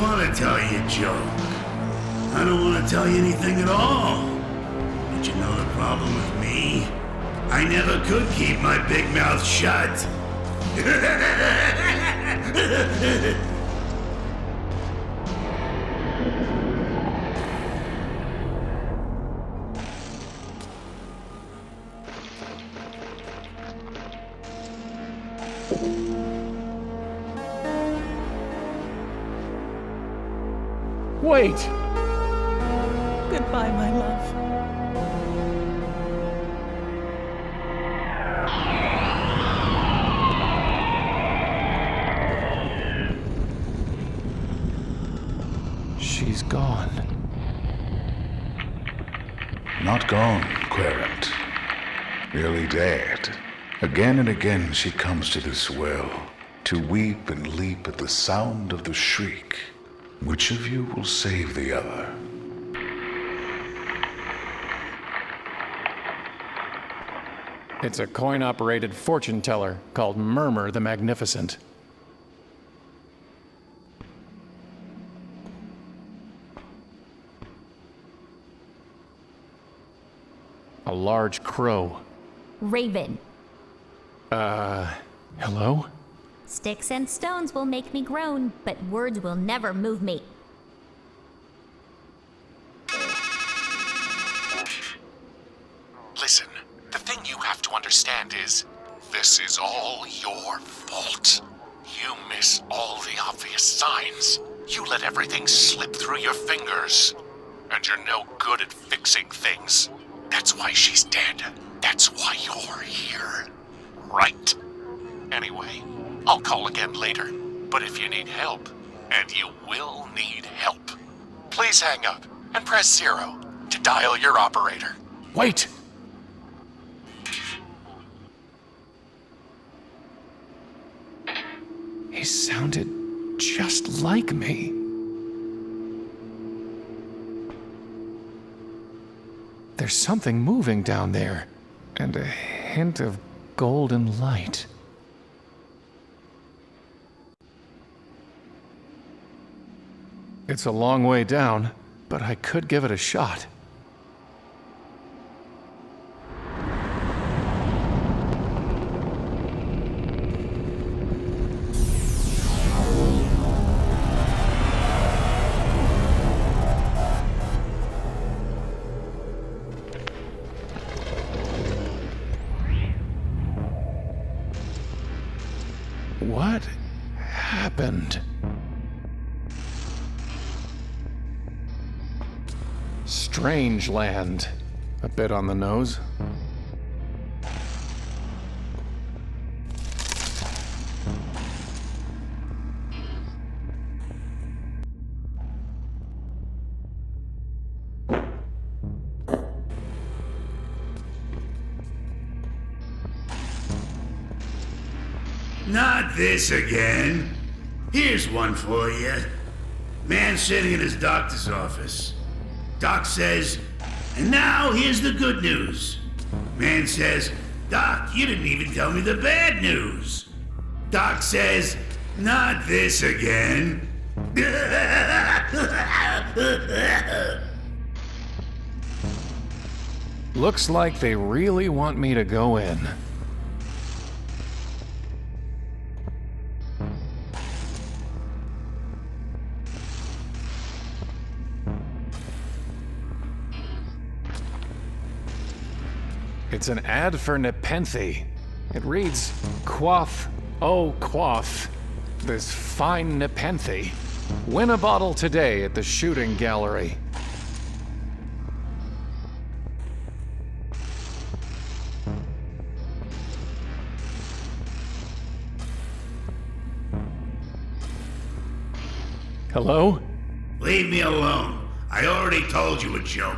want to tell you a joke. I don't want to tell you anything at all. But you know the problem with me? I never could keep my big mouth shut. Wait! Goodbye, my love. She's gone. Not gone, Querent. Merely dead. Again and again she comes to this well, to weep and leap at the sound of the shriek. Which of you will save the other? It's a coin-operated fortune teller called Murmur the Magnificent. A large crow. Raven. Hello? Sticks and stones will make me groan, but words will never move me. Listen, the thing you have to understand is, this is all your fault. You miss all the obvious signs. You let everything slip through your fingers. And you're no good at fixing things. That's why she's dead. That's why you're here. Right? Anyway, I'll call again later. But if you need help, and you will need help, please hang up and press 0 to dial your operator. Wait! He sounded just like me. There's something moving down there, and a hint of golden light. It's a long way down, but I could give it a shot. What happened? Strangeland. A bit on the nose. Not this again. Here's one for you. Man sitting in his doctor's office. Doc says, and now here's the good news. Man says, Doc, you didn't even tell me the bad news. Doc says, not this again. Looks like they really want me to go in. It's an ad for Nepenthe. It reads, quaff, oh quaff, this fine Nepenthe. Win a bottle today at the shooting gallery. Hello? Leave me alone. I already told you a joke.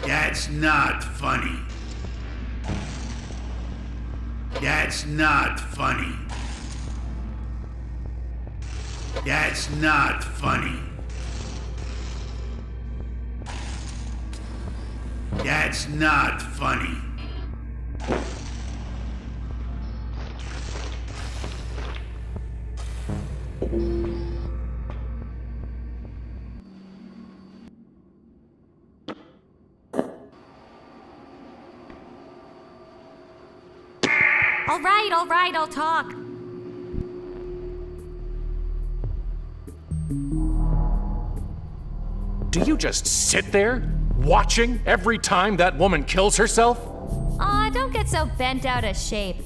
That's not funny. That's not funny. That's not funny. That's not funny. All right, I'll talk. Do you just sit there, watching every time that woman kills herself? Aw, don't get so bent out of shape.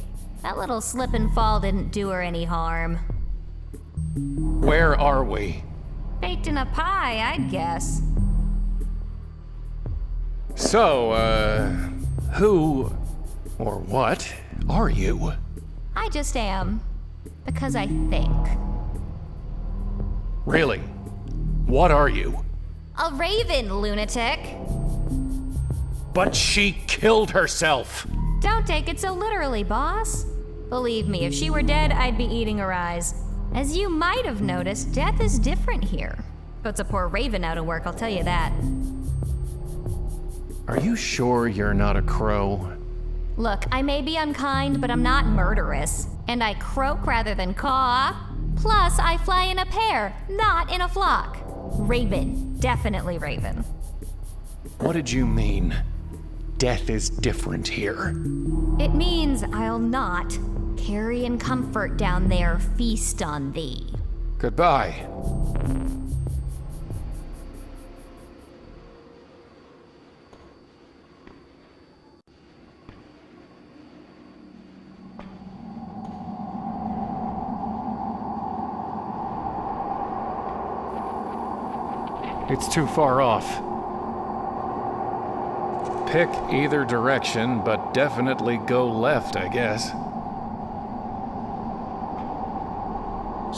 That little slip and fall didn't do her any harm. Where are we? Baked in a pie, I'd guess. So, who or what are you? I just am. Because I think. Really? What are you? A raven, lunatic. But she killed herself. Don't take it so literally, boss. Believe me, if she were dead, I'd be eating her eyes. As you might have noticed, death is different here. Puts a poor raven out of work, I'll tell you that. Are you sure you're not a crow? Look, I may be unkind, but I'm not murderous. And I croak rather than caw. Plus, I fly in a pair, not in a flock. Raven. Definitely raven. What did you mean? Death is different here. It means I'll not carry in comfort down there feast on thee. Goodbye. It's too far off. Pick either direction, but definitely go left, I guess.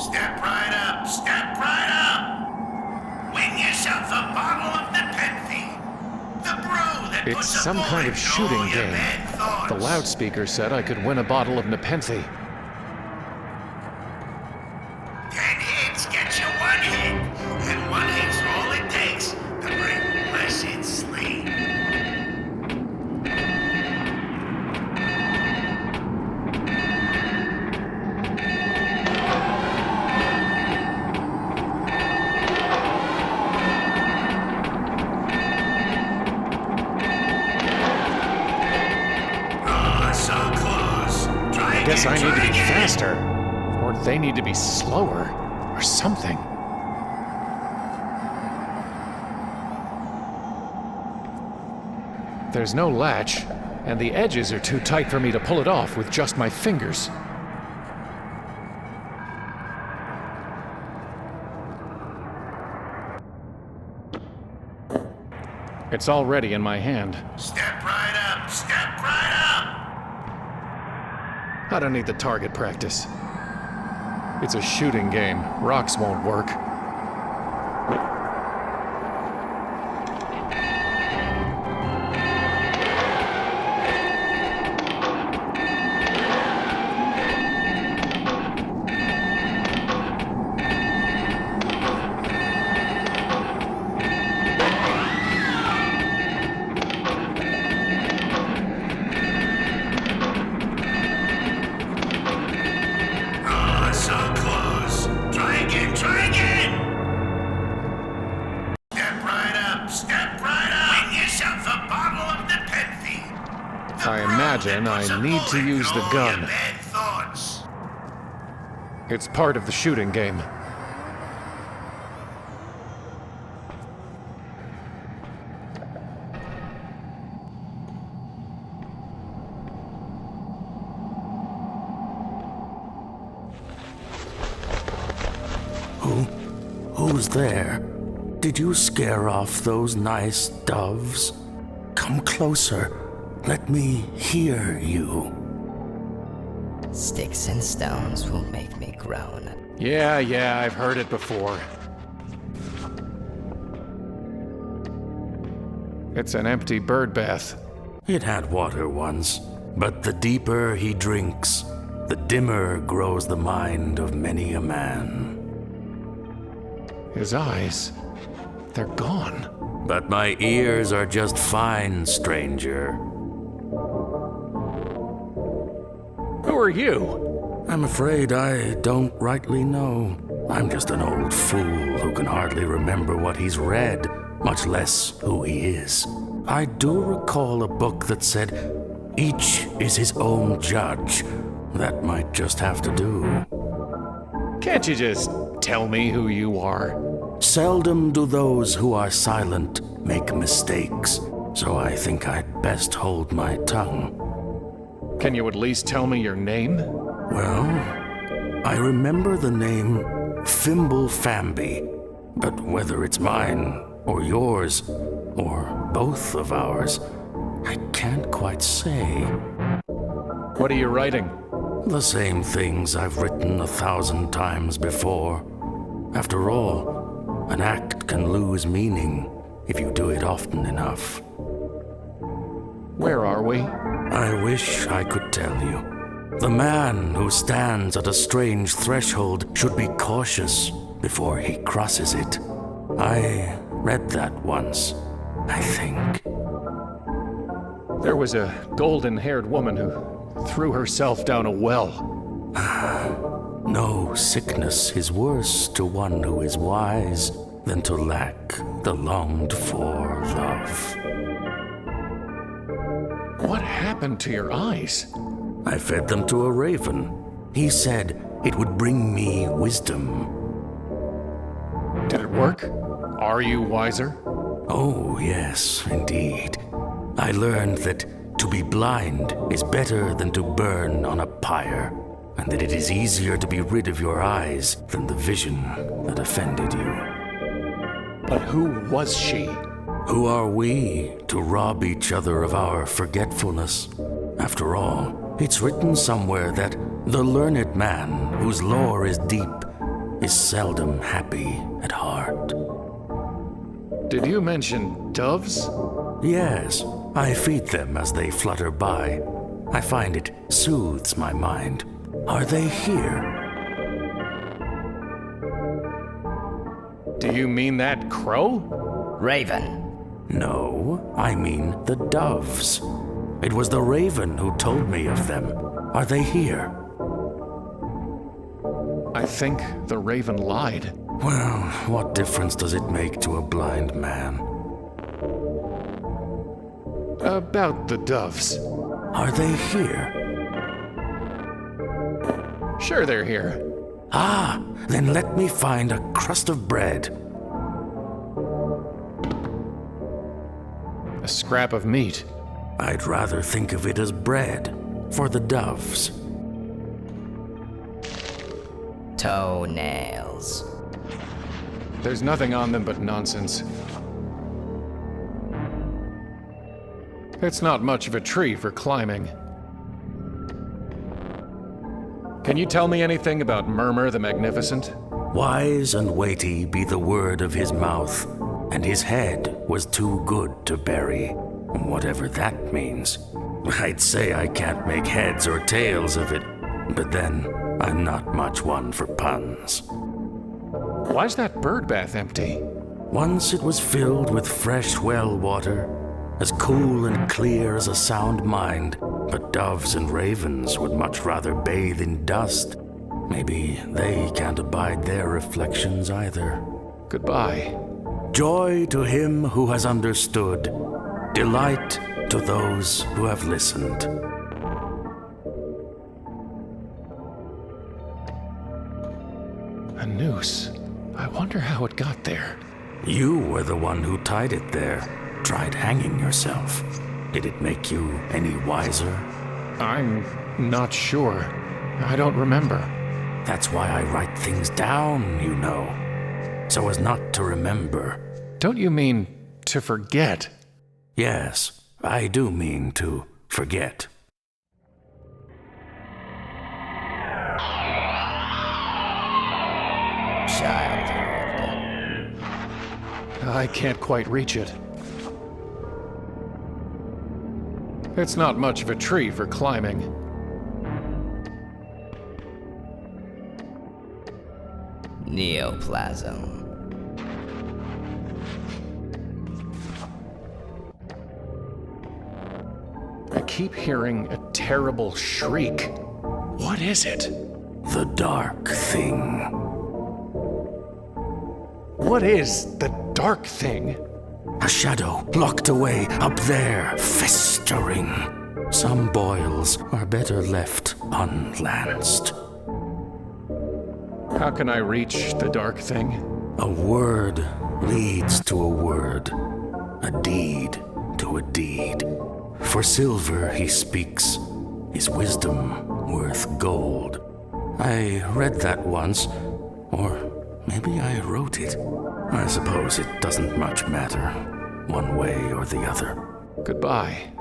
Step right up, step right up! Win yourself a bottle of Nepenthe, the brew that It's puts a some kind of bullet in shooting all your game. bad thoughts. The loudspeaker said I could win a bottle of Nepenthe. 10 hits get you 1 hit, and 1 hit's all it takes to bring blessed sleep. Oh, so close. Try again, Guess I need to try be again. faster. Or they need to be slower. Or something. There's no latch, and the edges are too tight for me to pull it off with just my fingers. It's already in my hand. Step right up, step right up! I don't need the target practice. It's a shooting game. Rocks won't work. Oh, so close. Try again, try again! Step right up, step right up! Win yourself a bottle of Nepenthe. I imagine I need to use the gun. Bad thoughts. It's part of the shooting game. Who's there? Did you scare off those nice doves? Come closer. Let me hear you. Sticks and stones will make me groan. Yeah, I've heard it before. It's an empty bird bath. It had water once, but the deeper he drinks, the dimmer grows the mind of many a man. His eyes, they're gone. But my ears are just fine, stranger. Who are you? I'm afraid I don't rightly know. I'm just an old fool who can hardly remember what he's read, much less who he is. I do recall a book that said, each is his own judge. That might just have to do. Can't you just tell me who you are? Seldom do those who are silent make mistakes, so I think I'd best hold my tongue. Can you at least tell me your name? Well, I remember the name Fimble Famby, but whether it's mine or yours, or both of ours, I can't quite say. What are you writing? The same things I've written 1,000 times before. After all, an act can lose meaning if you do it often enough. Where are we? I wish I could tell you. The man who stands at a strange threshold should be cautious before he crosses it. I read that once, I think. There was a golden-haired woman who threw herself down a well. No sickness is worse to one who is wise than to lack the longed-for love. What happened to your eyes? I fed them to a raven. He said it would bring me wisdom. Did it work? Are you wiser? Oh, yes, indeed. I learned that to be blind is better than to burn on a pyre, and that it is easier to be rid of your eyes than the vision that offended you. But who was she? Who are we to rob each other of our forgetfulness? After all, it's written somewhere that the learned man whose lore is deep is seldom happy at heart. Did you mention doves? Yes, I feed them as they flutter by. I find it soothes my mind. Are they here? Do you mean that crow? Raven. No, I mean the doves. It was the raven who told me of them. Are they here? I think the raven lied. Well, what difference does it make to a blind man? About the doves. Are they here? Sure they're here. Ah, then let me find a crust of bread. A scrap of meat. I'd rather think of it as bread for the doves. Toenails. There's nothing on them but nonsense. It's not much of a tree for climbing. Can you tell me anything about Murmur the Magnificent? Wise and weighty be the word of his mouth, and his head was too good to bury, whatever that means. I'd say I can't make heads or tails of it, but then I'm not much one for puns. Why's that bird bath empty? Once it was filled with fresh well water, as cool and clear as a sound mind, but doves and ravens would much rather bathe in dust. Maybe they can't abide their reflections either. Goodbye. Joy to him who has understood, delight to those who have listened. A noose. I wonder how it got there. You were the one who tied it there. Tried hanging yourself. Did it make you any wiser? I'm not sure. I don't remember. That's why I write things down, you know. So as not to remember. Don't you mean to forget? Yes, I do mean to forget. Childhood. I can't quite reach it. It's not much of a tree for climbing. Neoplasm. keep hearing a terrible shriek. What is it? The dark thing. What is the dark thing? A shadow locked away up there, festering. Some boils are better left unlanced. How can I reach the dark thing? A word leads to a word, a deed to a deed. For silver he speaks, his wisdom worth gold. I read that once, or maybe I wrote it. I suppose it doesn't much matter, one way or the other. Goodbye.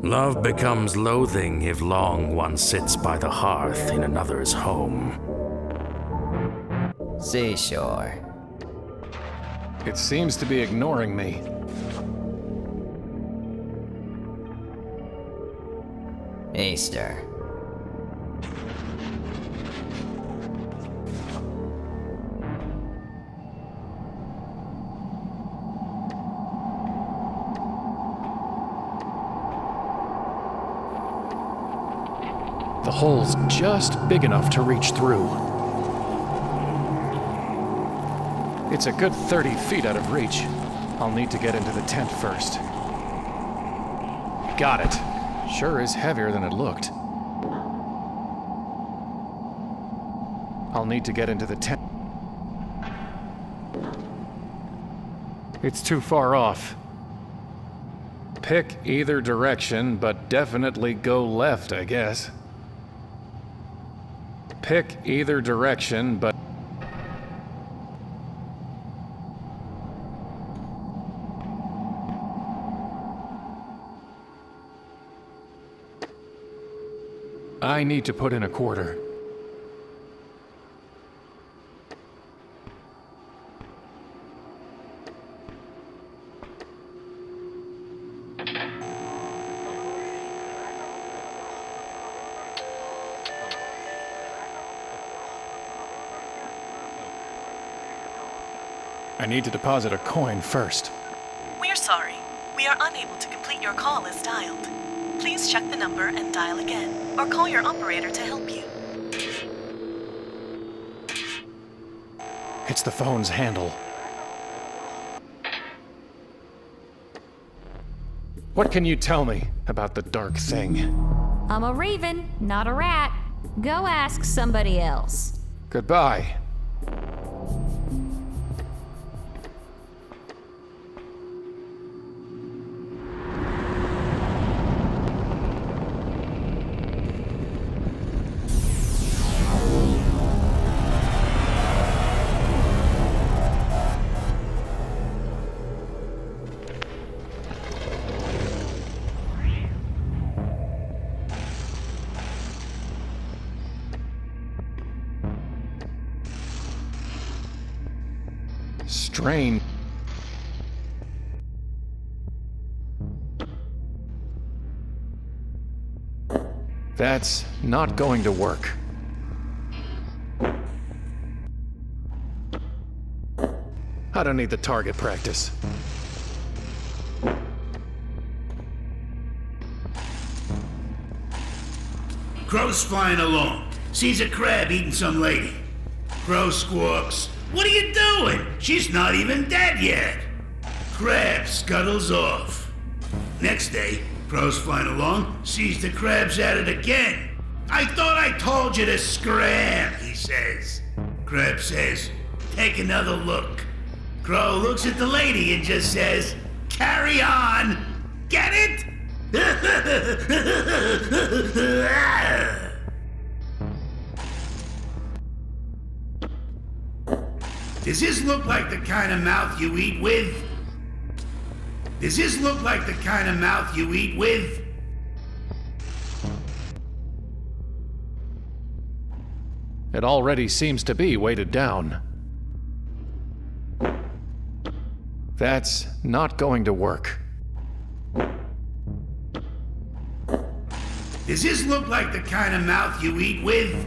Love becomes loathing if long one sits by the hearth in another's home. Seashore. It seems to be ignoring me. Easter. The hole's just big enough to reach through. It's a good 30 feet out of reach. I'll need to get into the tent first. Got it. Sure is heavier than it looked. I'll need to get into the tent. It's too far off. Pick either direction, but definitely go left, I guess. Pick either direction, but... I need to put in a quarter. I need to deposit a coin first. We're sorry. We are unable to complete your call as dialed. Please check the number and dial again, or call your operator to help you. It's the phone's handle. What can you tell me about the dark thing? I'm a raven, not a rat. Go ask somebody else. Goodbye. Strange. That's not going to work. I don't need the target practice. Crow's flying along. Sees a crab eating some lady. Crow squawks, "What are you doing? She's not even dead yet." Crab scuttles off. Next day, Crow's flying along, sees the crab's at it again. "I thought I told you to scram," he says. Crab says, "Take another look." Crow looks at the lady and just says, "Carry on." Get it? Does this look like the kind of mouth you eat with? Does this look like the kind of mouth you eat with? It already seems to be weighted down. That's not going to work. Does this look like the kind of mouth you eat with?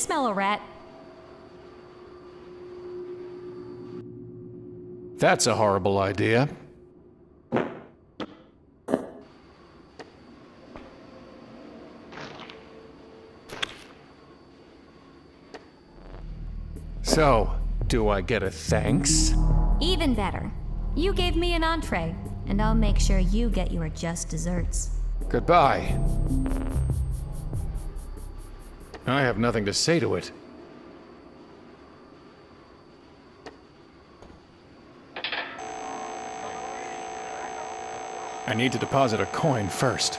smell a rat. That's a horrible idea. So, do I get a thanks? Even better. You gave me an entree, and I'll make sure you get your just desserts. Goodbye. I have nothing to say to it. I need to deposit a coin first.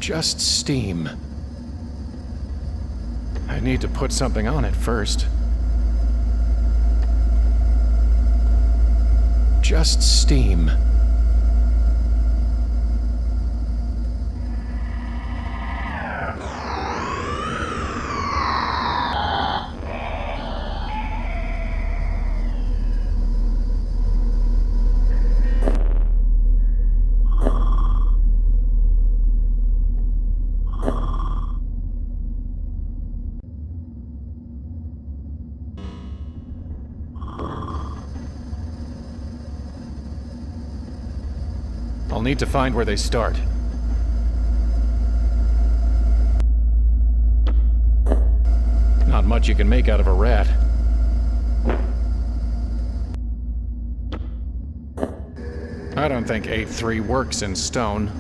Just steam. I need to put something on it first. Just steam. I'll need to find where they start. Not much you can make out of a rat. I don't think 8-3 works in stone.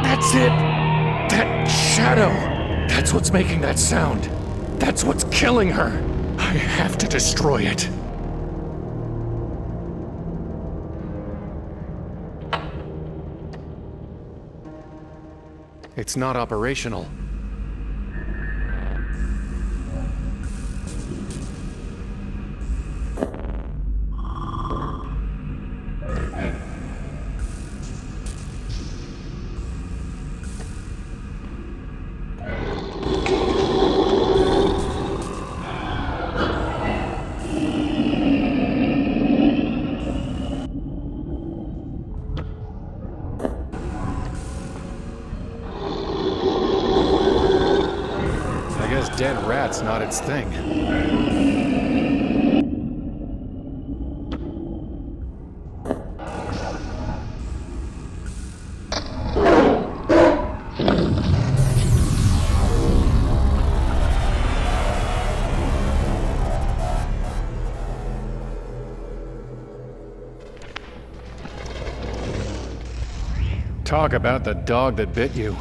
That's it! That shadow! That's what's making that sound. That's what's killing her. I have to destroy it. It's not operational. Dead rat's not its thing. Talk about the dog that bit you.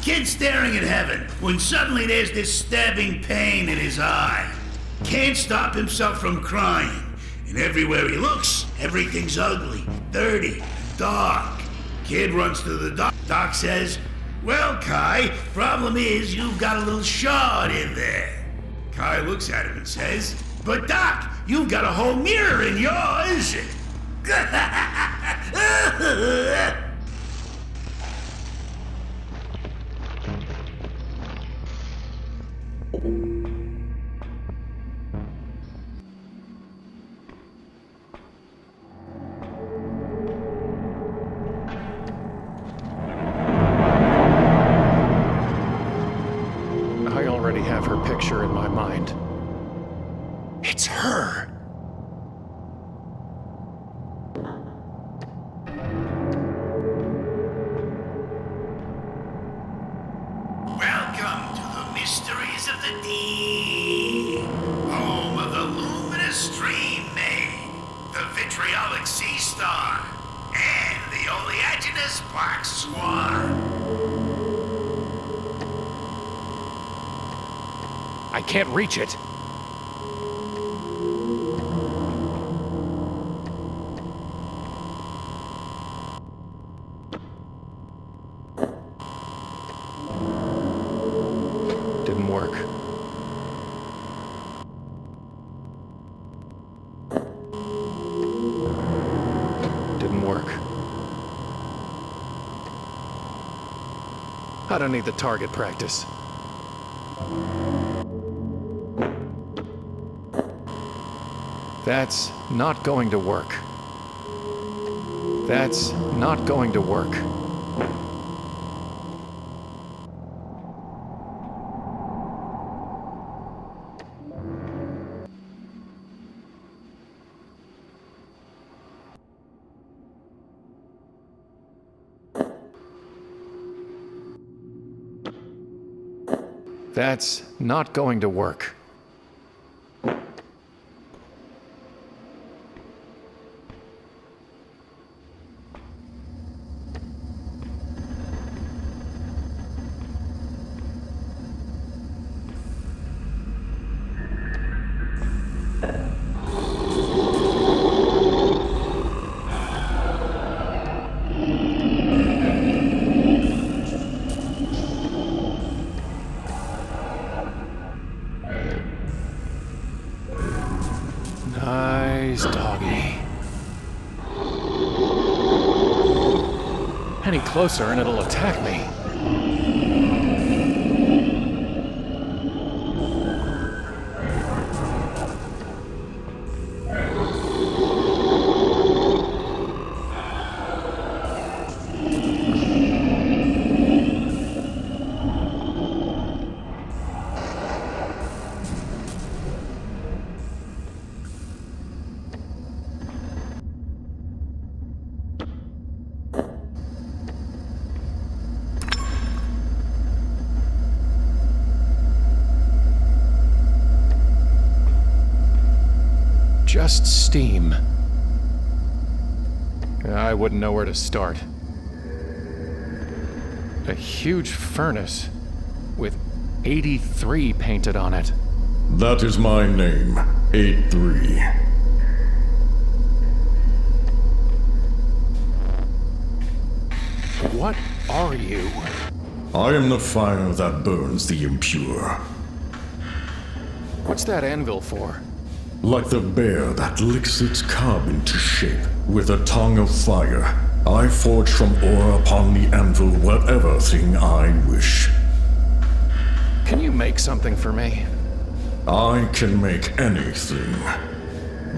Kid staring at heaven when suddenly there's this stabbing pain in his eye. Can't stop himself from crying. And everywhere he looks, everything's ugly, dirty, dark. Kid runs to the doc. Doc says, "Well, Kai, problem is you've got a little shard in there." Kai looks at him and says, "But Doc, you've got a whole mirror in yours." I already have her picture in my mind. It's her! Welcome to the mysteries of the deep, home of the luminous stream maid, the vitriolic sea star, and the oleaginous black swan. I can't reach it. work. Didn't work. I don't need the target practice. That's not going to work. That's not going to work. That's not going to work. Nice doggy. Any closer and it'll attack me. Just steam. I wouldn't know where to start. A huge furnace with 83 painted on it. That is my name, 83. What are you? I am the fire that burns the impure. What's that anvil for? Like the bear that licks its cub into shape with a tongue of fire, I forge from ore upon the anvil whatever thing I wish. Can you make something for me? I can make anything.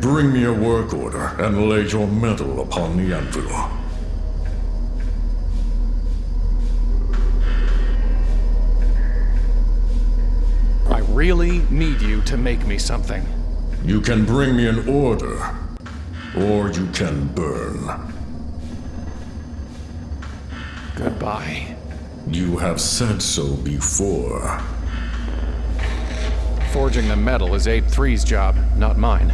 Bring me a work order and lay your metal upon the anvil. I really need you to make me something. You can bring me an order, or you can burn. Goodbye. You have said so before. Forging the metal is 8-3's job, not mine.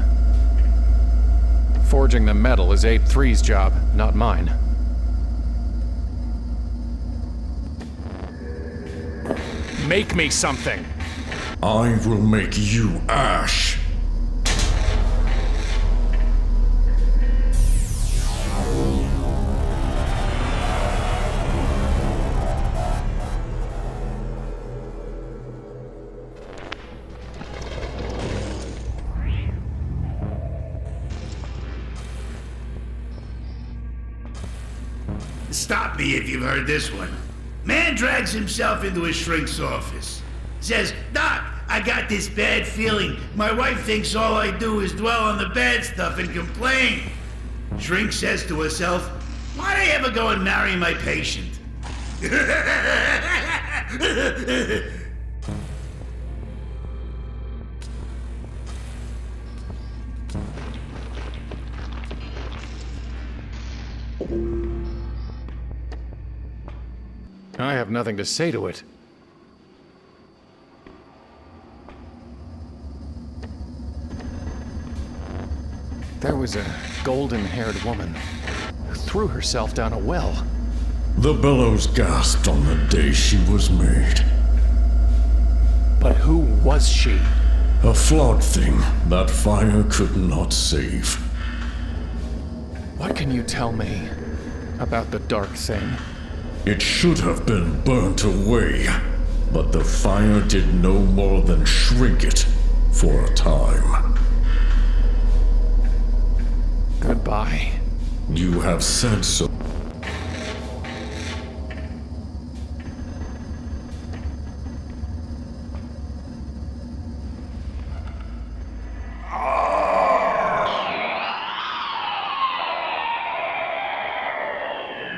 Forging the metal is 8-3's job, not mine. Make me something! I will make you ash. Stop me if you've heard this one. Man drags himself into his shrink's office. Says, "Doc, I got this bad feeling. My wife thinks all I do is dwell on the bad stuff and complain." Shrink says to herself, "Why'd I ever go and marry my patient?" I have nothing to say to it. There was a golden-haired woman who threw herself down a well. The bellows gasped on the day she was made. But who was she? A flawed thing that fire could not save. What can you tell me about the dark thing? It should have been burnt away. but the fire did no more than shrink it for a time. Goodbye. You have said so.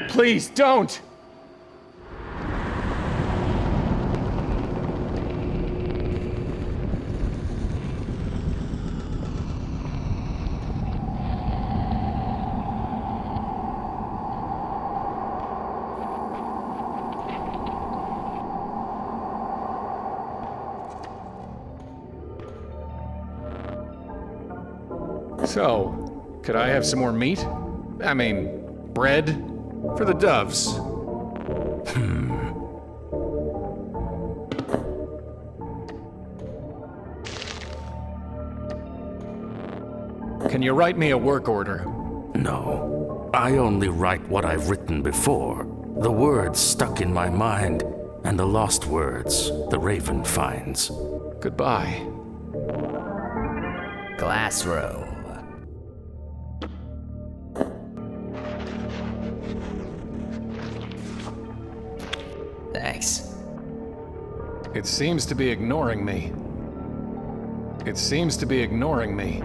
Please don't! So, could I have some more meat? I mean, bread? For the doves. Can you write me a work order? No. I only write what I've written before. The words stuck in my mind, and the lost words the raven finds. Goodbye. Glass room. Thanks. It seems to be ignoring me. It seems to be ignoring me.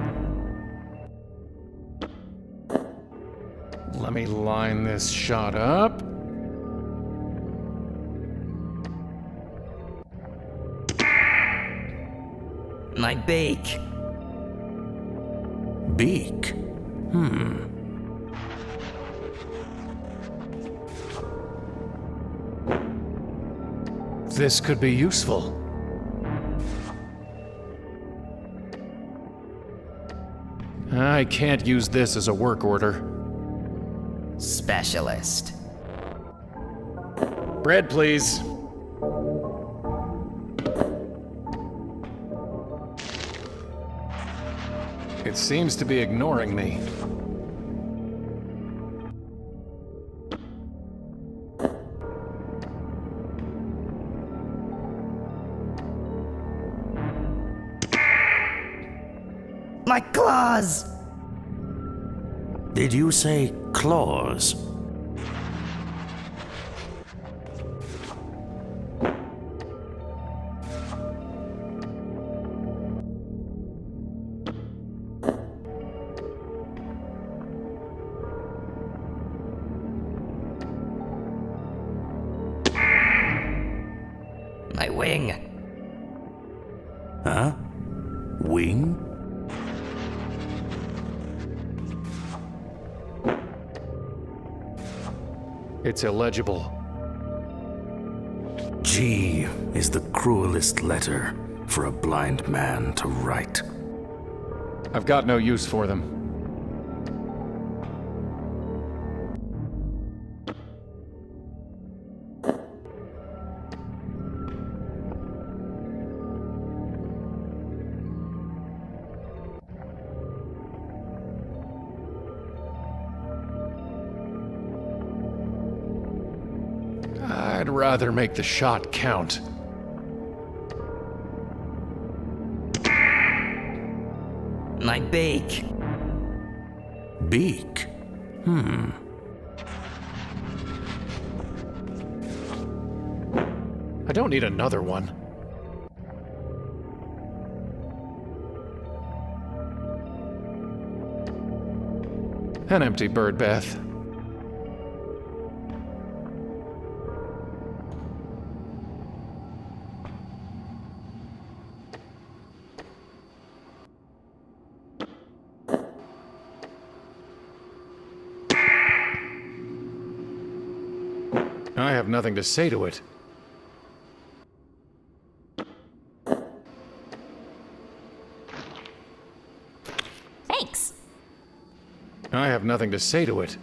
Let me line this shot up. My beak. Beak? This could be useful. I can't use this as a work order. Specialist. Bread, please. It seems to be ignoring me. My claws! Did you say claws? My wing. Huh? Wing? It's illegible. G is the cruelest letter for a blind man to write. I've got no use for them. I'd rather make the shot count. My beak. Beak? I don't need another one. An empty bird bath. I have nothing to say to it. Thanks. I have nothing to say to it.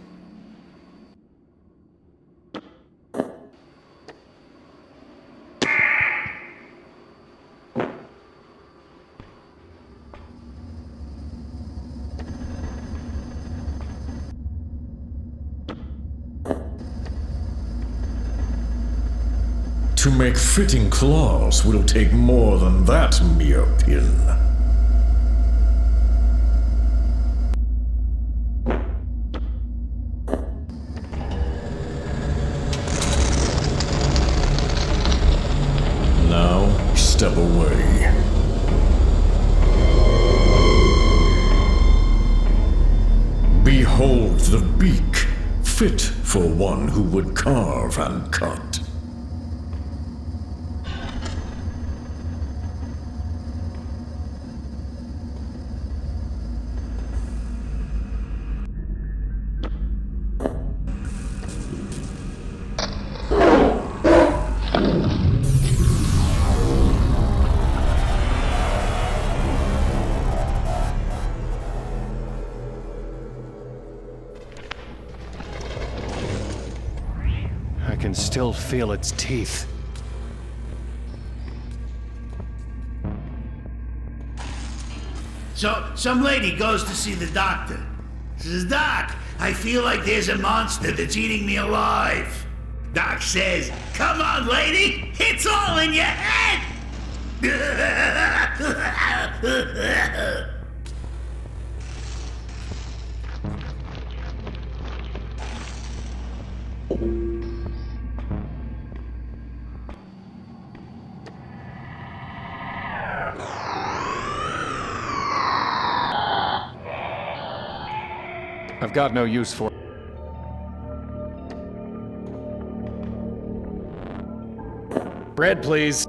To make fitting claws will take more than that mere pin. Now, step away. Behold the beak, fit for one who would carve and cut. I can still feel its teeth. So, some lady goes to see the doctor. Says, Doc, I feel like there's a monster that's eating me alive. Doc says, come on, lady, it's all in your head! I've got no use for it. Bread, please.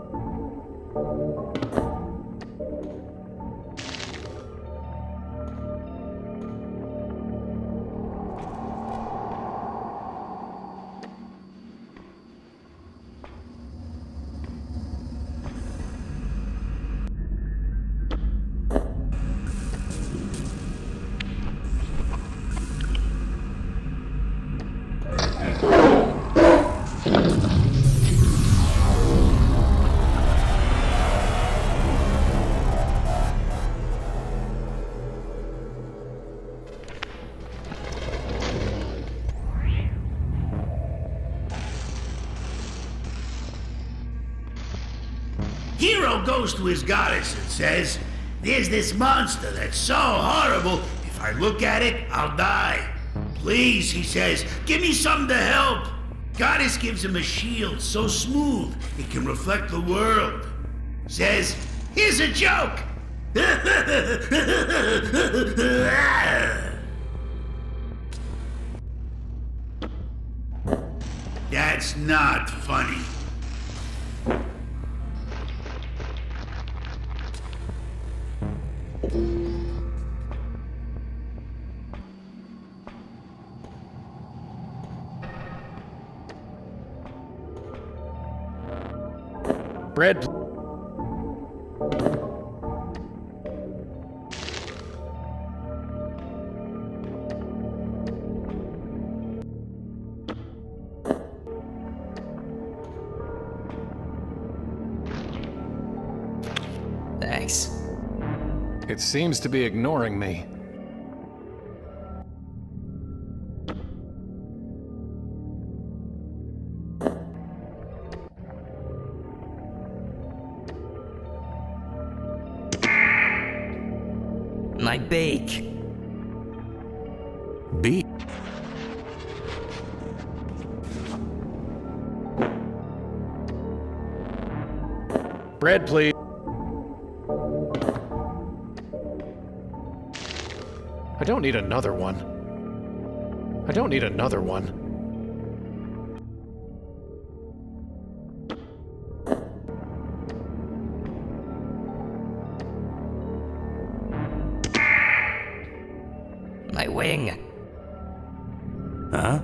Hero goes to his goddess and says, there's this monster that's so horrible, if I look at it, I'll die. Please, he says, give me something to help. Goddess gives him a shield so smooth it can reflect the world. Says, here's a joke. That's not funny. Bread. Thanks. It seems to be ignoring me. My bake. Beak? Bread, please. I don't need another one. I don't need another one. My wing. Huh?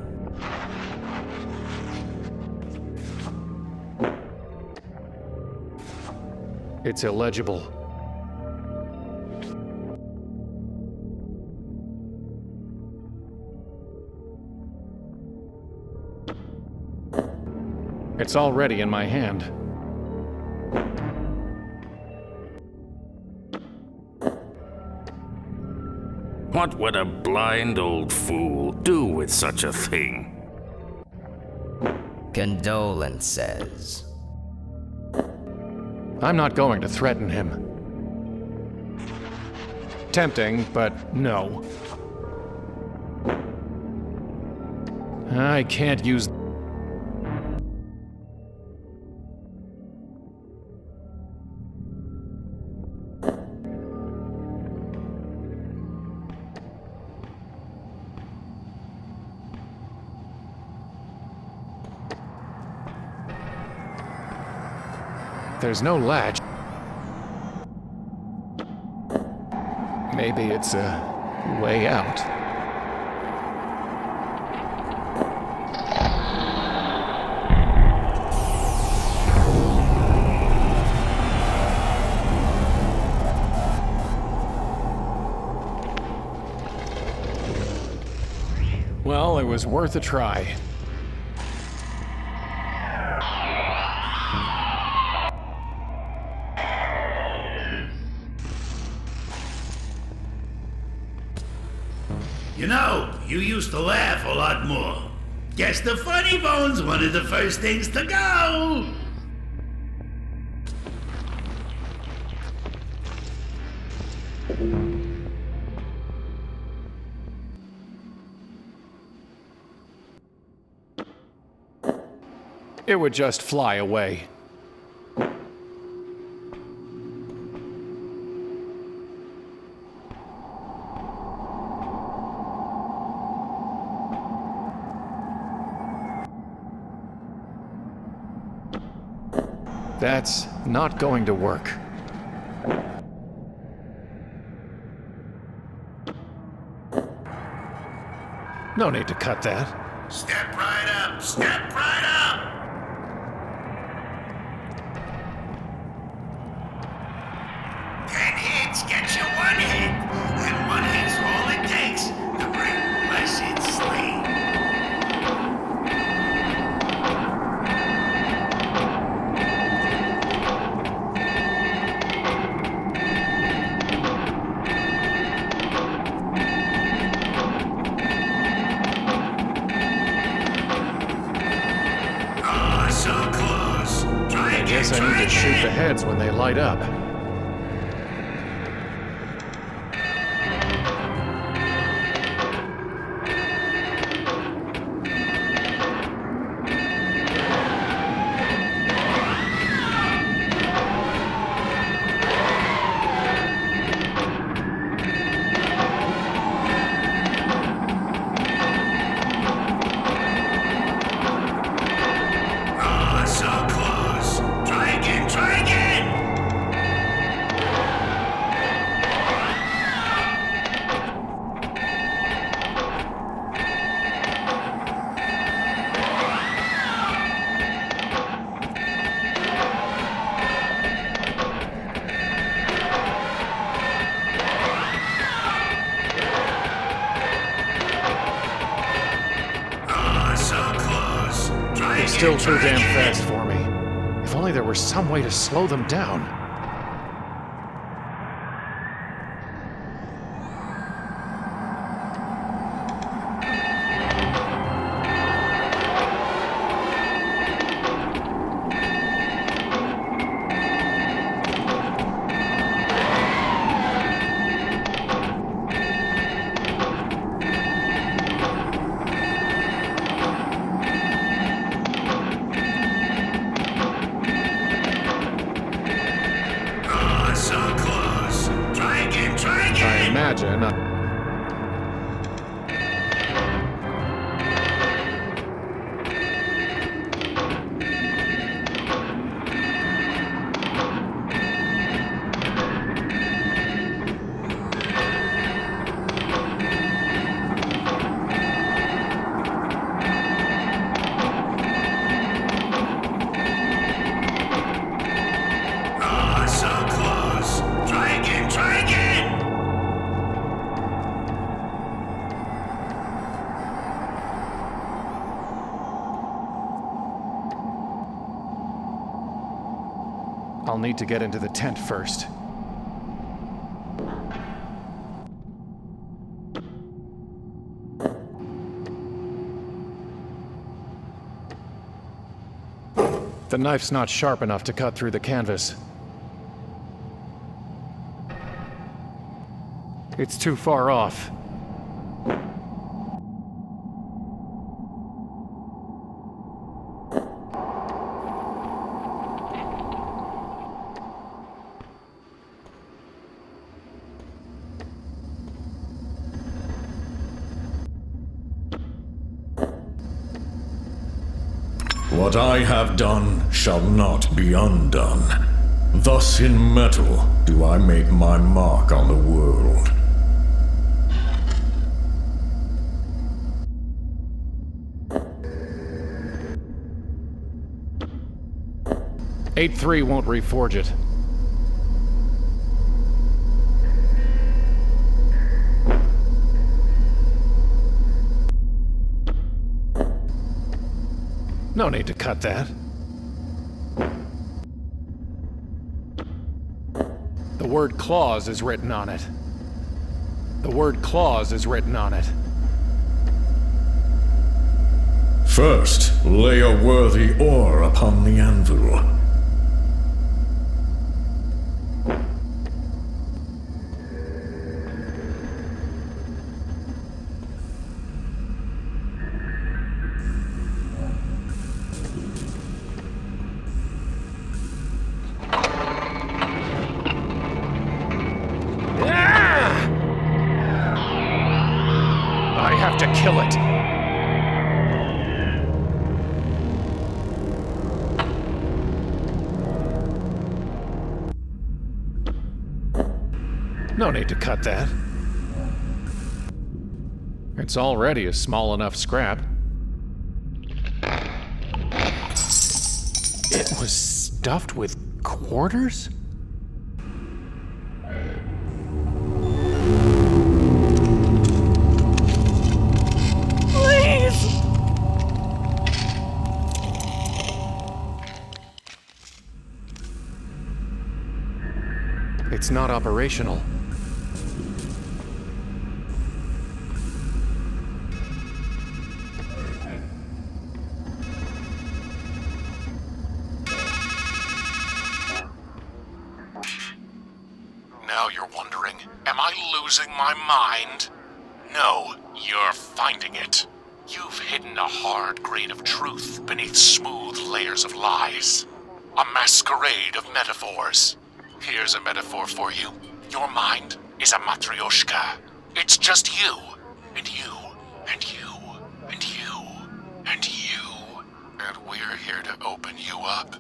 It's illegible. It's already in my hand. What would a blind old fool do with such a thing? Condolences. I'm not going to threaten him. Tempting, but no. I can't use... There's no latch. Maybe it's a way out. Well, it was worth a try. You know, you used to laugh a lot more. Guess the funny bone's one of the first things to go. It would just fly away. That's not going to work. No need to cut that. Step right up, step right up! 10 hits gets you 1 hit, and 1 hit's all it takes to bring blessed sleep. I need to shoot the heads when they light up. Still too damn fast for me. If only there were some way to slow them down. I'll need to get into the tent first. The knife's not sharp enough to cut through the canvas. It's too far off. What I have done shall not be undone. Thus in metal do I make my mark on the world. "8-3 won't reforge it. No need to cut that. The word clause is written on it. The word clause is written on it. First, lay a worthy ore upon the anvil. I have to kill it. No need to cut that. It's already a small enough scrap. It was stuffed with quarters? It's not operational. Now you're wondering, am I losing my mind? No, you're finding it. You've hidden a hard grain of truth beneath smooth layers of lies. A masquerade of metaphors. Here's a metaphor for you. Your mind is a matryoshka. It's just you, and you, and you, and you, and you. And we're here to open you up.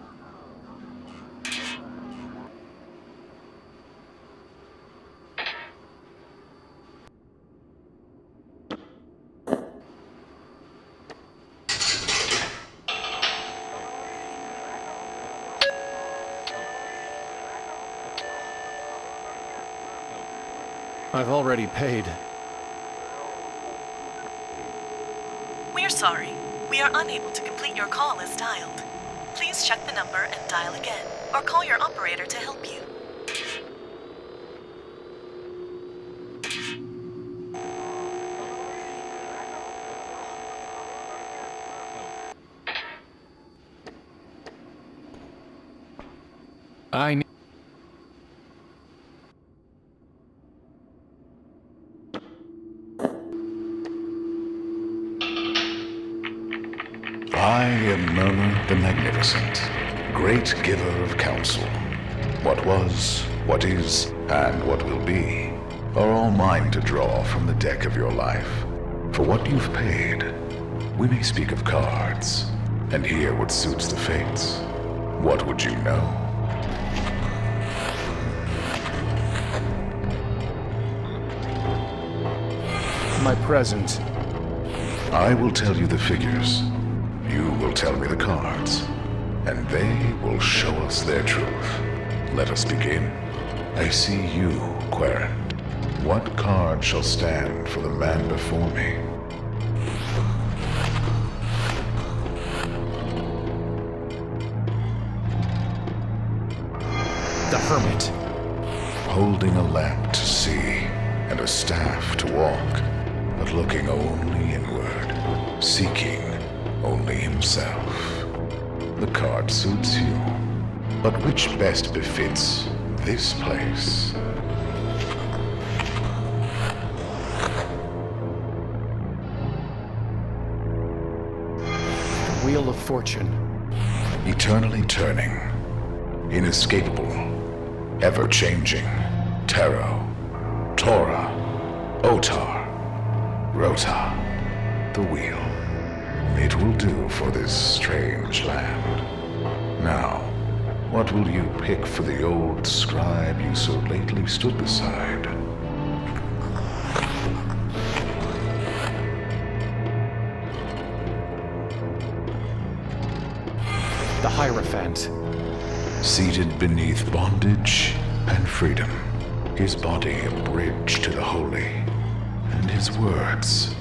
I've already paid. We're sorry. We are unable to complete your call as dialed. Please check the number and dial again, or call your operator to help you. I need... I am Murmur the Magnificent, great giver of counsel. What was, what is, and what will be are all mine to draw from the deck of your life. For what you've paid, we may speak of cards, and hear what suits the fates. What would you know? My present. I will tell you the figures. You will tell me the cards. And they will show us their truth. Let us begin. I see you, Querent. What card shall stand for the man before me? The Hermit. Holding a lamp to see and a staff to walk, but looking only inward, seeking only himself. The card suits you, but which best befits this place? Wheel of Fortune. Eternally turning, inescapable, ever-changing, Tarot, Torah, Otar, Rota, the wheel. It will do for this strange land. Now, what will you pick for the old scribe you so lately stood beside? The Hierophant. Seated beneath bondage and freedom, his body a bridge to the holy, and his words,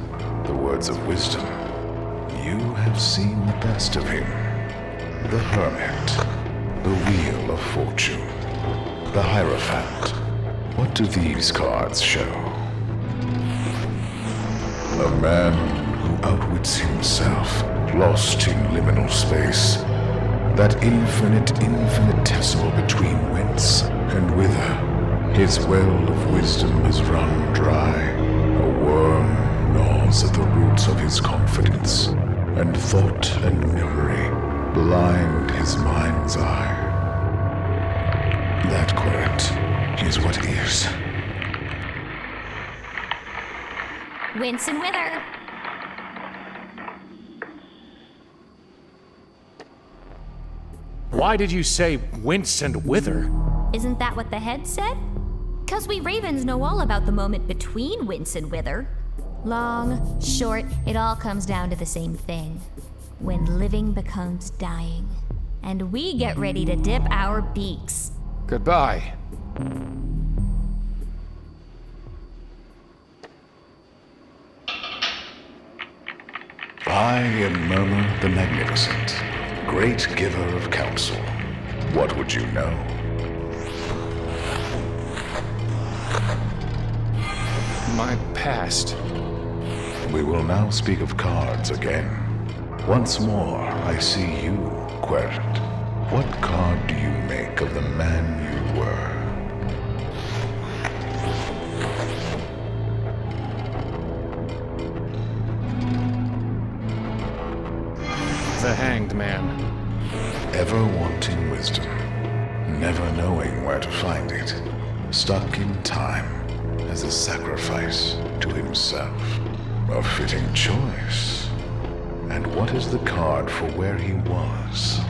the words of wisdom. You have seen the best of him. The Hermit, the Wheel of Fortune, the Hierophant. What do these cards show? A man who outwits himself, lost in liminal space. That infinitesimal between whence and whither. His well of wisdom has run dry. A worm gnaws at the roots of his confidence, and thought and memory blind his mind's eye. That querent is what is. Wince and wither. Why did you say wince and wither? Isn't that what the head said? 'Cause we ravens know all about the moment between wince and wither. Long, short, it all comes down to the same thing. When living becomes dying. And we get ready to dip our beaks. Goodbye. I am Murmur the Magnificent, great giver of counsel. What would you know? My past. We will now speak of cards again. Once more, I see you, Querent. What card do you make of the man you were? The Hanged Man. Ever wanting wisdom, never knowing where to find it, stuck in time as a sacrifice to himself. A fitting choice. And what is the card for where he was?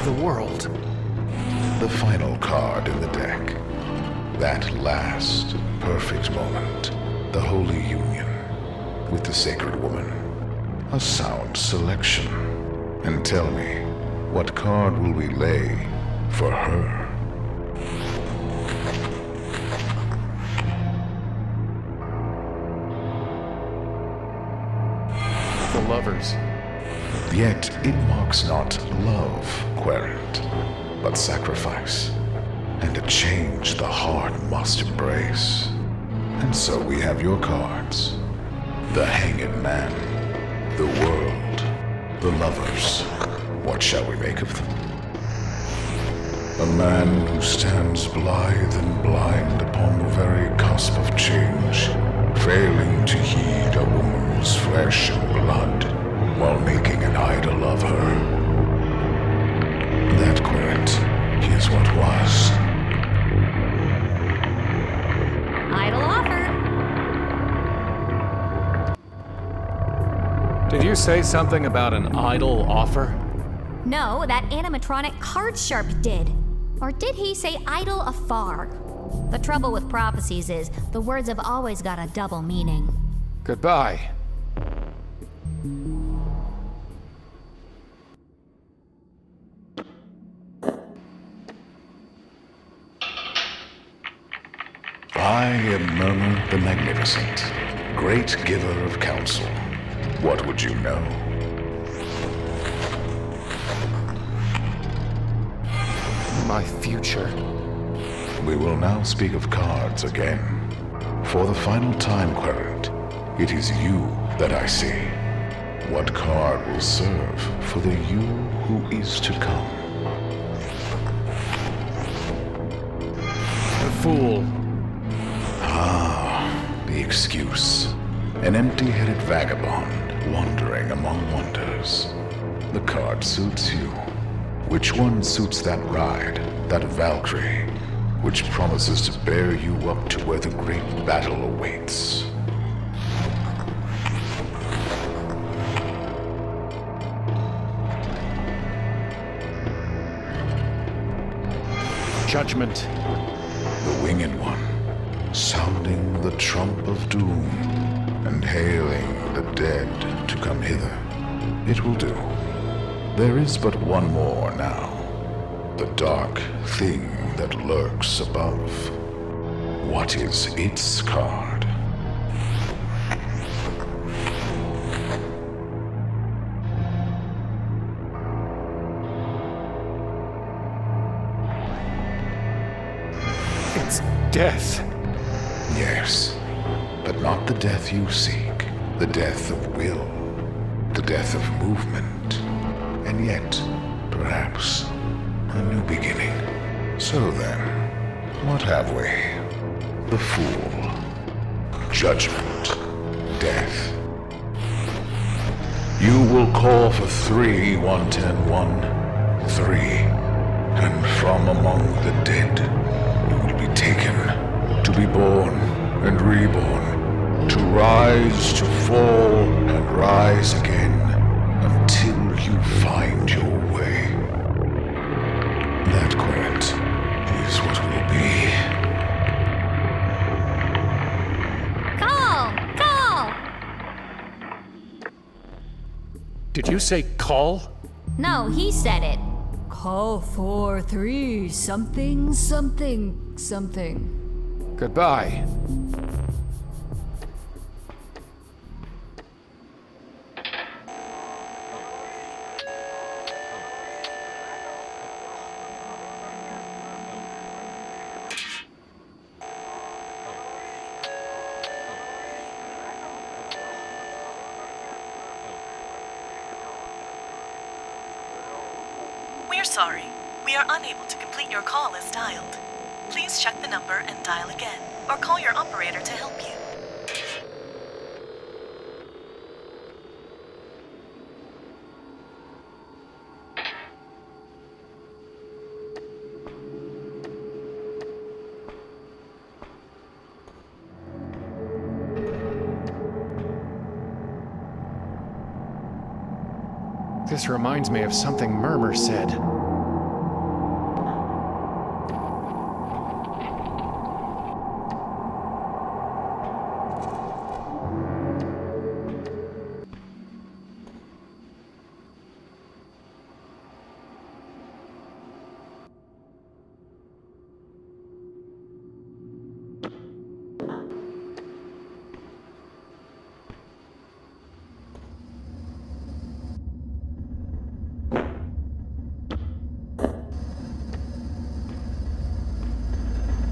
The world. The final card in the deck. That last perfect moment. The holy union with the sacred woman. A sound selection. And tell me, what card will we lay for her? The Lovers. Yet it marks not love, Querent, but sacrifice, and a change the heart must embrace. And so we have your cards. The Hanged Man, the world, the lovers. What shall we make of them? A man who stands blithe and blind upon the very cusp of change, failing to heed a woman's flesh and blood, while making an idol of her. That Querent is what was. Idle offer. Did you say something about an idle offer? No, that animatronic card sharp did. Or did he say idle afar? The trouble with prophecies is the words have always got a double meaning. Goodbye. I am Murmur the Magnificent, great giver of counsel. What would you know? My future. We will now speak of cards again. For the final time, Querent, it is you that I see. What card will serve for the you who is to come? fool. The excuse. An empty-headed vagabond wandering among wonders. The card suits you. Which one suits that ride, that Valkyrie, which promises to bear you up to where the great battle awaits? Judgment. The winged one, sounding the trump of doom, and hailing the dead to come hither. It will do. There is but one more now. The dark thing that lurks above. What is its card? It's death. Yes, but not the death you seek. The death of will. The death of movement. And yet, perhaps, a new beginning. So then, what have we? The Fool. Judgment. Death. You will call for 3, 110-1. 3. And from among the dead, you will be taken, to be born and reborn, to rise, to fall, and rise again, until you find your way. That, Querent, is what will be. Call! Did you say call? No, he said it. Call 4-3 something something something. Goodbye. We're sorry. We are unable to complete your call as dialed. Please check the number and dial again, or call your operator to help you. This reminds me of something Murmur said.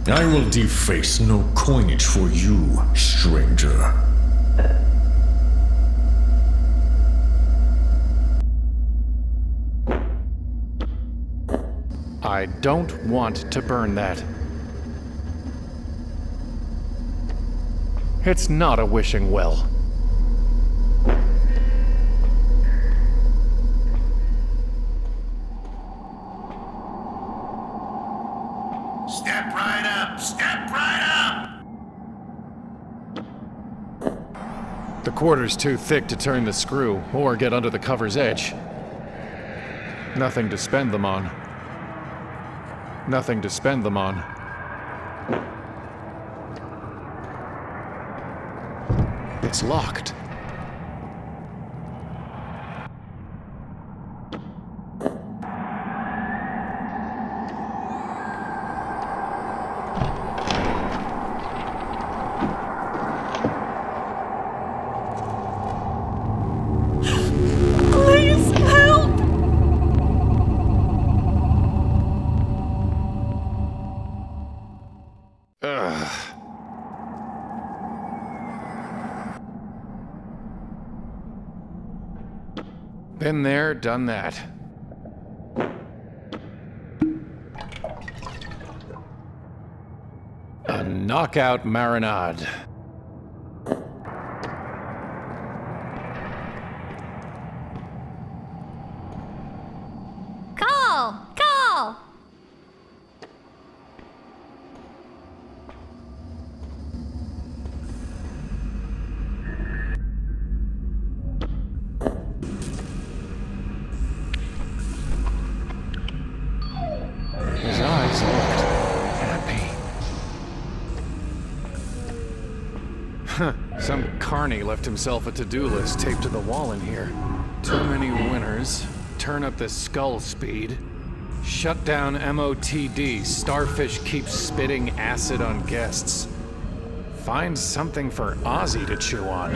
I will deface no coinage for you, stranger. I don't want to burn that. It's not a wishing well. Step right up! Step right up! The quarter's too thick to turn the screw or get under the cover's edge. Nothing to spend them on. Nothing to spend them on. It's locked. Please help! Been there, done that. Knockout marinade. Call! Call! His eyes looked at me. Some carny left himself a to-do list taped to the wall in here. Too many winners. Turn up the skull speed. Shut down MOTD. Starfish keeps spitting acid on guests. Find something for Ozzy to chew on.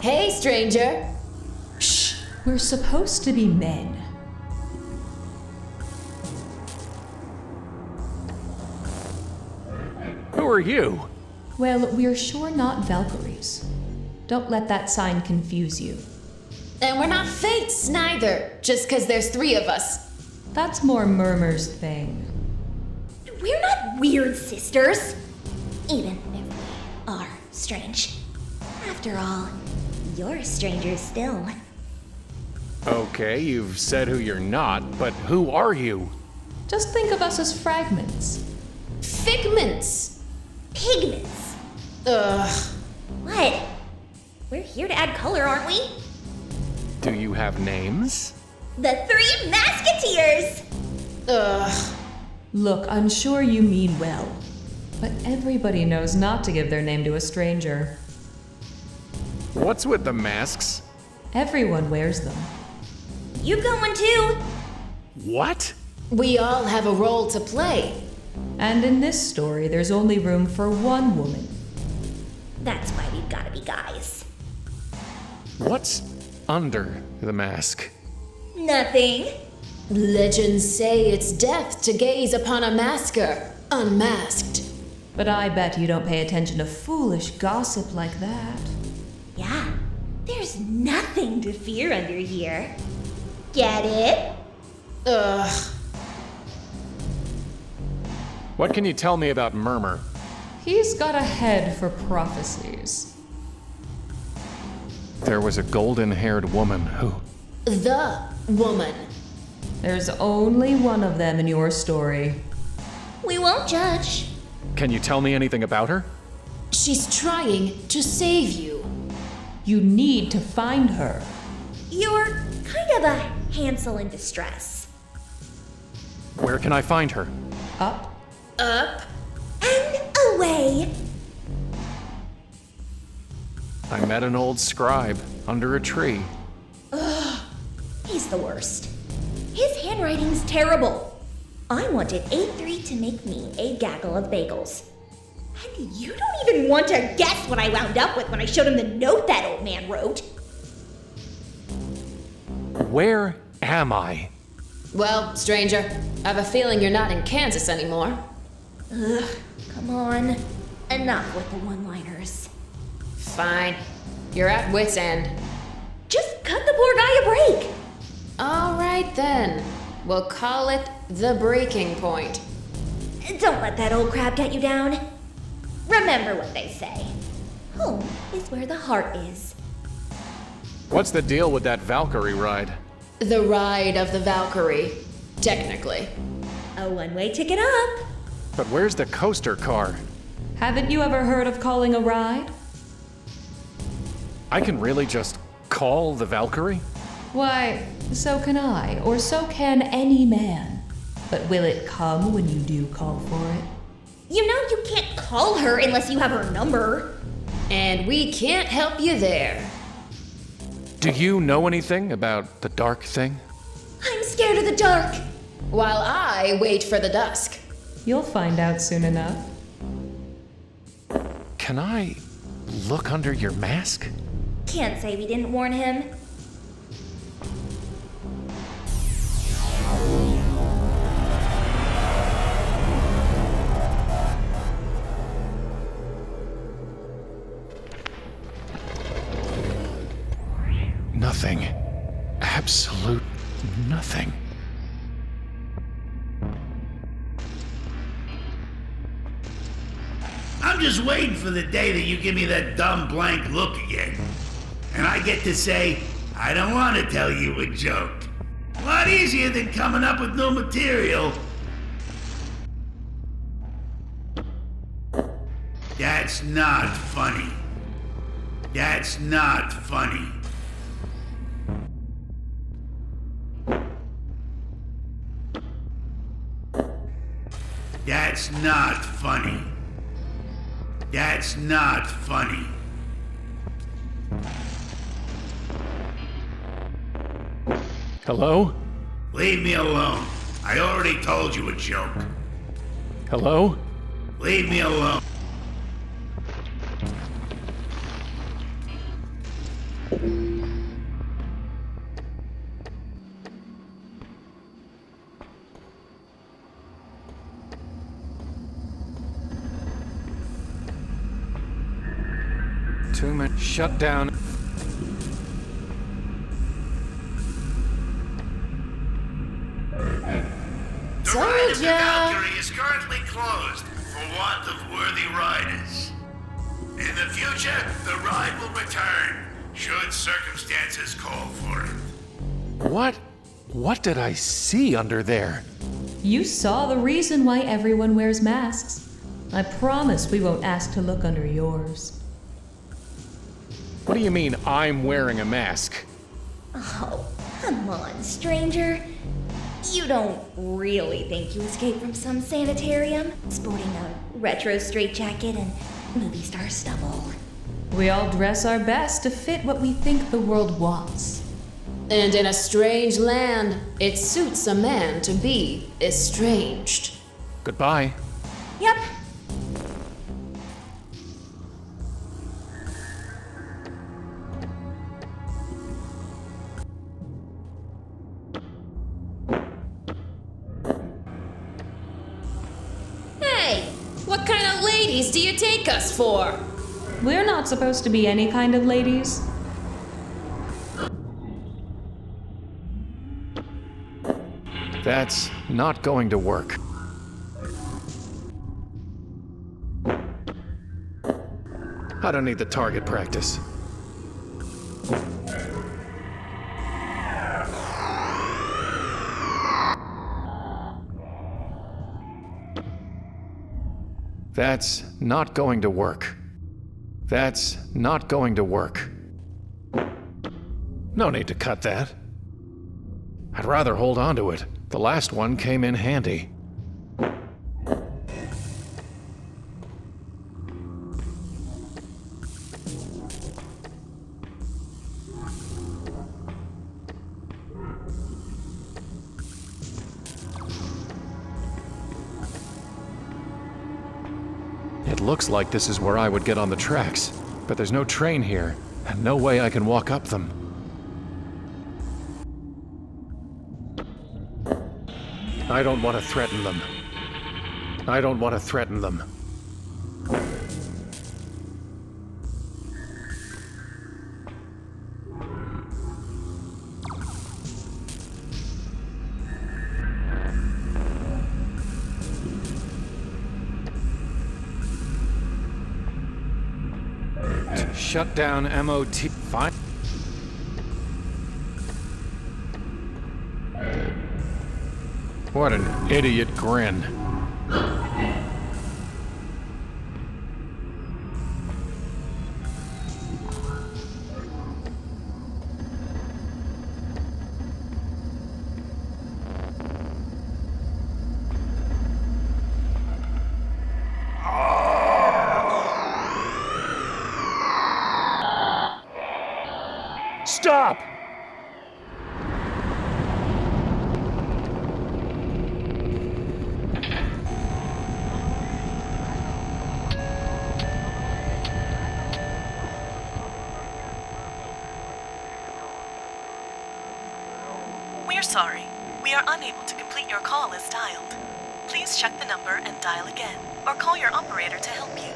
Hey, stranger. Shh, we're supposed to be men. Who are you? Well, we're sure not Valkyries. Don't let that sign confuse you. And we're not fates, neither, just 'cause there's 3 of us. That's more Murmur's thing. We're not weird sisters. Even if we are strange. After all, you're strangers still. Okay, you've said who you're not, but who are you? Just think of us as fragments. Figments. Pigments. Ugh. What? We're here to add color, aren't we? Do you have names? The 3 Masketeers! Ugh. Look, I'm sure you mean well, but everybody knows not to give their name to a stranger. What's with the masks? Everyone wears them. You've got one too. What? We all have a role to play. And in this story, there's only room for one woman. That's why we've gotta be guys. What's under the mask? Nothing. Legends say it's death to gaze upon a masker, unmasked. But I bet you don't pay attention to foolish gossip like that. Yeah, there's nothing to fear under here. Get it? Ugh. What can you tell me about Murmur? He's got a head for prophecies. There was a golden-haired woman who... The woman. There's only one of them in your story. We won't judge. Can you tell me anything about her? She's trying to save you. You need to find her. You're kind of a Hansel in distress. Where can I find her? Up. Up. And away. I met an old scribe under a tree. Ugh, he's the worst. His handwriting's terrible. I wanted A3 to make me a gaggle of bagels. And you don't even want to guess what I wound up with when I showed him the note that old man wrote. Where am I? Well, stranger, I have a feeling you're not in Kansas anymore. Ugh, come on. Enough with the one-liners. Fine. You're at wit's end. Just cut the poor guy a break. All right then. We'll call it the breaking point. Don't let that old crab get you down. Remember what they say. Home is where the heart is. What's the deal with that Valkyrie ride? The ride of the Valkyrie, technically. A one-way ticket up. But where's the coaster car? Haven't you ever heard of calling a ride? I can really just call the Valkyrie? Why, so can I, or so can any man. But will it come when you do call for it? You know you can't call her unless you have her number. And we can't help you there. Do you know anything about the dark thing? I'm scared of the dark. While I wait for the dusk. You'll find out soon enough. Can I look under your mask? Can't say we didn't warn him. nothing. Absolute nothing. I'm just waiting for the day that you give me that dumb blank look again. And I get to say, I don't want to tell you a joke. A lot easier than coming up with new material. That's not funny. That's not funny. That's not funny. That's not funny. Hello? Leave me alone. I already told you a joke. Hello? Leave me alone. Shut down. The ride of the Valkyrie is currently closed for want of worthy riders. In the future, the ride will return, should circumstances call for it. What did I see under there? You saw the reason why everyone wears masks. I promise we won't ask to look under yours. What do you mean I'm wearing a mask? Oh, come on, stranger. You don't really think you escaped from some sanitarium, sporting a retro straitjacket and movie star stubble? We all dress our best to fit what we think the world wants. And in a strange land, it suits a man to be estranged. Goodbye. Yep. What kind of ladies do you take us for? We're not supposed to be any kind of ladies. That's not going to work. I don't need the target practice. That's not going to work. That's not going to work. No need to cut that. I'd rather hold on to it. The last one came in handy. It looks like this is where I would get on the tracks, but there's no train here, and no way I can walk up them. I don't want to threaten them. I don't want to threaten them. Shut down MOT. Fine. What an idiot grin. Stop! We're sorry. We are unable to complete your call as dialed. Please check the number and dial again, or call your operator to help you.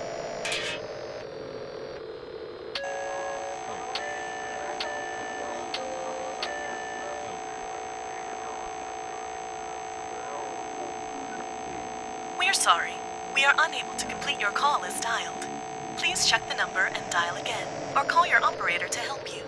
We're sorry. We are unable to complete your call as dialed. Please check the number and dial again, or call your operator to help you.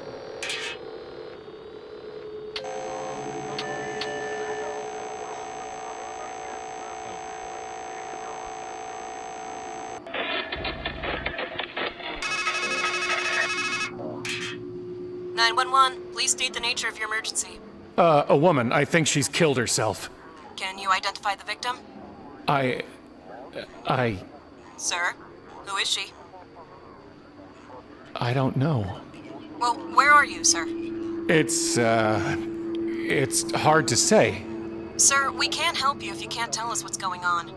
Please state the nature of your emergency. A woman. I think she's killed herself. Can you identify the victim? I... Sir, who is she? I don't know. Well, where are you, sir? It's hard to say. Sir, we can't help you if you can't tell us what's going on.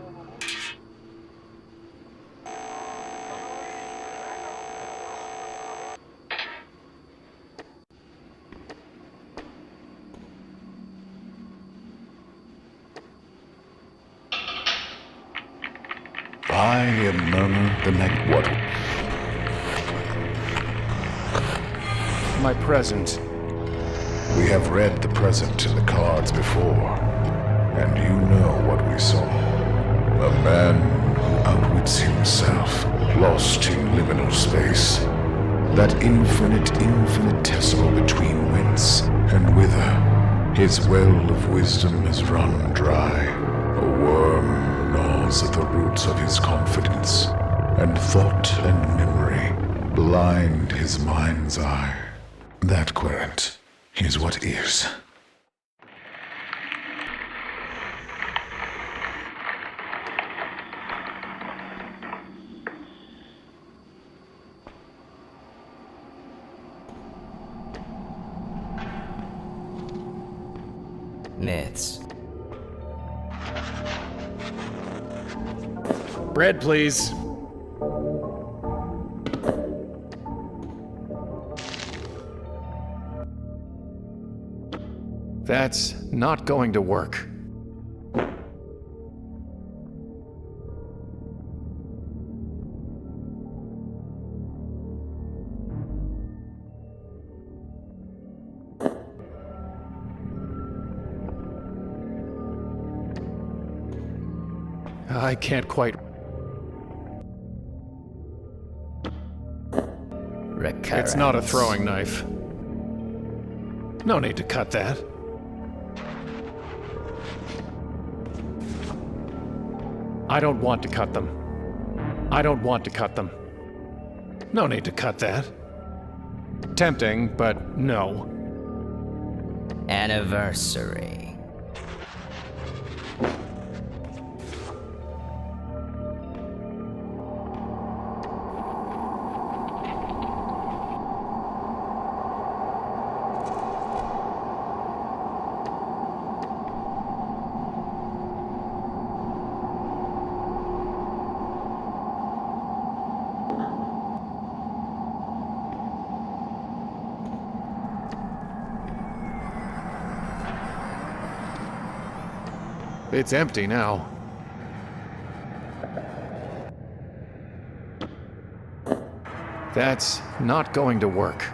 I hear murmur the night water. My present. We have read the present in the cards before, and you know what we saw. A man who outwits himself, lost in liminal space. That infinitesimal between whence and whither. His well of wisdom has run dry. A worm gnaws at the roots of his confidence, and thought and memory blind his mind's eye. That, Querent, is what is. Myths. Bread, please. That's not going to work. I can't quite... It's not a throwing knife. No need to cut that. I don't want to cut them. I don't want to cut them. No need to cut that. Tempting, but no. Anniversary. It's empty now. That's not going to work.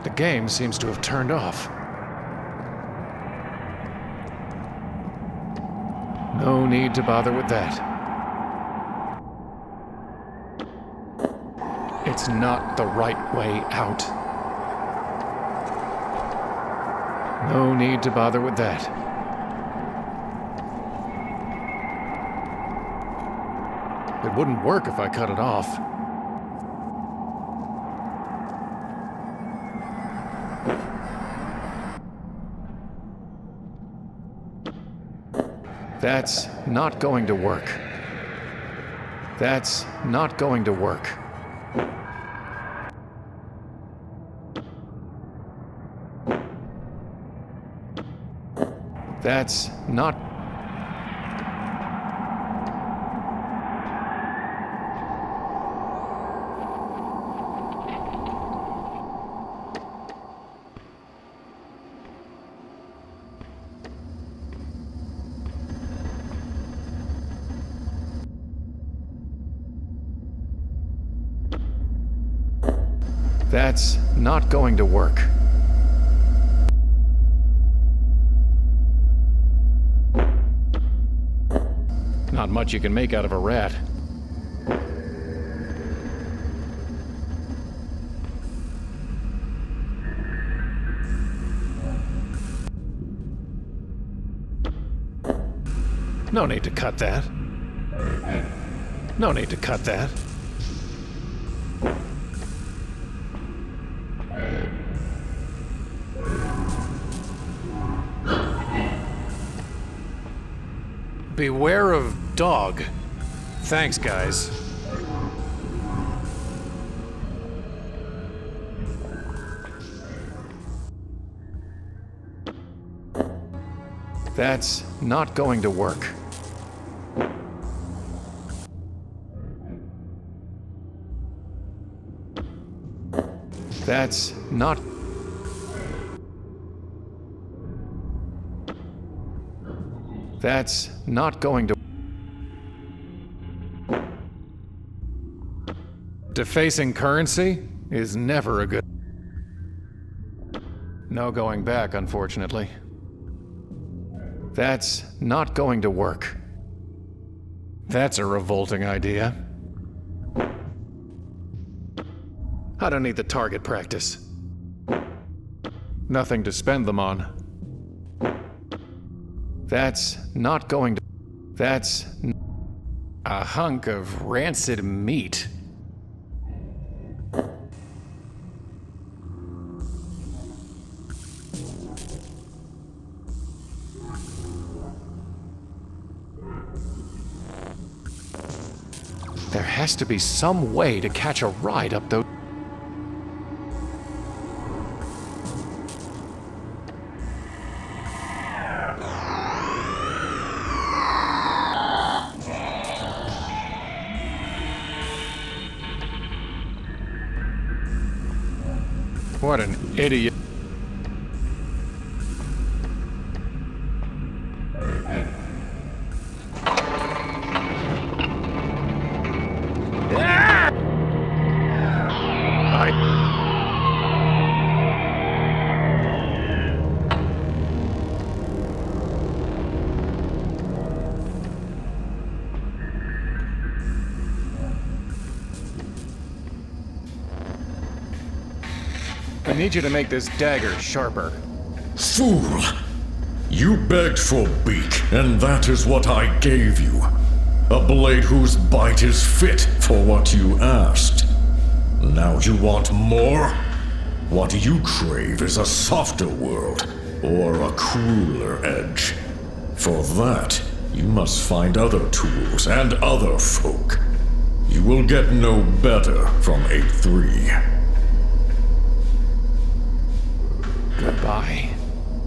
The game seems to have turned off. No need to bother with that. It's not the right way out. No need to bother with that. It wouldn't work if I cut it off. That's not going to work. That's not going to work. That's not... That's not going to work. Not much you can make out of a rat. No need to cut that. No need to cut that. Beware of dog. Thanks, guys. That's not going to work. That's not... That's not going to... Defacing currency is never a good... No going back, unfortunately. That's not going to work. That's a revolting idea. I don't need the target practice. Nothing to spend them on. That's not going to... That's... a hunk of rancid meat. There has to be some way to catch a ride up those... What an idiot. I need you to make this dagger sharper. Fool! You begged for beak, and that is what I gave you. A blade whose bite is fit for what you asked. Now you want more? What you crave is a softer world, or a crueler edge. For that, you must find other tools and other folk. You will get no better from 8-3. Goodbye.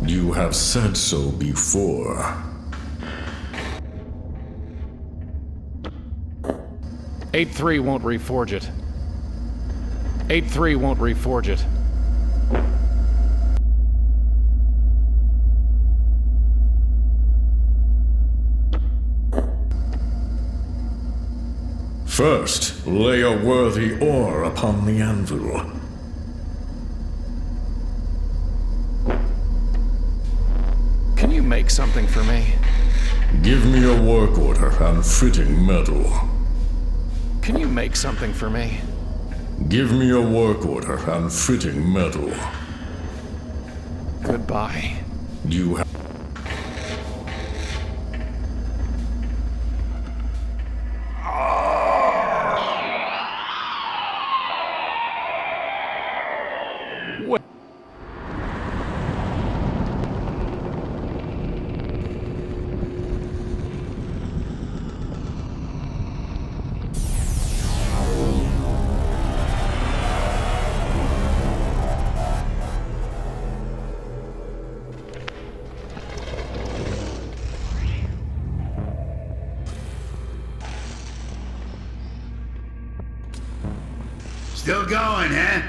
You have said so before. 8-3 won't reforge it. 8-3 won't reforge it. First, lay a worthy ore upon the anvil. Can you make something for me? Give me a work order and fitting metal. Can you make something for me? Give me a work order and fitting metal. Goodbye. You have... Still going, huh?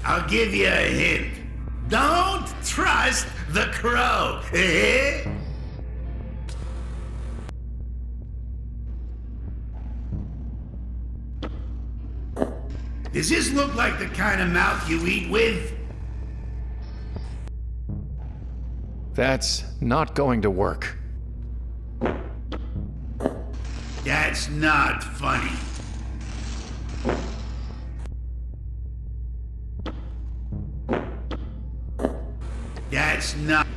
I'll give you a hint. Don't trust the crow, eh? Does this look like the kind of mouth you eat with? That's not going to work. That's not funny. That's not...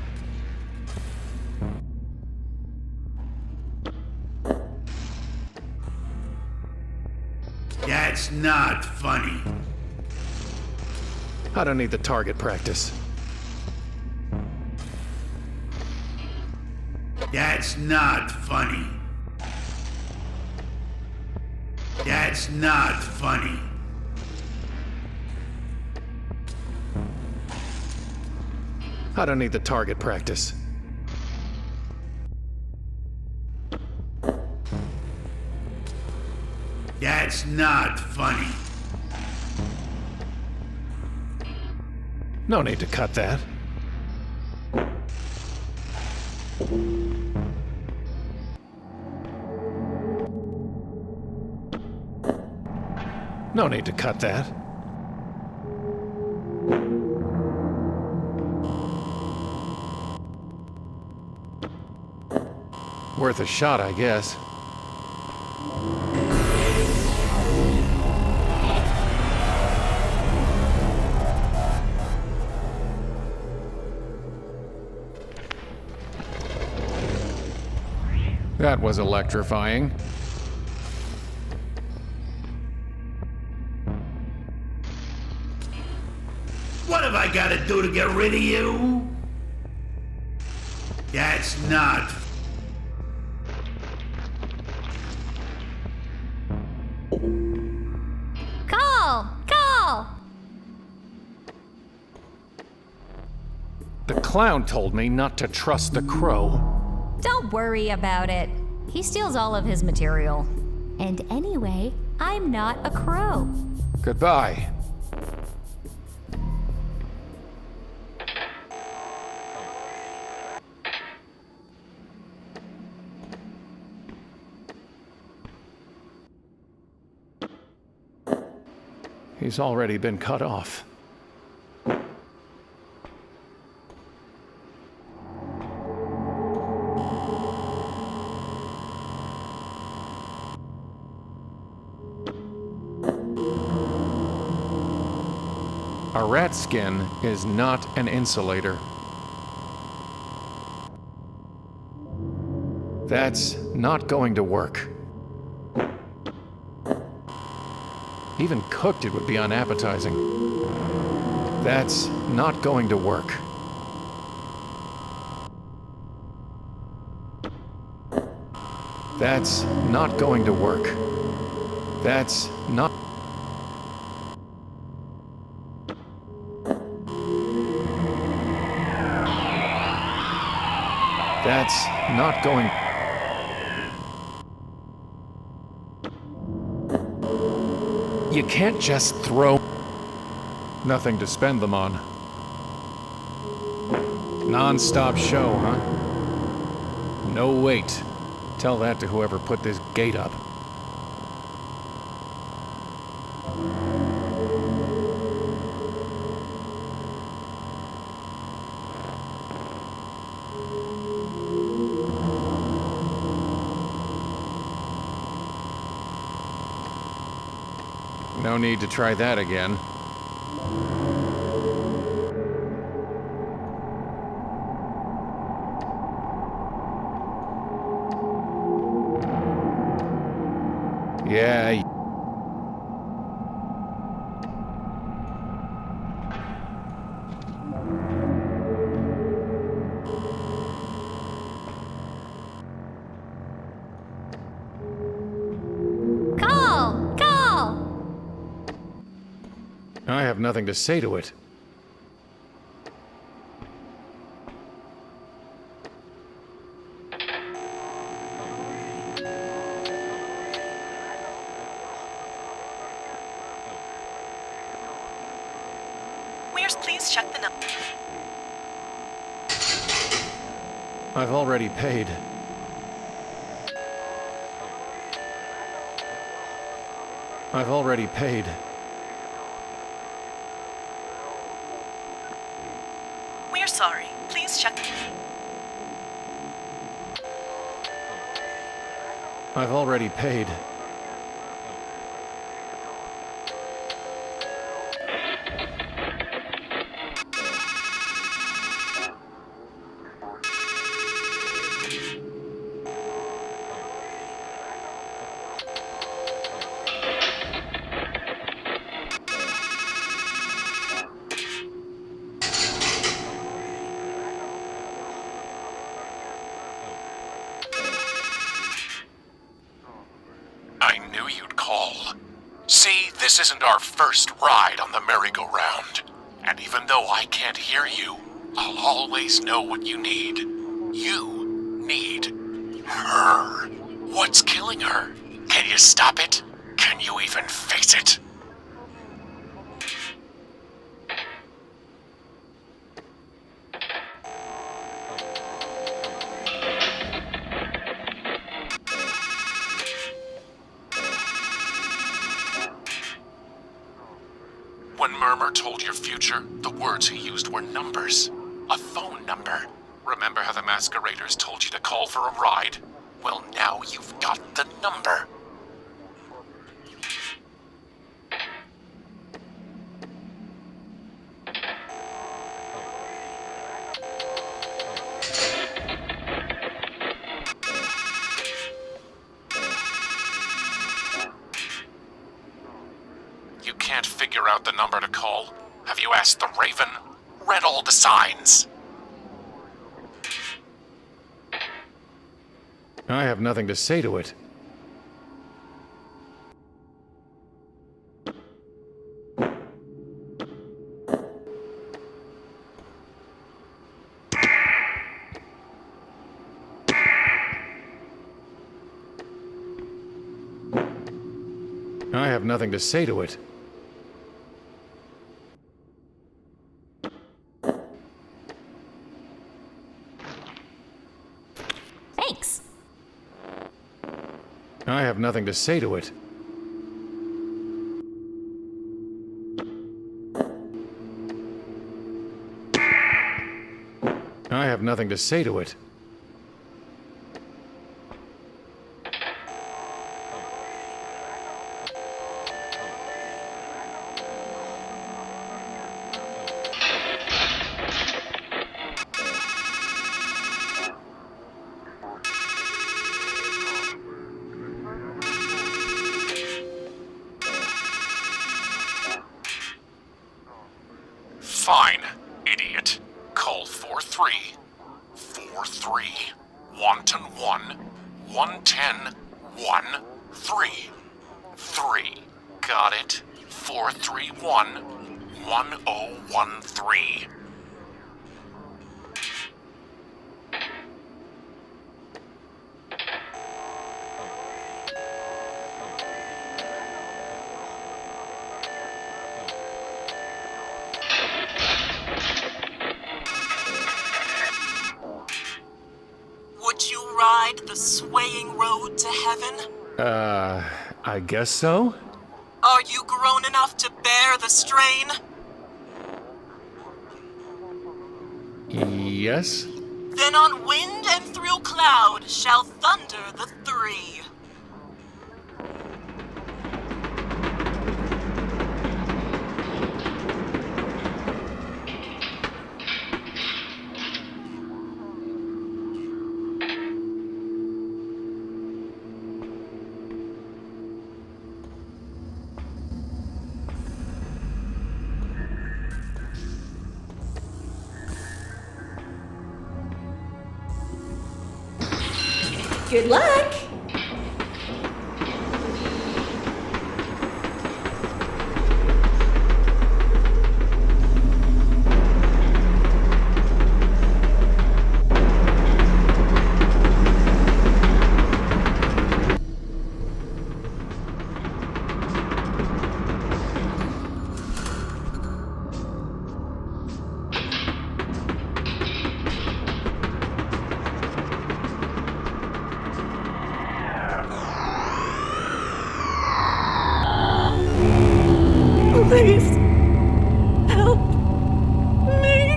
That's not funny. I don't need the target practice. That's not funny. That's not funny. I don't need the target practice. That's not funny. No need to cut that. No need to cut that. Worth a shot, I guess. That was electrifying. What have I got to do to get rid of you? That's not... Call! The clown told me not to trust the crow. Don't worry about it. He steals all of his material. And anyway, I'm not a crow. Goodbye. He's already been cut off. A rat skin is not an insulator. That's not going to work. Even cooked, it would be unappetizing. That's not going to work. That's not going to work. That's not... That's not going... You can't just throw... Nothing to spend them on. Non-stop show, huh? No wait. Tell that to whoever put this gate up. No need to try that again. Yeah. I have nothing to say to it. Please check the number. I've already paid. I've already paid. We're sorry. Please check. I've already paid. I knew you'd call. See, this isn't our first ride on the merry-go-round. And even though I can't hear you, I'll always know what you need. You need her. What's killing her? Can you stop it? Can you even face it? When Murmur told your future, the words he used were numbers. A phone number. Remember how the masqueraders told you to call for a ride? Well, now you've got the number. You can't figure out the number to call? Have you asked the Raven? Read all the signs? I have nothing to say to it. I have nothing to say to it. Thanks. I have nothing to say to it. I have nothing to say to it. Fine, idiot. Call 43. 43. Wanton 1. 110. 1. 3. 3. Got it? 431. 1013. Would you ride the swaying road to heaven? I guess so? Are you grown enough to bear the strain? Yes? Then on wind and through cloud shall thunder the three. Good luck! Please, help me.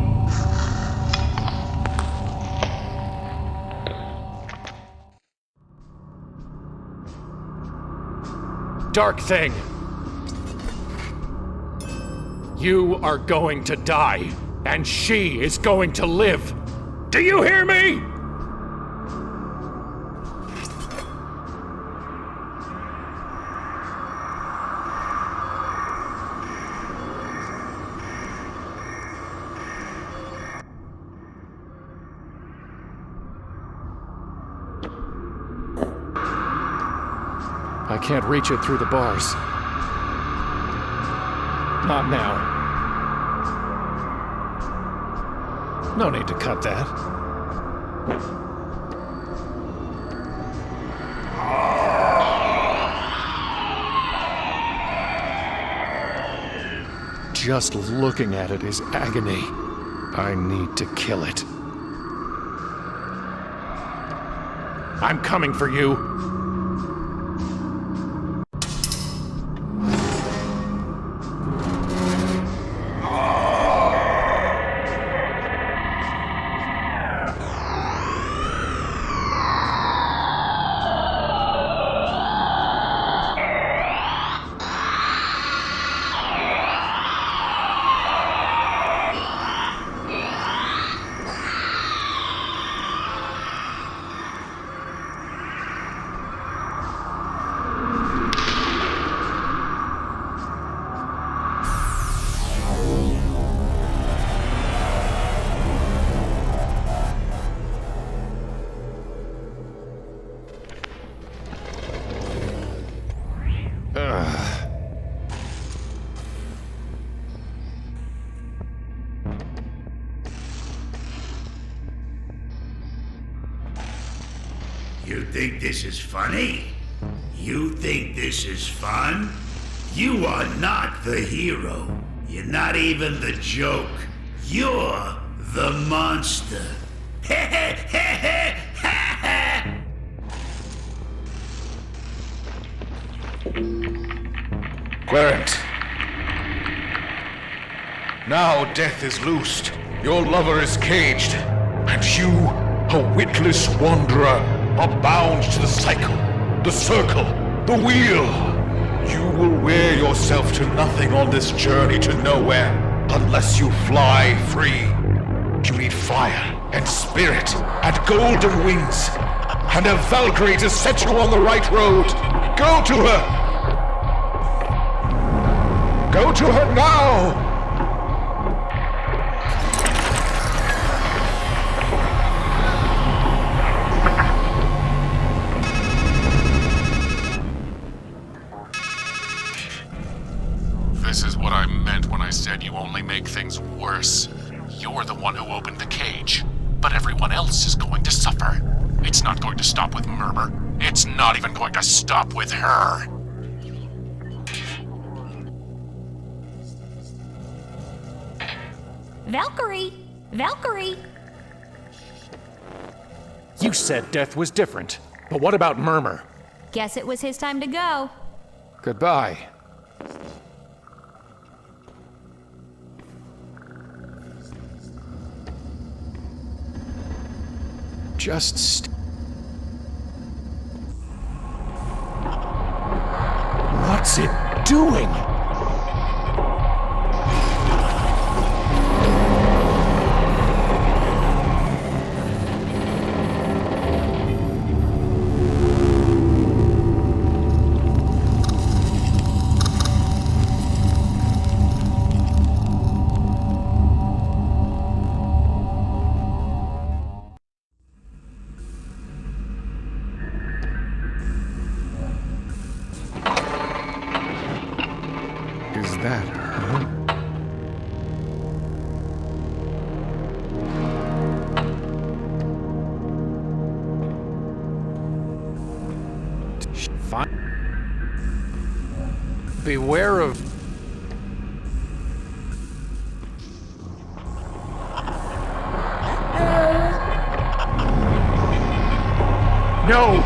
dark thing. You are going to die, and she is going to live. Do you hear me? I can't reach it through the bars. Not now. No need to cut that. Just looking at it is agony. I need to kill it. I'm coming for you. You think this is funny? You think this is fun? You are not the hero. You're not even the joke. You're the monster. Clarent. Now death is loosed. Your lover is caged. And you, a witless wanderer, are bound to the cycle, the circle, the wheel. You will wear yourself to nothing on this journey to nowhere unless you fly free. You need fire and spirit and golden wings and a Valkyrie to set you on the right road. Go to her! Go to her now! This is what I meant when I said you only make things worse. You're the one who opened the cage, but everyone else is going to suffer. It's not going to stop with Murmur. It's not even going to stop with her. Valkyrie! Valkyrie! You said death was different, but what about Murmur? Guess it was his time to go. Goodbye. Just What's it doing? Is that her? Fine. Beware of... No!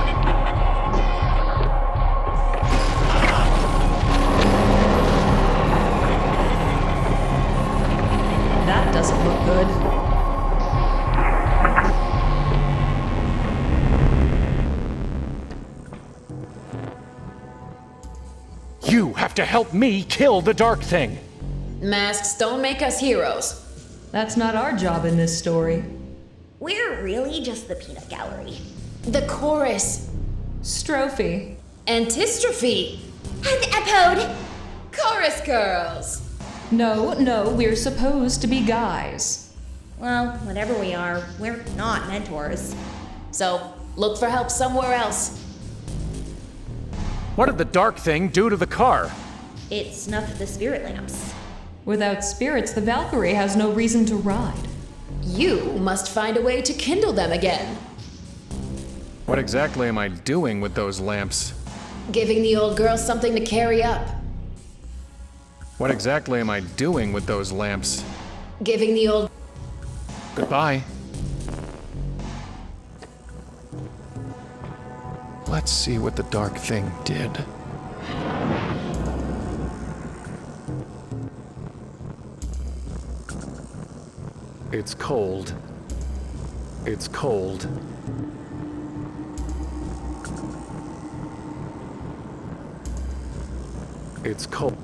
That doesn't look good. to help me kill the Dark Thing. Masks don't make us heroes. That's not our job in this story. We're really just the peanut gallery. The chorus. Strophe. Antistrophe. And epode. Chorus girls. No, we're supposed to be guys. Well, whatever we are, we're not mentors. So, look for help somewhere else. What did the Dark Thing do to the car? It snuffed the spirit lamps. Without spirits, the Valkyrie has no reason to ride. You must find a way to kindle them again. What exactly am I doing with those lamps? Giving the old girl something to carry up. What exactly am I doing with those lamps? Giving the old... Goodbye. Let's see what the Dark Thing did. It's cold. It's cold. It's cold.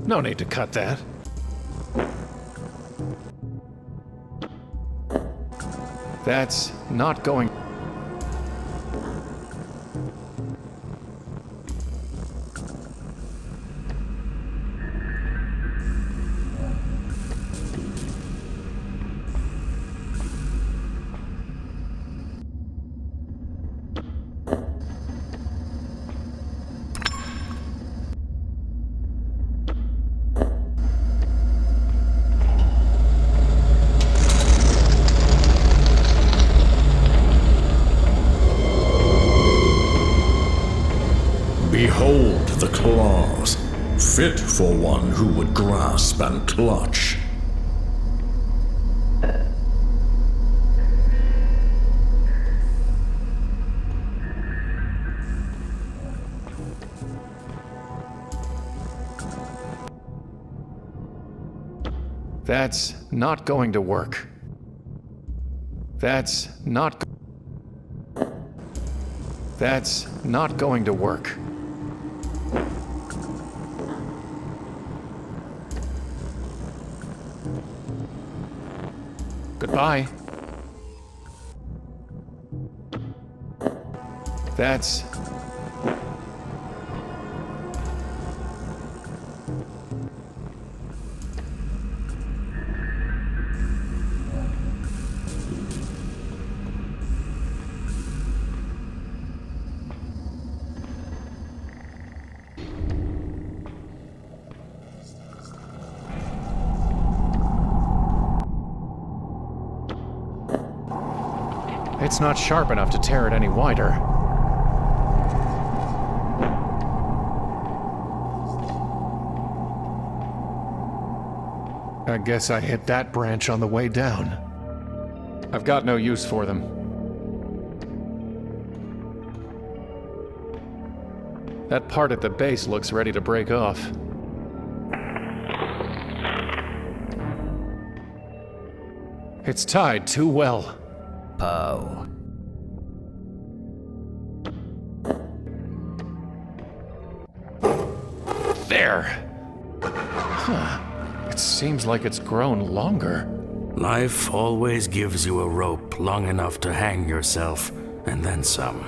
No need to cut that. That's not going... Behold the claws, fit for one who would grasp and clutch. That's not going to work. That's not going to work. Goodbye. That's... It's not sharp enough to tear it any wider. I guess I hit that branch on the way down. I've got no use for them. That part at the base looks ready to break off. It's tied too well. Poe. There! Huh. It seems like it's grown longer. Life always gives you a rope long enough to hang yourself, and then some.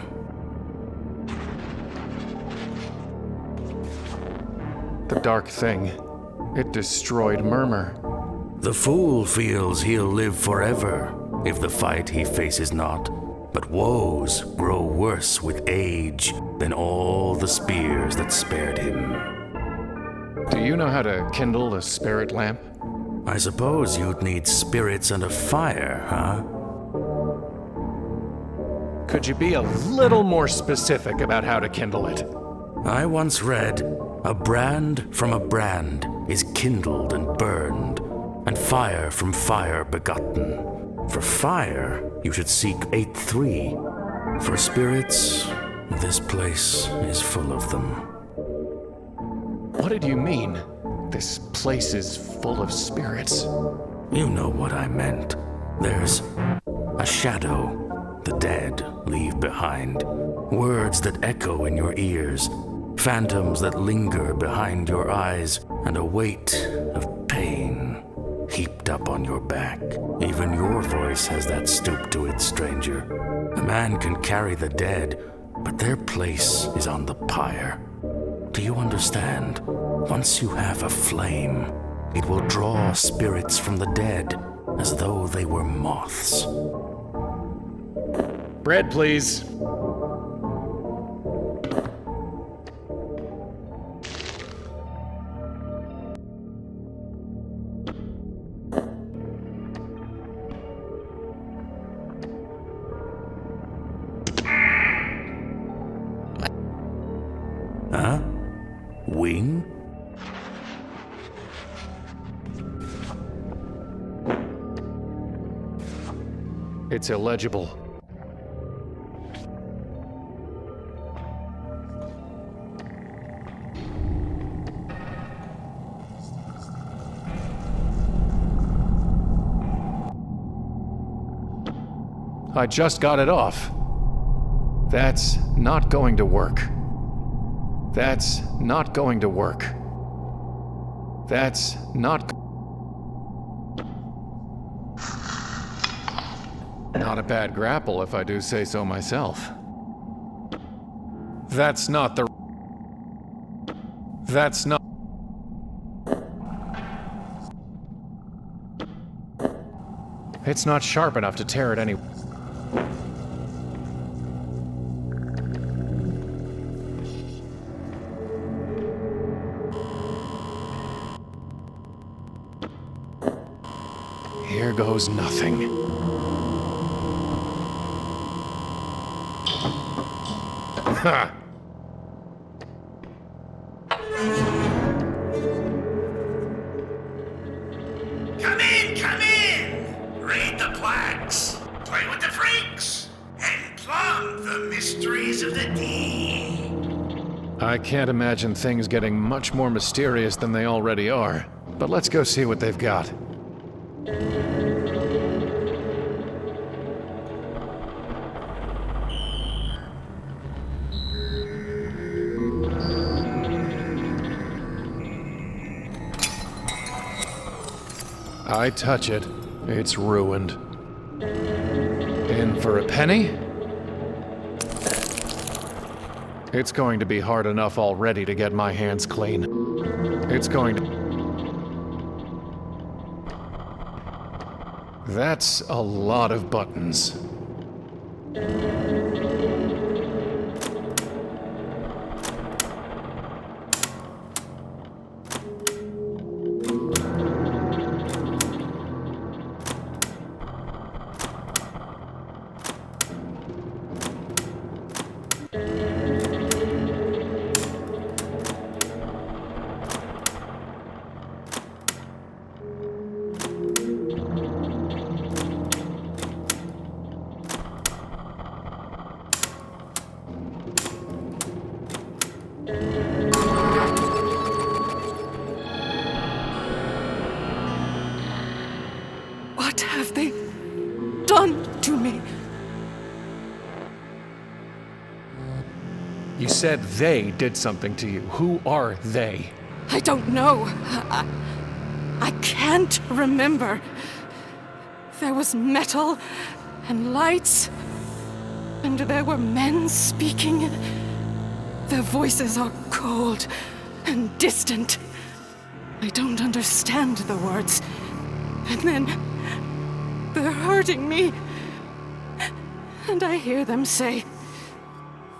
The Dark Thing. It destroyed Murmur. The fool feels he'll live forever if the fight he faces not. But woes grow worse with age than all the spears that spared him. Do you know how to kindle a spirit lamp? I suppose you'd need spirits and a fire, huh? Could you be a little more specific about how to kindle it? I once read, a brand from a brand is kindled and burned, and fire from fire begotten. For fire, you should seek 8-3. For spirits, this place is full of them. What did you mean? This place is full of spirits. You know what I meant. There's a shadow the dead leave behind. Words that echo in your ears. Phantoms that linger behind your eyes. And a weight of pain heaped up on your back. Even your voice has that stoop to it, stranger. A man can carry the dead, but their place is on the pyre. Do you understand? Once you have a flame, it will draw spirits from the dead as though they were moths. Bread, please. Huh? Wing? It's illegible. I just got it off. That's not going to work. That's not going to work. That's not... Not a bad grapple, if I do say so myself. That's not the... That's not... It's not sharp enough to tear it any... Here goes nothing. Ha! Come in! Read the plaques, play with the freaks, and plumb the mysteries of the deed. I can't imagine things getting much more mysterious than they already are. But let's go see what they've got. I touch it, it's ruined. In for a penny? It's going to be hard enough already to get my hands clean. It's going to... That's a lot of buttons. What have they done to me? You said they did something to you. Who are they? I don't know. I can't remember. There was metal and lights, and there were men speaking. Their voices are cold and distant. I don't understand the words. And then they're hurting me. And I hear them say,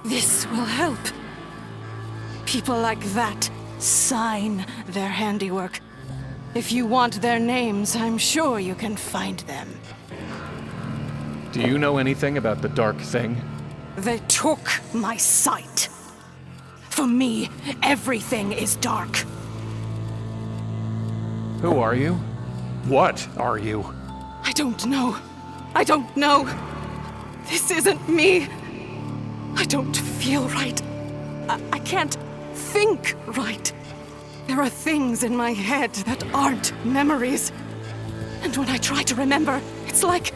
"This will help." People like that sign their handiwork. If you want their names, I'm sure you can find them. Do you know anything about the dark thing? They took my sight. For me, everything is dark. Who are you? What are you? I don't know. I don't know. This isn't me. I don't feel right. I can't think right. There are things in my head that aren't memories. And when I try to remember, it's like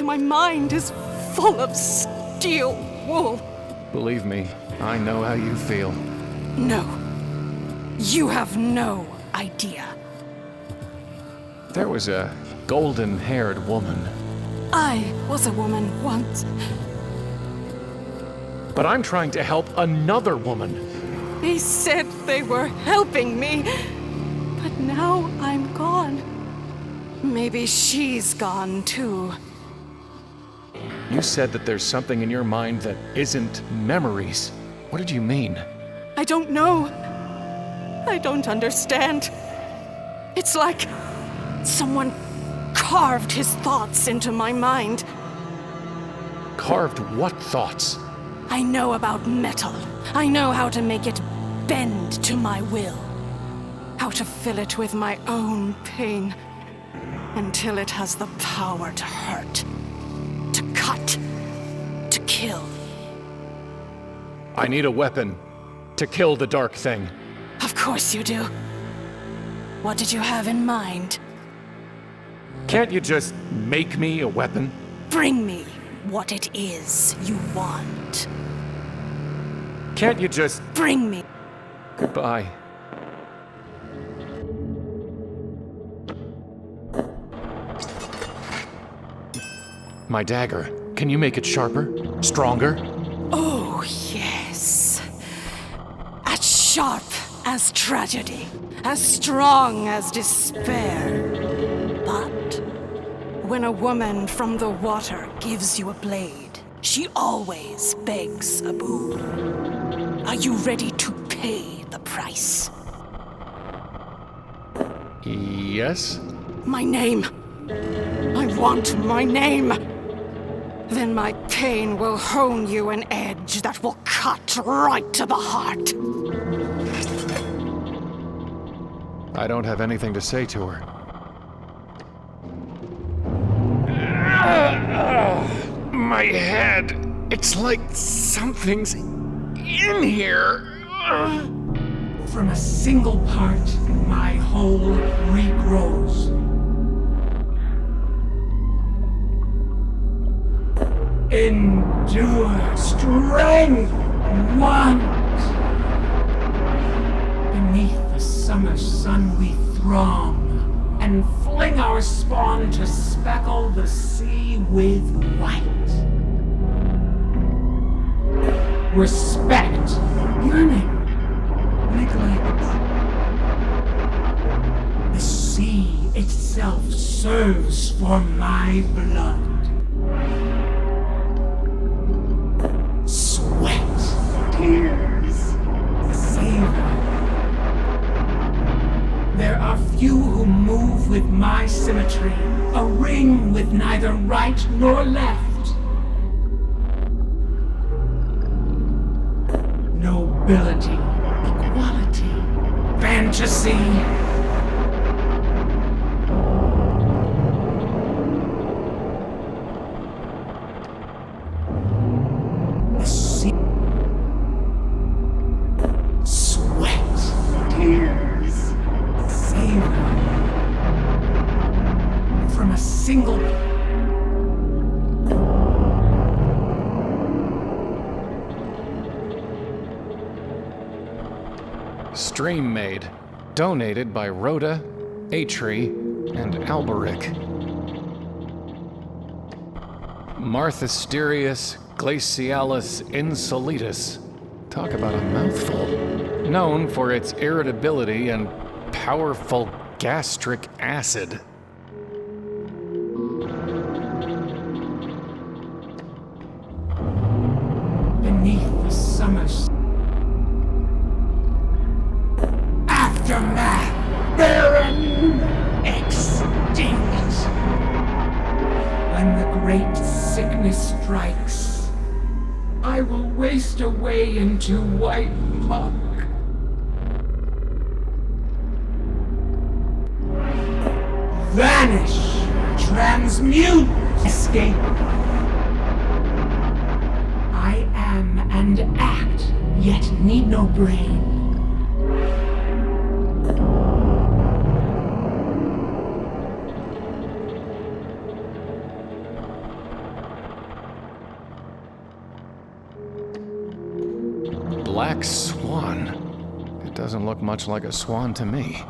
my mind is full of steel wool. Believe me, I know how you feel. No. You have no idea. There was a golden-haired woman. I was a woman once. But I'm trying to help another woman. They said they were helping me, but now I'm gone. Maybe she's gone too. You said that there's something in your mind that isn't memories. What did you mean? I don't know. I don't understand. It's like someone carved his thoughts into my mind. Carved what thoughts? I know about metal. I know how to make it bend to my will. How to fill it with my own pain until it has the power to hurt, to cut, to kill. I need a weapon to kill the dark thing. Of course you do. What did you have in mind? Can't you just make me a weapon? Bring me what it is you want. Can't you just... Bring me... Goodbye. My dagger. Can you make it sharper? Stronger? Oh, yes. As sharp as tragedy. As strong as despair. But when a woman from the water gives you a blade, she always begs a boon. Are you ready to pay the price? Yes? My name. I want my name. Then my pain will hone you an edge that will cut right to the heart. I don't have anything to say to her. My head. It's like something's in here. From a single part, my whole regrows. Endure, strength, want. Beneath the summer sun we throng, and fling our spawn to speckle the sea with white. Respect, yearning, neglect. The sea itself serves for my blood. Sweat, tears, savor. There are few who move with my symmetry, a ring with neither right nor left. Nobility, equality, fantasy. The sea. Sweat, tears, savor. From a single. Stream made. Donated by Rhoda, Atri, and Alberic. Marthasterius glacialis insolitus. Talk about a mouthful. Known for its irritability and powerful gastric acid. Beneath the summer aftermath, barren, extinct. When the great sickness strikes, I will waste away into white muck. Vanish, transmute, escape. I am and act, yet need no brain. black swan. It doesn't look much like a swan to me.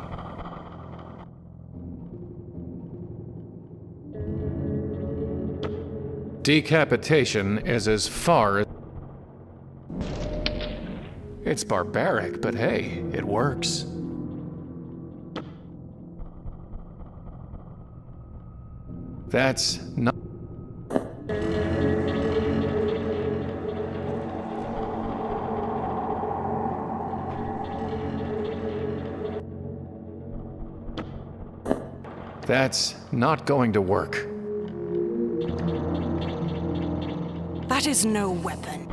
Decapitation is as far as... It's barbaric, but hey, it works. That's not... That's not going to work. That is no weapon.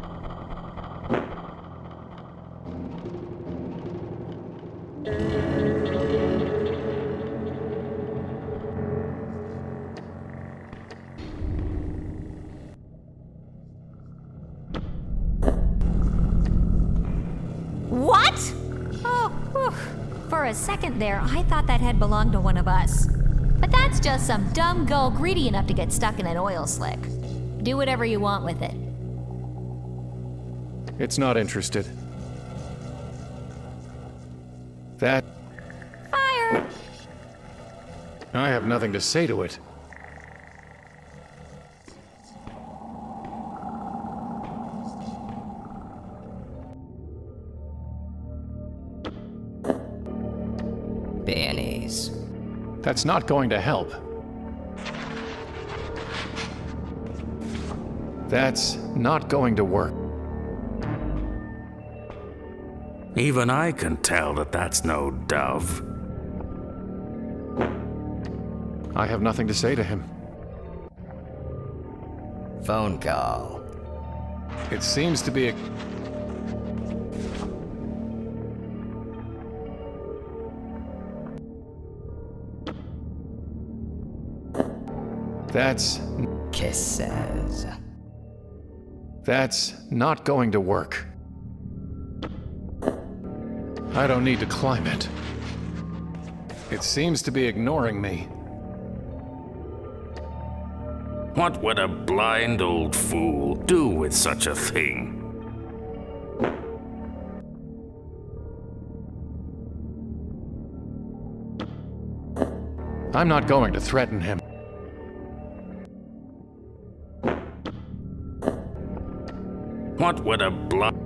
What? Oh, whew. For a second there, I thought that head belonged to one of us. But that's just some dumb gull greedy enough to get stuck in an oil slick. Do whatever you want with it. It's not interested. That... Fire! I have nothing to say to it. Bannies. That's not going to help. That's not going to work. Even I can tell that that's no dove. I have nothing to say to him. Phone call. It seems to be a... That's... Kisses. That's not going to work. I don't need to climb it. It seems to be ignoring me. What would a blind old fool do with such a thing? I'm not going to threaten him. What would a blind...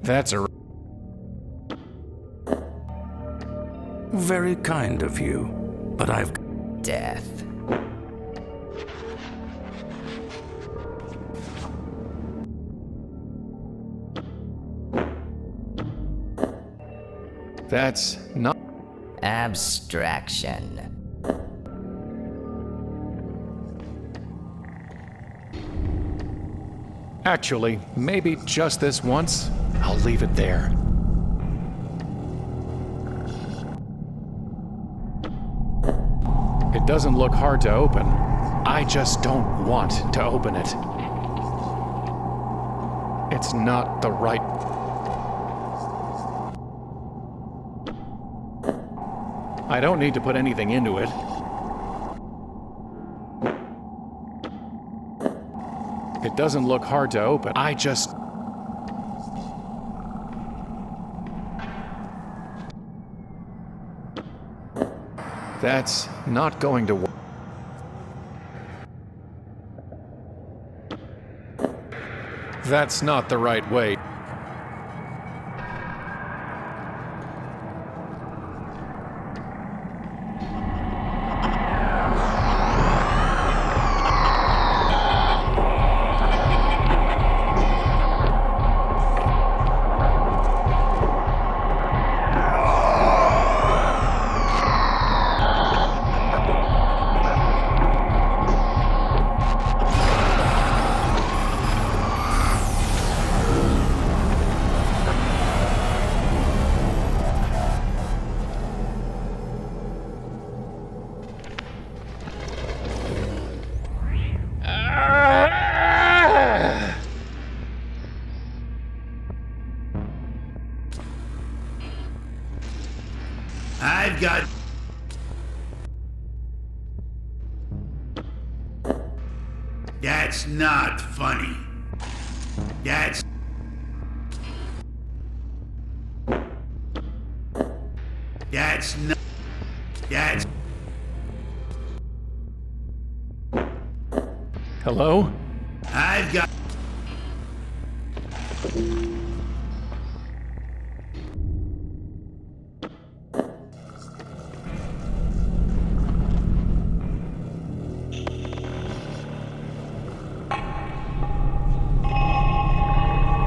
That's a... Very kind of you, but I've... Death. That's not... Abstraction. Actually, maybe just this once, I'll leave it there. It doesn't look hard to open. I just don't want to open it. It's not the right... I don't need to put anything into it. It doesn't look hard to open. I just... That's not going to work. That's not the right way. I've got... That's not funny. That's... That's not... That's... Hello? I've got...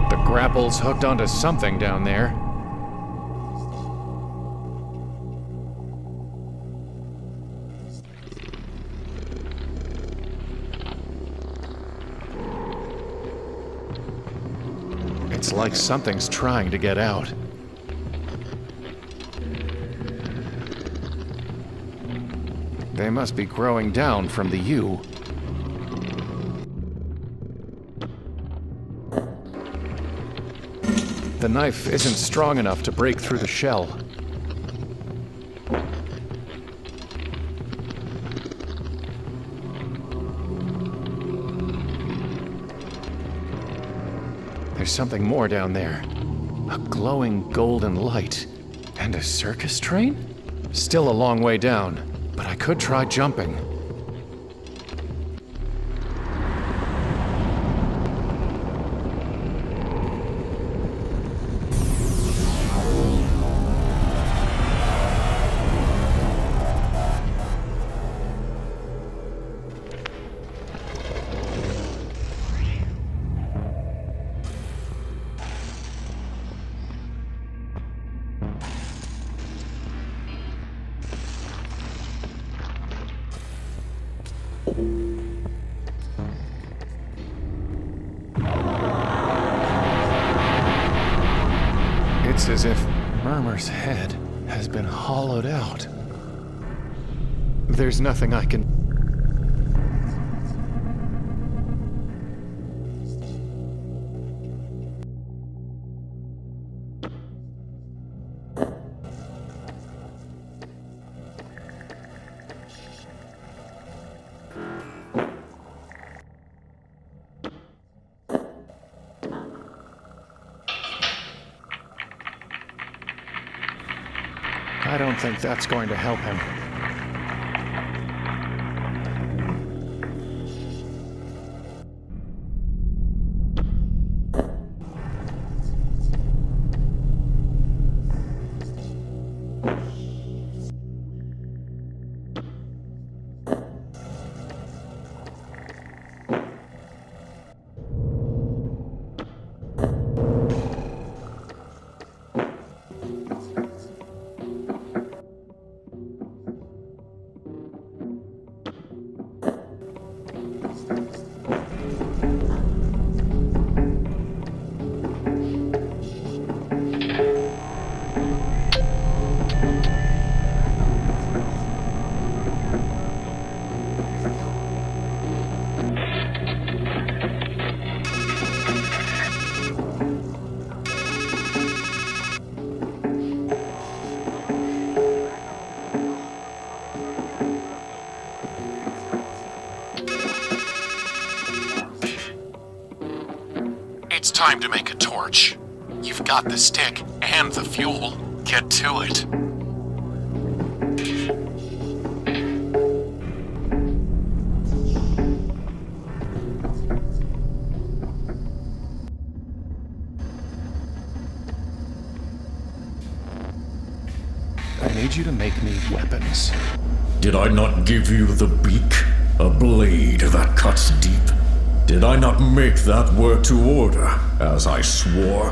The grapple's hooked onto something down there. It's like something's trying to get out. They must be growing down from the U. The knife isn't strong enough to break through the shell. There's something more down there. A glowing golden light. And a circus train? Still a long way down, but I could try jumping. It's as if Murmur's head has been hollowed out. There's nothing I can... I don't think that's going to help him. It's time to make a torch. You've got the stick and the fuel. Get to it. I need you to make me weapons. Did I not give you the beak? A blade that cuts deep? Did I not make that work to order, as I swore?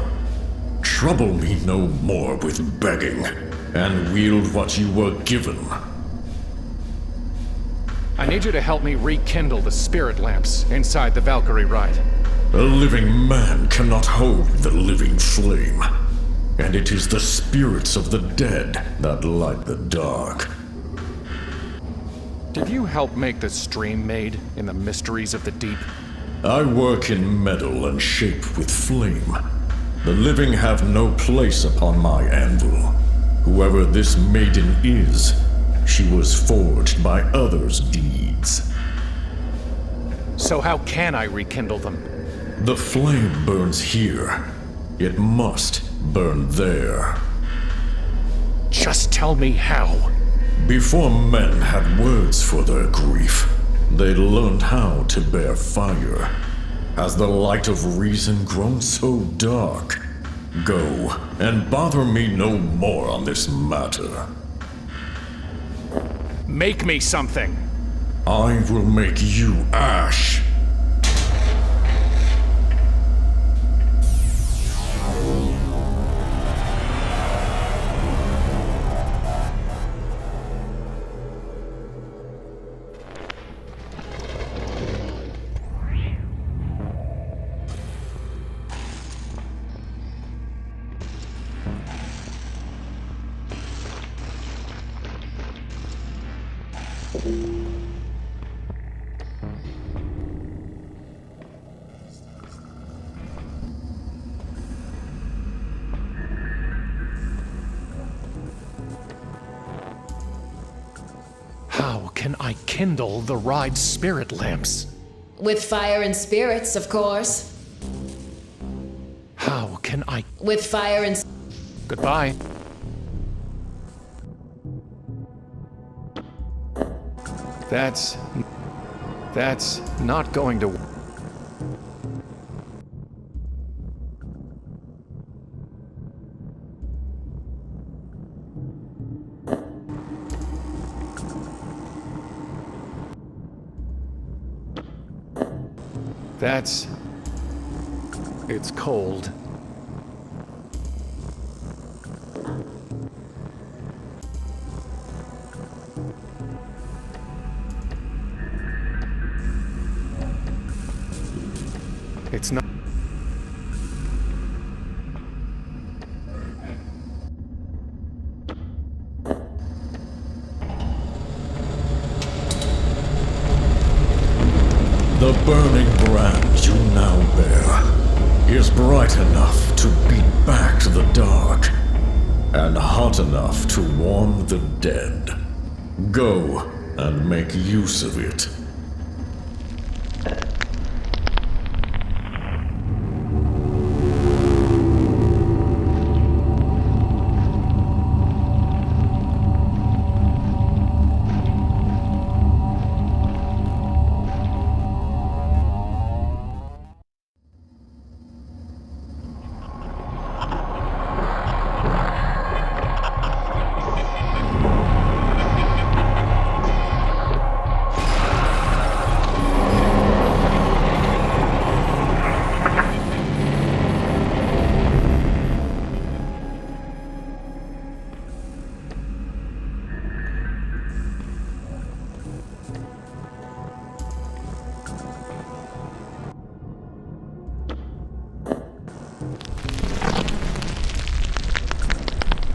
Trouble me no more with begging, and wield what you were given. I need you to help me rekindle the spirit lamps inside the Valkyrie ride. A living man cannot hold the living flame, and it is the spirits of the dead that light the dark. Did you help make the stream made in the mysteries of the deep? I work in metal and shape with flame. The living have no place upon my anvil. Whoever this maiden is, she was forged by others' deeds. So how can I rekindle them? The flame burns here. It must burn there. Just tell me how. Before men had words for their grief, they learned how to bear fire. Has the light of reason grown so dark? Go and bother me no more on this matter. Make me something. I will make you ash. How can I kindle the ride's spirit lamps? With fire and spirits, of course. How can I... With fire and... Goodbye. That's not going to... It's cold. It's not... The burning brand you now bear is bright enough to beat back the dark, and hot enough to warm the dead. Go and make use of it.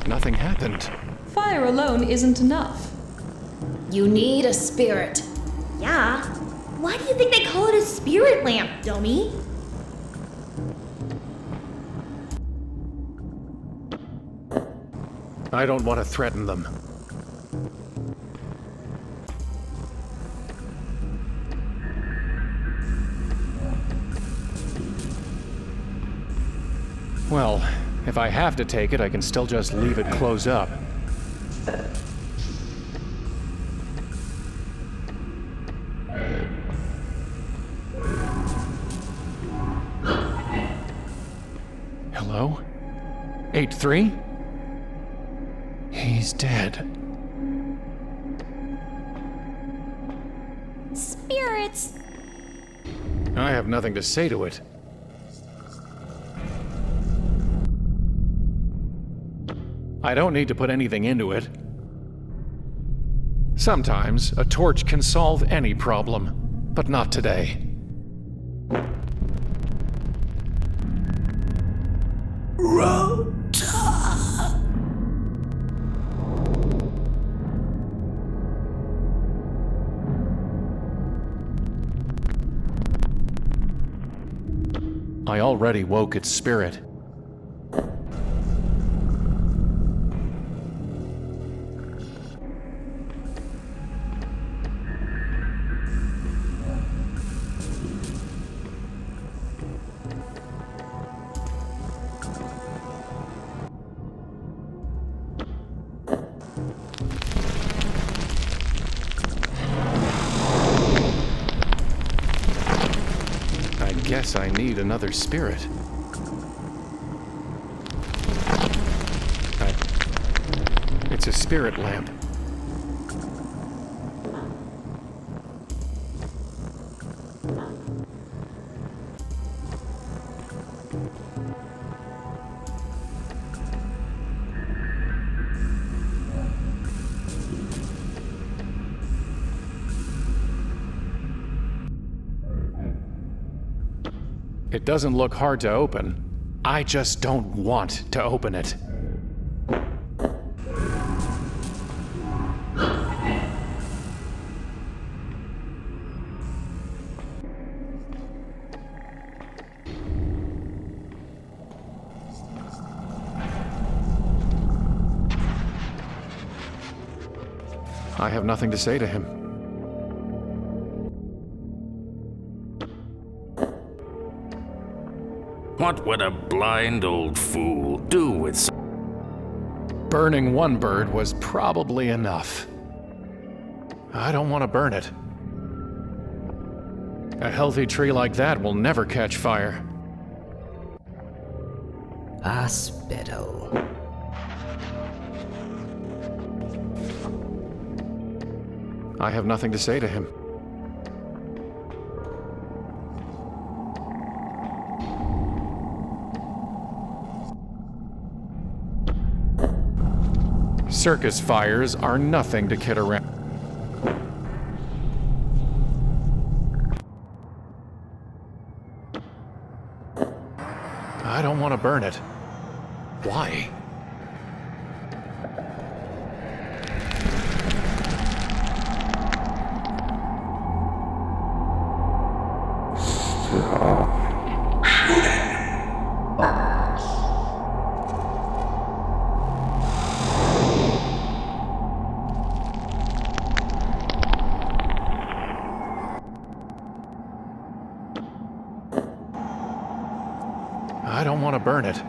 Nothing happened. Fire alone isn't enough. You need a spirit. Yeah. Why do you think they call it a spirit lamp, dummy? I don't want to threaten them. Well, if I have to take it, I can still just leave it closed up. Hello? 8-3? He's dead. Spirits! I have nothing to say to it. I don't need to put anything into it. Sometimes a torch can solve any problem, but not today. I already woke its spirit. guess I need another spirit. It's a spirit lamp. It doesn't look hard to open. I just don't want to open it. I have nothing to say to him. What would a blind old fool do with... Burning one bird was probably enough. I don't want to burn it. A healthy tree like that will never catch fire. Hospital. I have nothing to say to him. Circus fires are nothing to kid around. I don't want to burn it. Why? I don't want to burn it.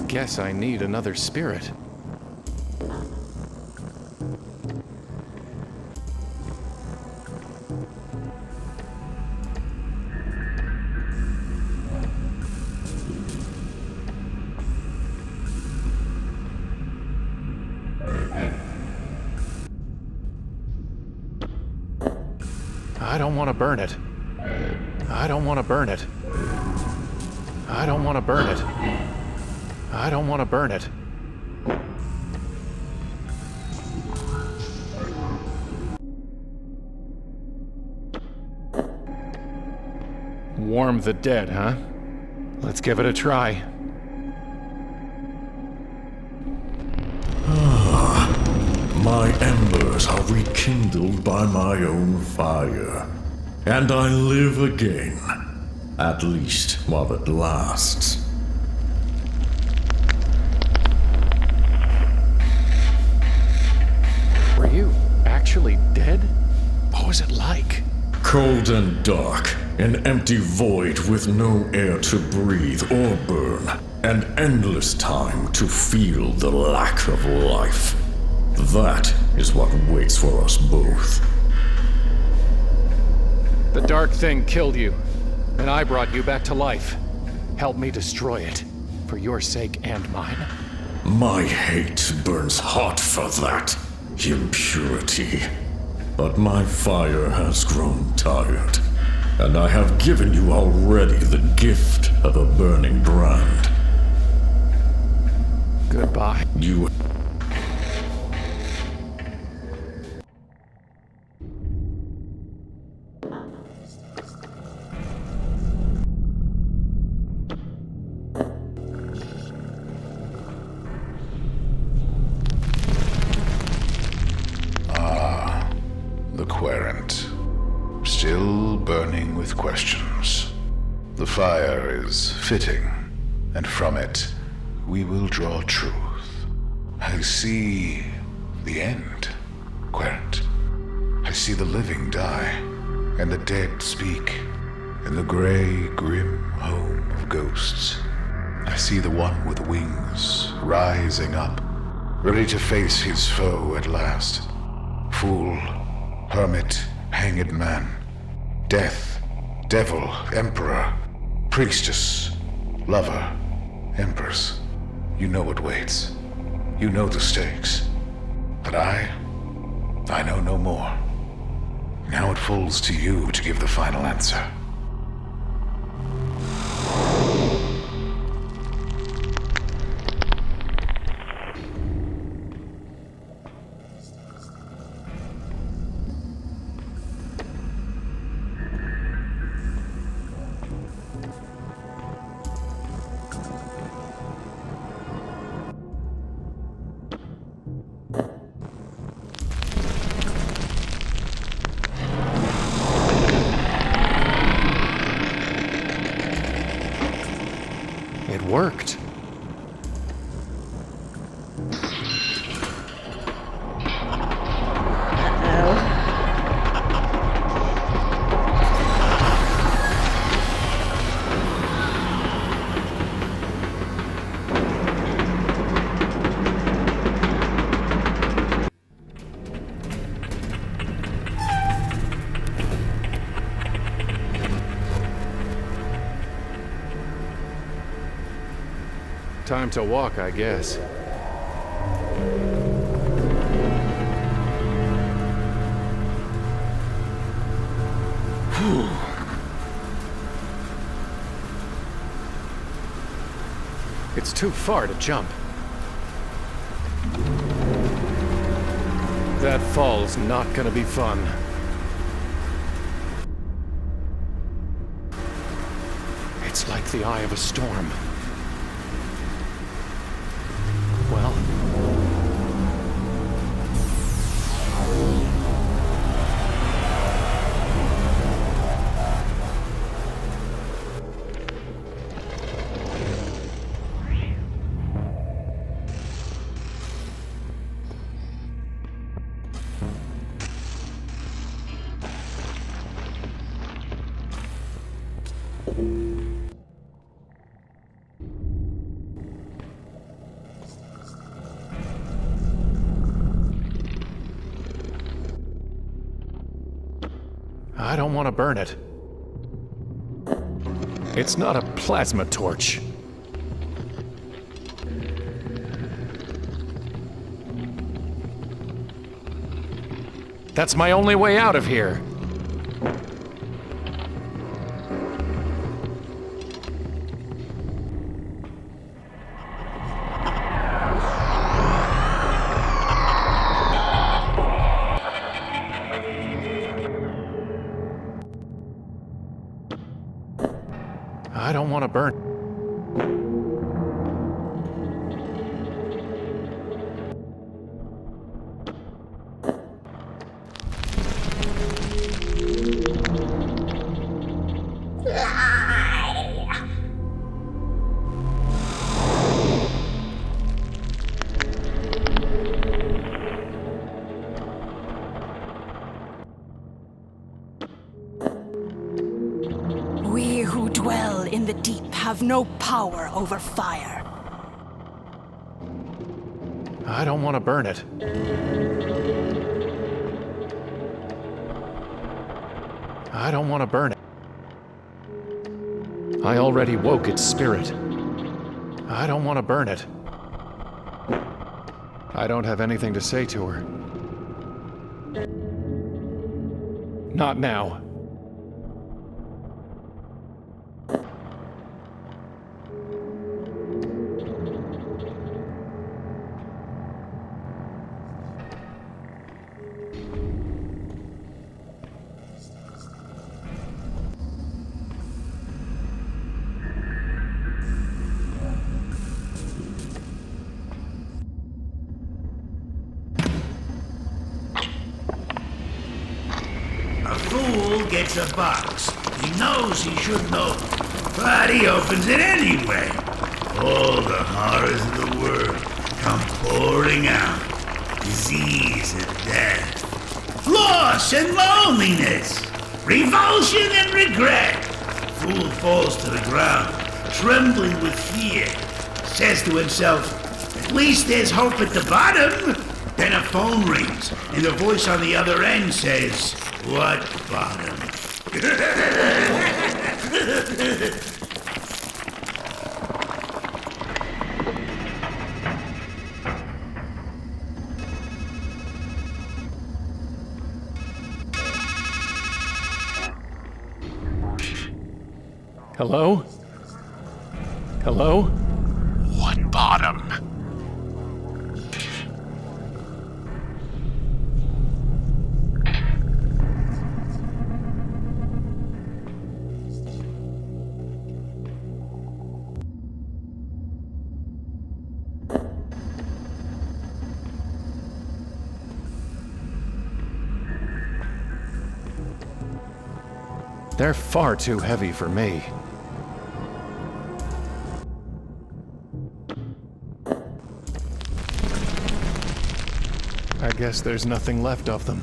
Guess I need another spirit. I don't want to burn it. I don't want to burn it. I don't want to burn it. I don't want to burn it. Warm the dead, huh? Let's give it a try. My embers are rekindled by my own fire, and I live again, at least while it lasts. Were you actually dead? What was it like? Cold and dark, an empty void with no air to breathe or burn, and endless time to feel the lack of life. That is what waits for us both. The dark thing killed you, and I brought you back to life. Help me destroy it, for your sake and mine. My hate burns hot for that impurity. But my fire has grown tired, and I have given you already the gift of a burning brand. Goodbye. You... with questions. The fire is fitting, and from it we will draw truth. I see the end, Querent. I see the living die, and the dead speak, in the gray, grim home of ghosts. I see the one with wings rising up, ready to face his foe at last. Fool, hermit, hanged man, death, devil, emperor, priestess, lover, empress. You know what waits. You know the stakes. But I know no more. Now it falls to you to give the final answer. It worked. Time to walk, I guess. Whew. It's too far to jump. That fall's not gonna be fun. It's like the eye of a storm. Well, I don't want to burn it. It's not a plasma torch. That's my only way out of here. I don't want to burn. We who dwell in the deep have no power over fire. I don't want to burn it. I don't want to burn it. I already woke its spirit. I don't want to burn it. I don't have anything to say to her. Not now. A fool gets a box. He knows he should know, but he opens it anyway. All the horrors of the world come pouring out. Disease and death. Loss and loneliness. Revulsion and regret. Fool falls to the ground, trembling with fear. Says to himself, at least there's hope at the bottom. Then a phone rings, and the voice on the other end says, what bottom? Hello? Hello? What bottom? They're far too heavy for me. I guess there's nothing left of them.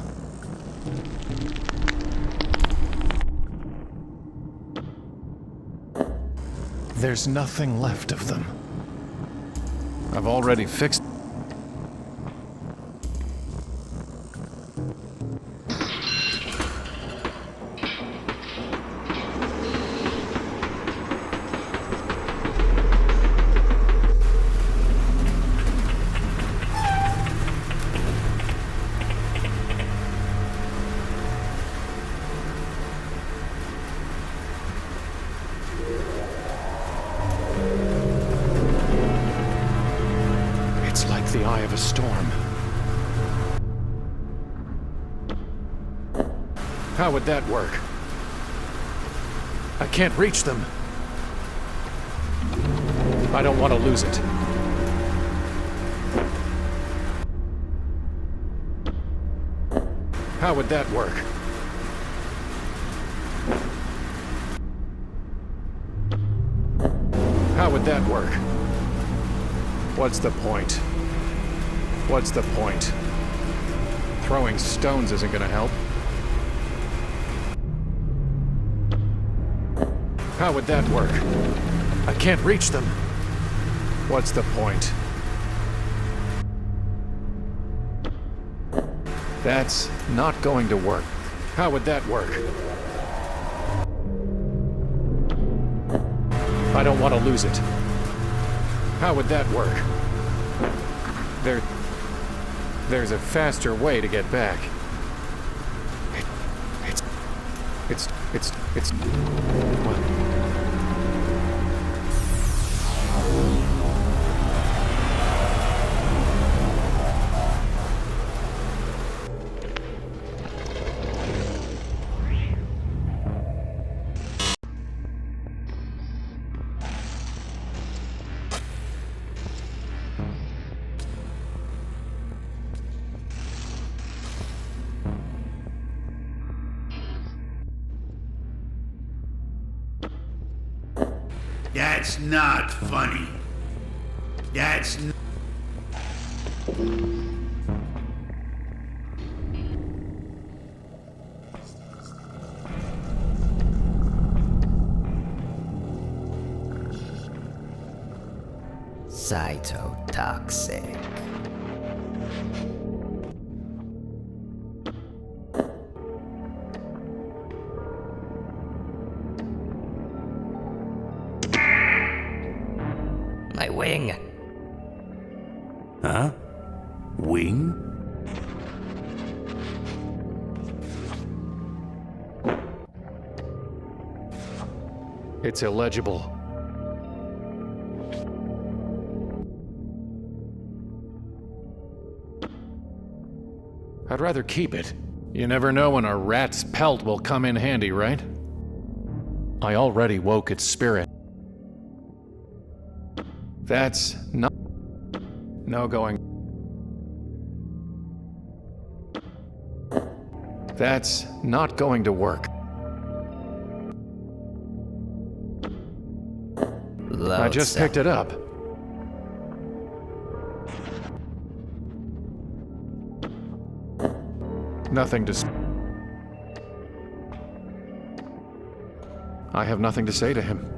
There's nothing left of them. I've already fixed... the eye of a storm. How would that work? I can't reach them. I don't want to lose it. How would that work? How would that work? What's the point? What's the point? Throwing stones isn't gonna help. How would that work? I can't reach them. What's the point? That's not going to work. How would that work? I don't want to lose it. How would that work? There's a faster way to get back. It's well. That's not funny. That's cytotoxic. My wing. Huh? Wing? It's illegible. I'd rather keep it. You never know when a rat's pelt will come in handy, right? I already woke its spirit. That's not... No going... That's not going to work. Hello, I just picked it up. Nothing to... I have nothing to say to him.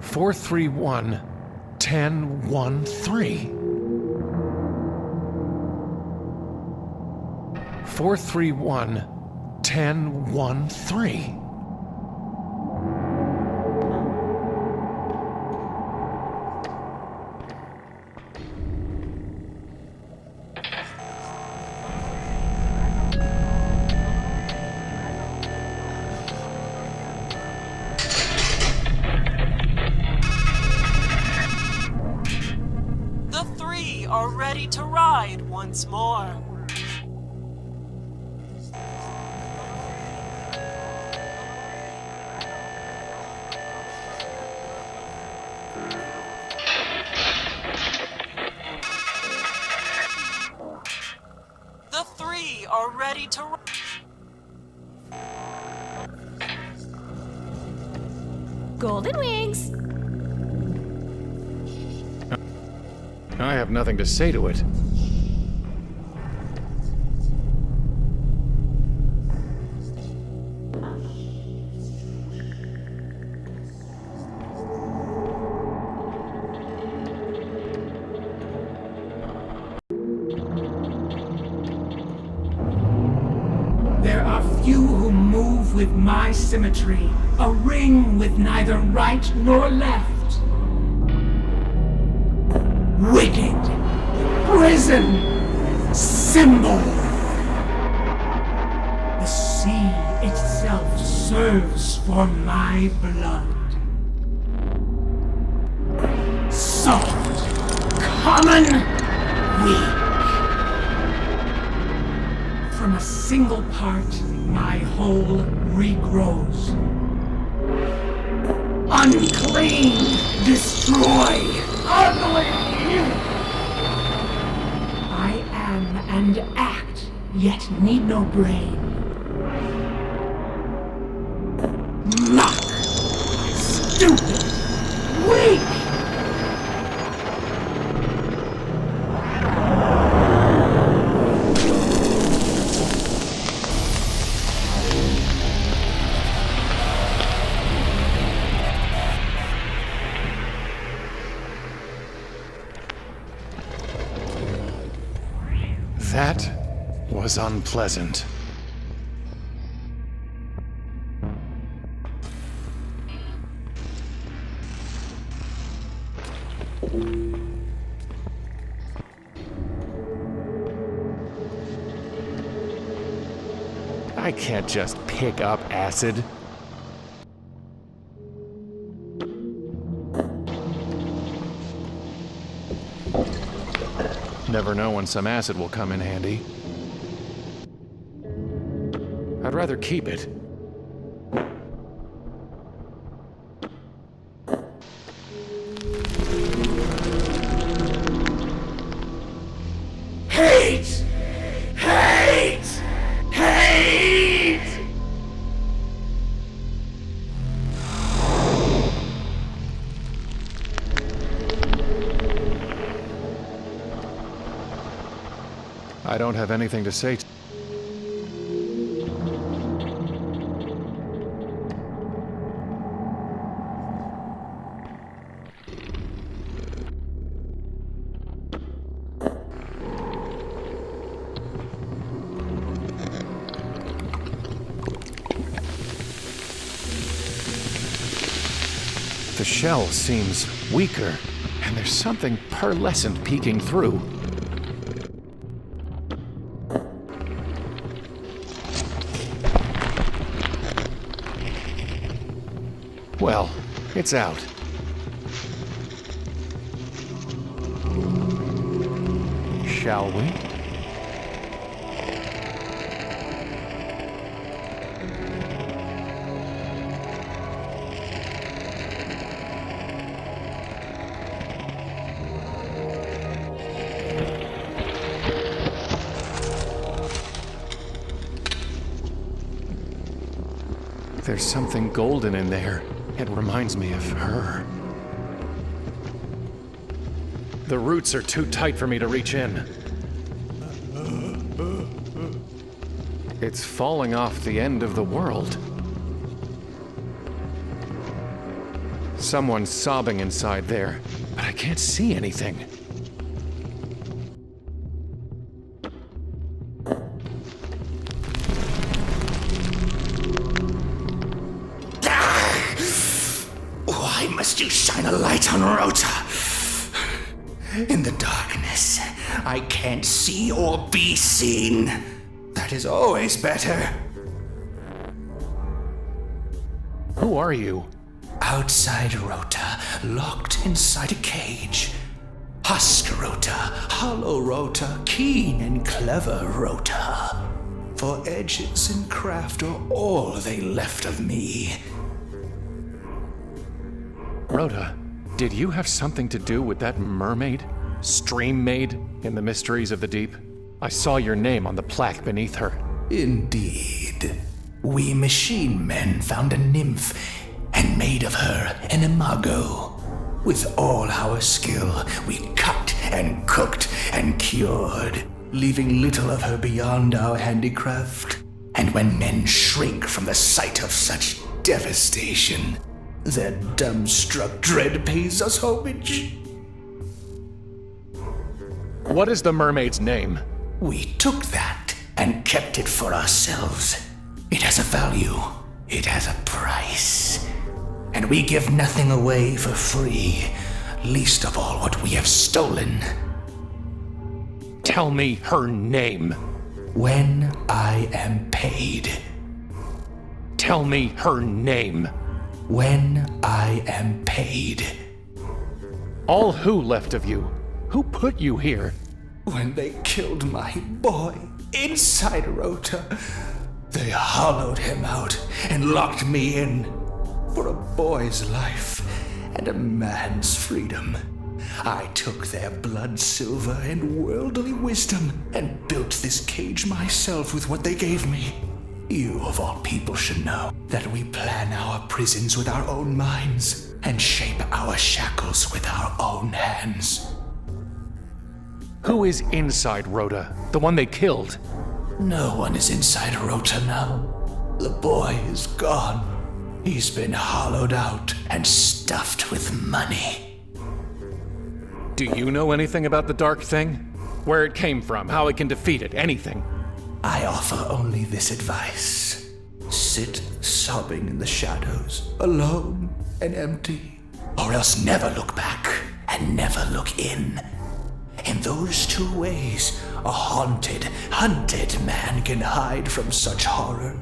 Four, 3, 1, 10, 1, 3. 4, 3, 1, 10, 1, 3. The 3 are ready to ride once more. The 3 are ready to ride. Golden wings! I have nothing to say to it. There are few who move with my symmetry, a ring with neither right nor left. Wicked, prison, symbol. The sea itself serves for my blood. Soft, common, weak. From a single part, my whole regrows. Unclean, destroy, ugly. I am and act, yet need no brain. Muck, stupid, weak. That was unpleasant. I can't just pick up acid. Never know when some acid will come in handy. I'd rather keep it. Hate! Hate! Hate! I don't have anything to say. The shell seems weaker, and there's something pearlescent peeking through. Well, it's out. Shall we? There's something golden in there. It reminds me of her. The roots are too tight for me to reach in. It's falling off the end of the world. Someone's sobbing inside there, but I can't see anything. Why must you shine a light on Rota? In the darkness, I can't see or be seen. That is always better. Who are you? Outside Rota, locked inside a cage. Husk Rota, hollow Rota, keen and clever Rota. For edges and craft are all they left of me. Rhoda, did you have something to do with that mermaid? Stream maid in the mysteries of the deep? I saw your name on the plaque beneath her. Indeed. We machine men found a nymph and made of her an imago. With all our skill, we cut and cooked and cured, leaving little of her beyond our handicraft. And when men shrink from the sight of such devastation, their dumbstruck dread pays us homage. What is the mermaid's name? We took that and kept it for ourselves. It has a value. It has a price. And we give nothing away for free, least of all what we have stolen. Tell me her name. When I am paid. Tell me her name. When I am paid. All who left of you? Who put you here? When they killed my boy inside Rota, they hollowed him out and locked me in for a boy's life and a man's freedom. I took their blood, silver, and worldly wisdom and built this cage myself with what they gave me. You, of all people, should know that we plan our prisons with our own minds and shape our shackles with our own hands. Who is inside Rhoda? The one they killed? No one is inside Rota now. The boy is gone. He's been hollowed out and stuffed with money. Do you know anything about the Dark Thing? Where it came from, how it can defeat it, anything? I offer only this advice. Sit sobbing in the shadows, alone and empty, or else never look back and never look in. In those two ways, a haunted, hunted man can hide from such horror.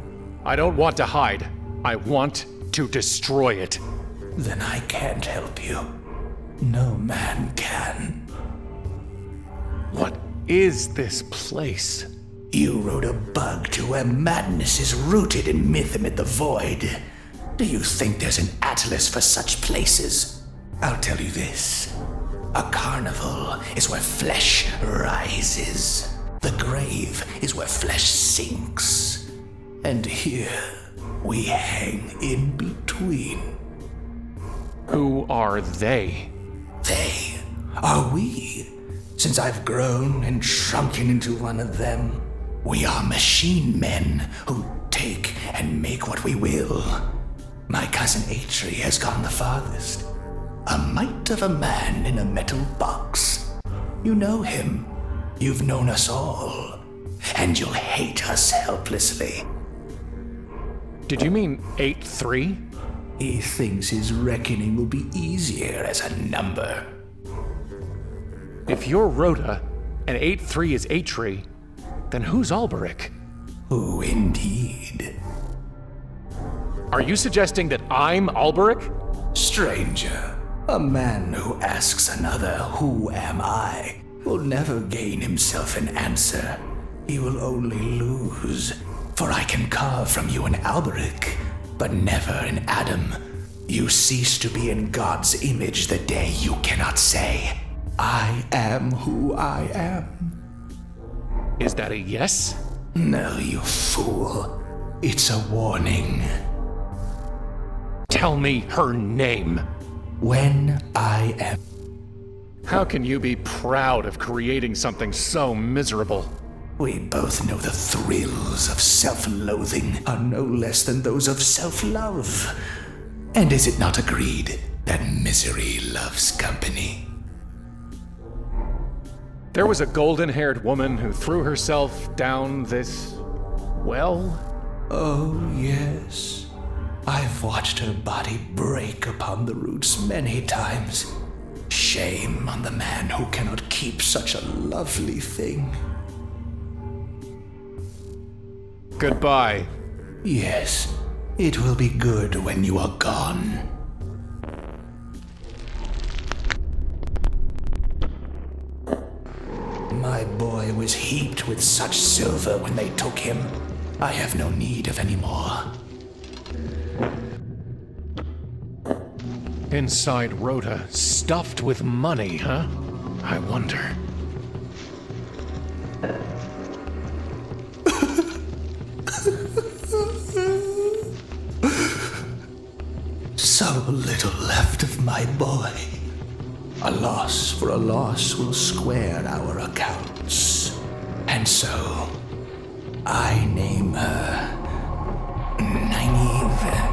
I don't want to hide. I want to destroy it. Then I can't help you. No man can. What is this place? You rode a bug to where madness is rooted in myth amid the void. Do you think there's an atlas for such places? I'll tell you this. A carnival is where flesh rises. The grave is where flesh sinks. And here we hang in between. Who are they? They are we. Since I've grown and shrunken into one of them, we are machine men who take and make what we will. My cousin Atri has gone the farthest. A mite of a man in a metal box. You know him. You've known us all. And you'll hate us helplessly. Did you mean 8-3? He thinks his reckoning will be easier as a number. If you're Rhoda and 8-3 is Atri, then who's Alberic? Who indeed? Are you suggesting that I'm Alberic? Stranger. A man who asks another, "Who am I?" will never gain himself an answer. He will only lose. For I can carve from you an Alberic, but never an Adam. You cease to be in God's image the day you cannot say, "I am who I am." Is that a yes? No, you fool. It's a warning. Tell me her name. When I am. How can you be proud of creating something so miserable? We both know the thrills of self-loathing are no less than those of self-love. And is it not agreed that misery loves company? There was a golden-haired woman who threw herself down this well? Oh, yes. I've watched her body break upon the roots many times. Shame on the man who cannot keep such a lovely thing. Goodbye. Yes, it will be good when you are gone. My boy was heaped with such silver when they took him. I have no need of any more. Inside Rhoda, stuffed with money, huh? I wonder. So little left of my boy. A loss for a loss will square our accounts. And so, I name her Nineveh.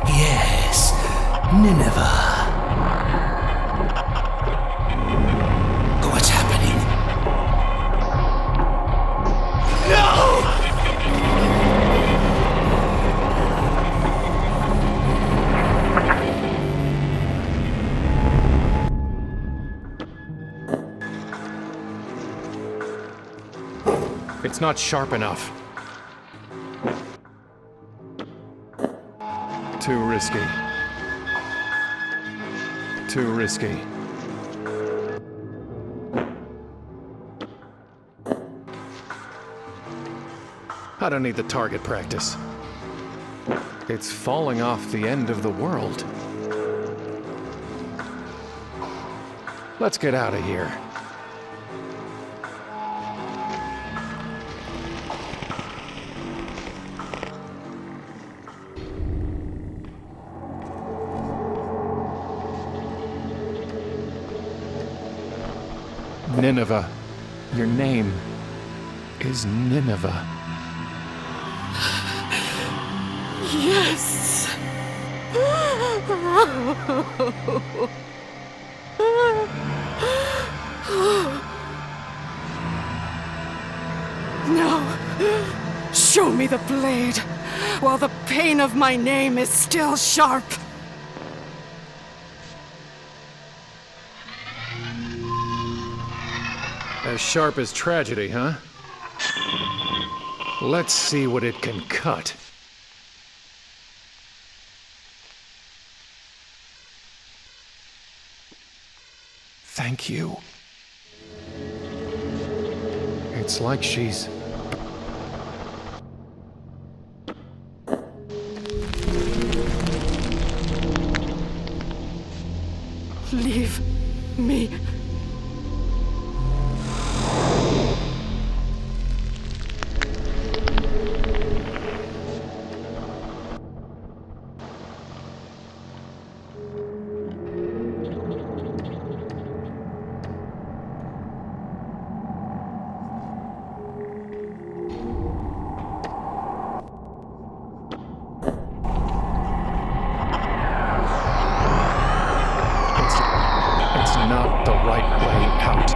Yes, Nineveh. What's happening? No! It's not sharp enough. Too risky. Too risky. I don't need the target practice. It's falling off the end of the world. Let's get out of here. Nineveh. Your name is Nineveh. Yes. No. Show me the blade, while the pain of my name is still sharp. As sharp as tragedy, huh? Let's see what it can cut. Thank you. It's like she's... Leave me. It's not the right way out.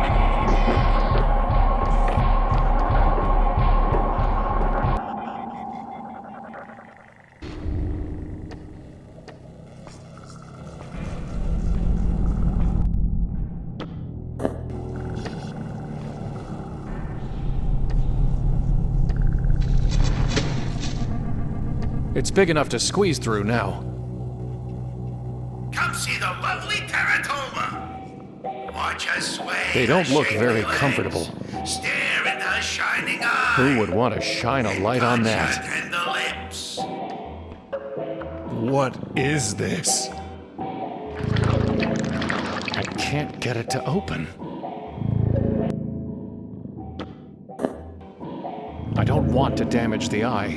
It's big enough to squeeze through now. Come see the lovely teratoma. Watch her sway. They don't look shake very her legs. comfortable. Stare in her shining eyes. Who would want to shine a light on Touch her that? tender lips. What is this? I can't get it to open. I don't want to damage the eye.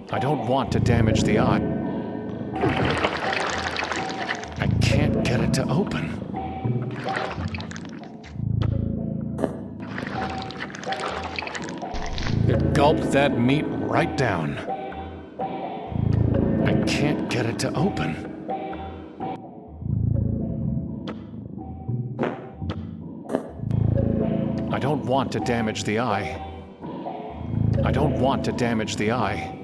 I don't want to damage the eye. I can't get it to open. It gulped that meat right down. I can't get it to open. I don't want to damage the eye. I don't want to damage the eye.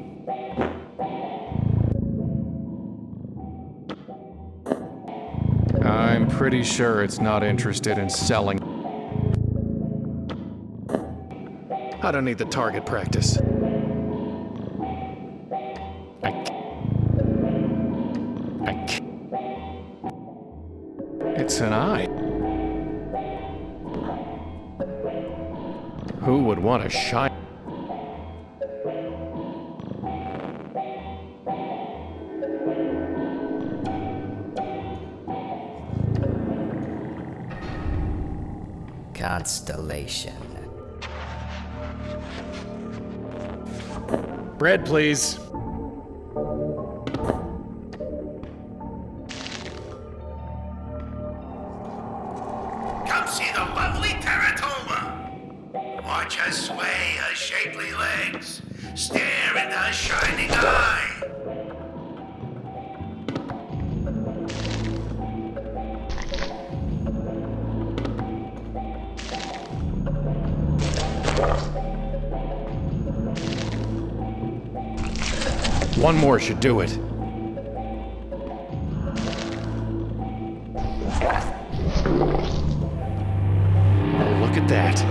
I'm pretty sure it's not interested in selling. I don't need the target practice. It's an eye. Who would want to shine? Constellation. Bread, please. Come see the lovely teratoma. Watch her sway her shapely legs. Stare into her shining eye. One more should do it. Oh, look at that.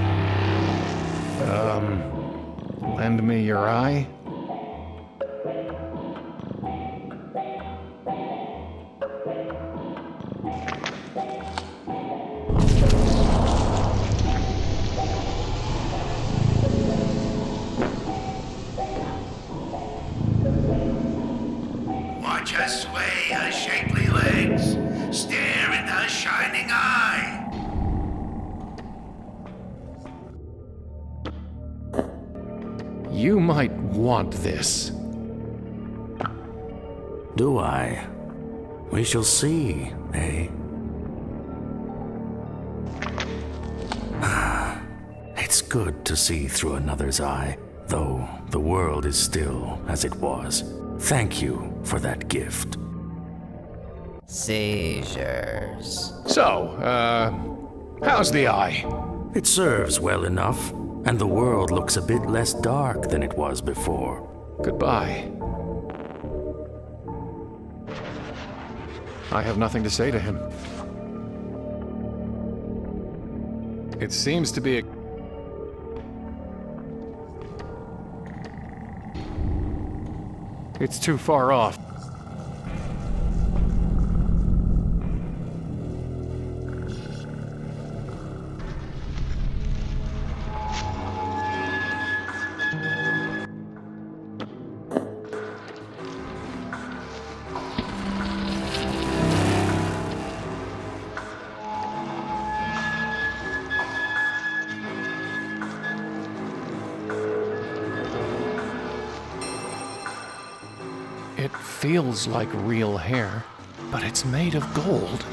Lend me your eye? Watch her sway her shapely legs. Stare into her shining eye. You might want this. Do I? We shall see, eh? It's good to see through another's eye, though the world is still as it was. Thank you for that gift. Seizures. So, how's the eye? It serves well enough, and the world looks a bit less dark than it was before. Goodbye. I have nothing to say to him. It seems to be a... It's too far off. It feels like real hair, but it's made of gold.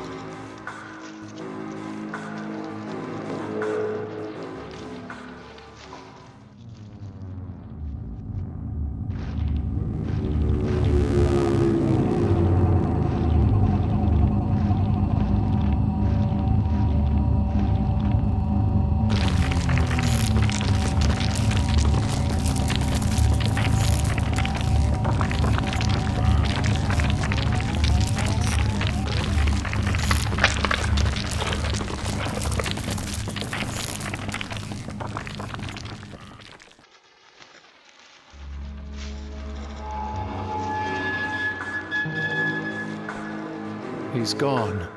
He's gone.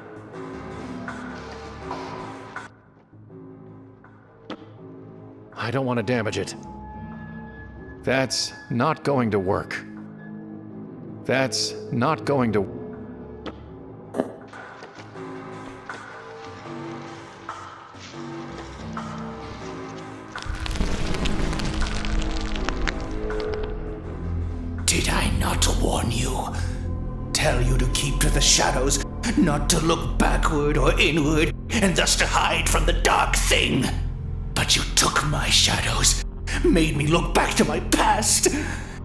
I don't want to damage it. That's not going to work. That's not going to... keep to the shadows, not to look backward or inward, and thus to hide from the dark thing. But you took my shadows, made me look back to my past,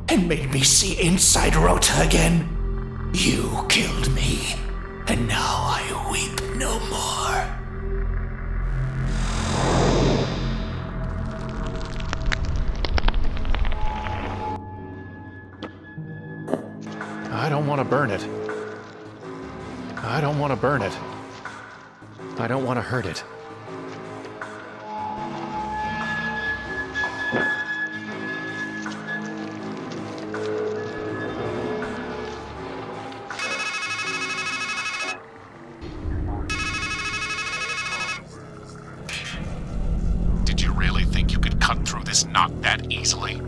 and made me see inside Rota again. You killed me, and now I weep no more. I don't want to burn it. I don't want to burn it. I don't want to hurt it. Did you really think you could cut through this knot that easily?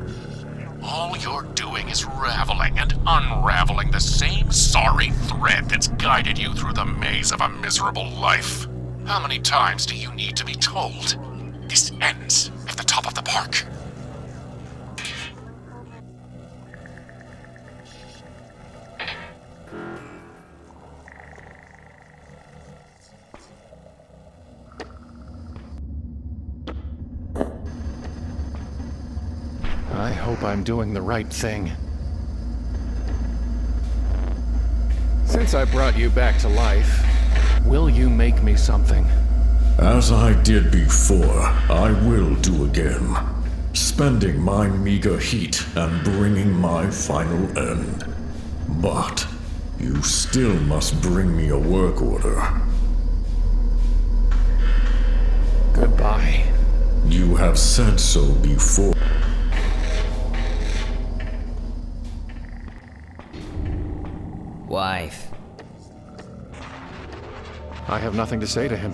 All you're doing is raveling and unraveling the same sorry thread that's guided you through the maze of a miserable life. How many times do you need to be told? This ends at the top of the park. I hope I'm doing the right thing. Since I brought you back to life, will you make me something? As I did before, I will do again. Spending my meager heat and bringing my final end. But you still must bring me a work order. Goodbye. You have said so before. Wife. I have nothing to say to him.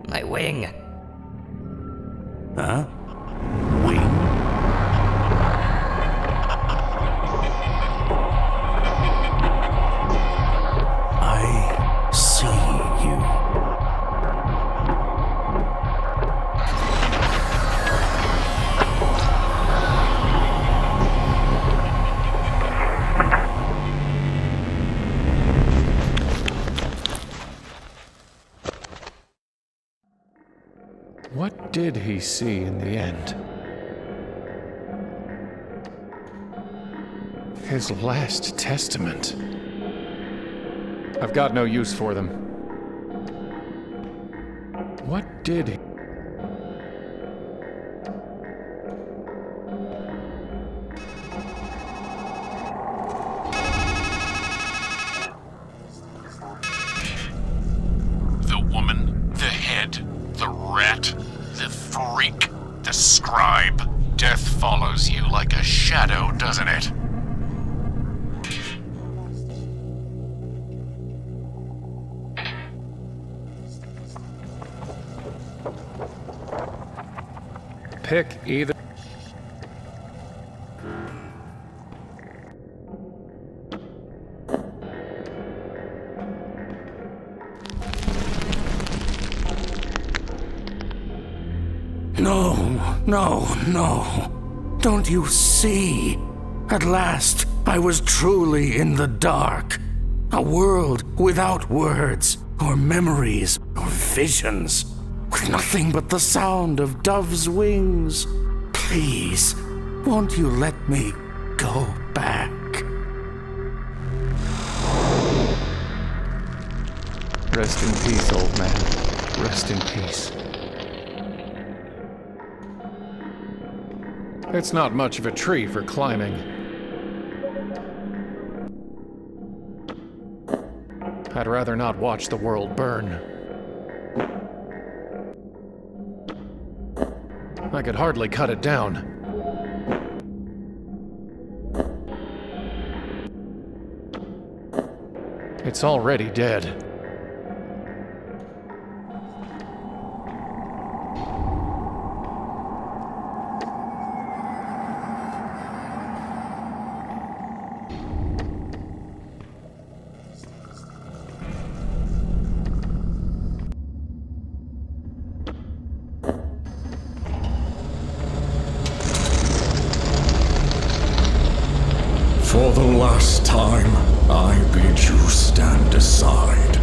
My wing. Huh? What did he see in the end? His last testament. I've got no use for them. What did he... The woman, the head, the rat, the freak, the scribe. Death follows you like a shadow, doesn't it? Pick either... No. Don't you see? At last, I was truly in the dark. A world without words, or memories, or visions. With nothing but the sound of doves' wings. Please, won't you let me go back? Rest in peace, old man. Rest in peace. It's not much of a tree for climbing. I'd rather not watch the world burn. I could hardly cut it down. It's already dead. the last time, I bid you stand aside.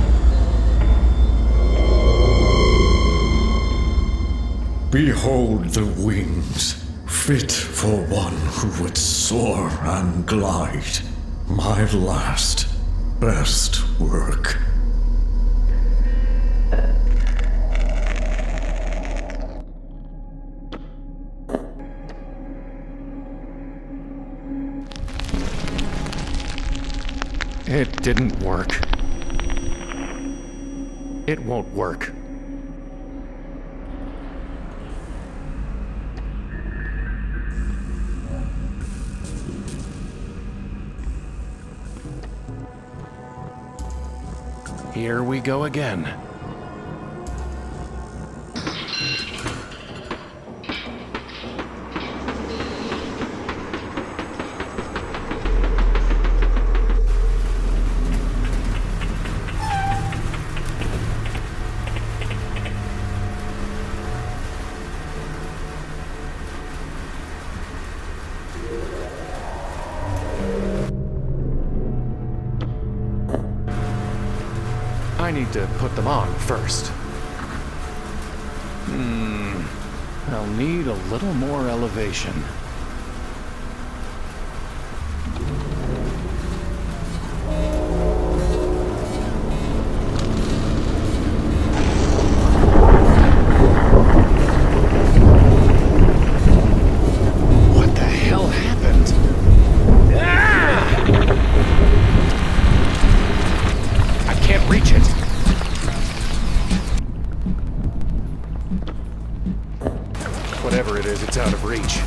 Behold the wings, fit for one who would soar and glide. My last, best work. It didn't work. It won't work. Here we go again. I need to put them on first. I'll need a little more elevation. What the hell happened? I can't reach it. Whatever it is, it's out of reach.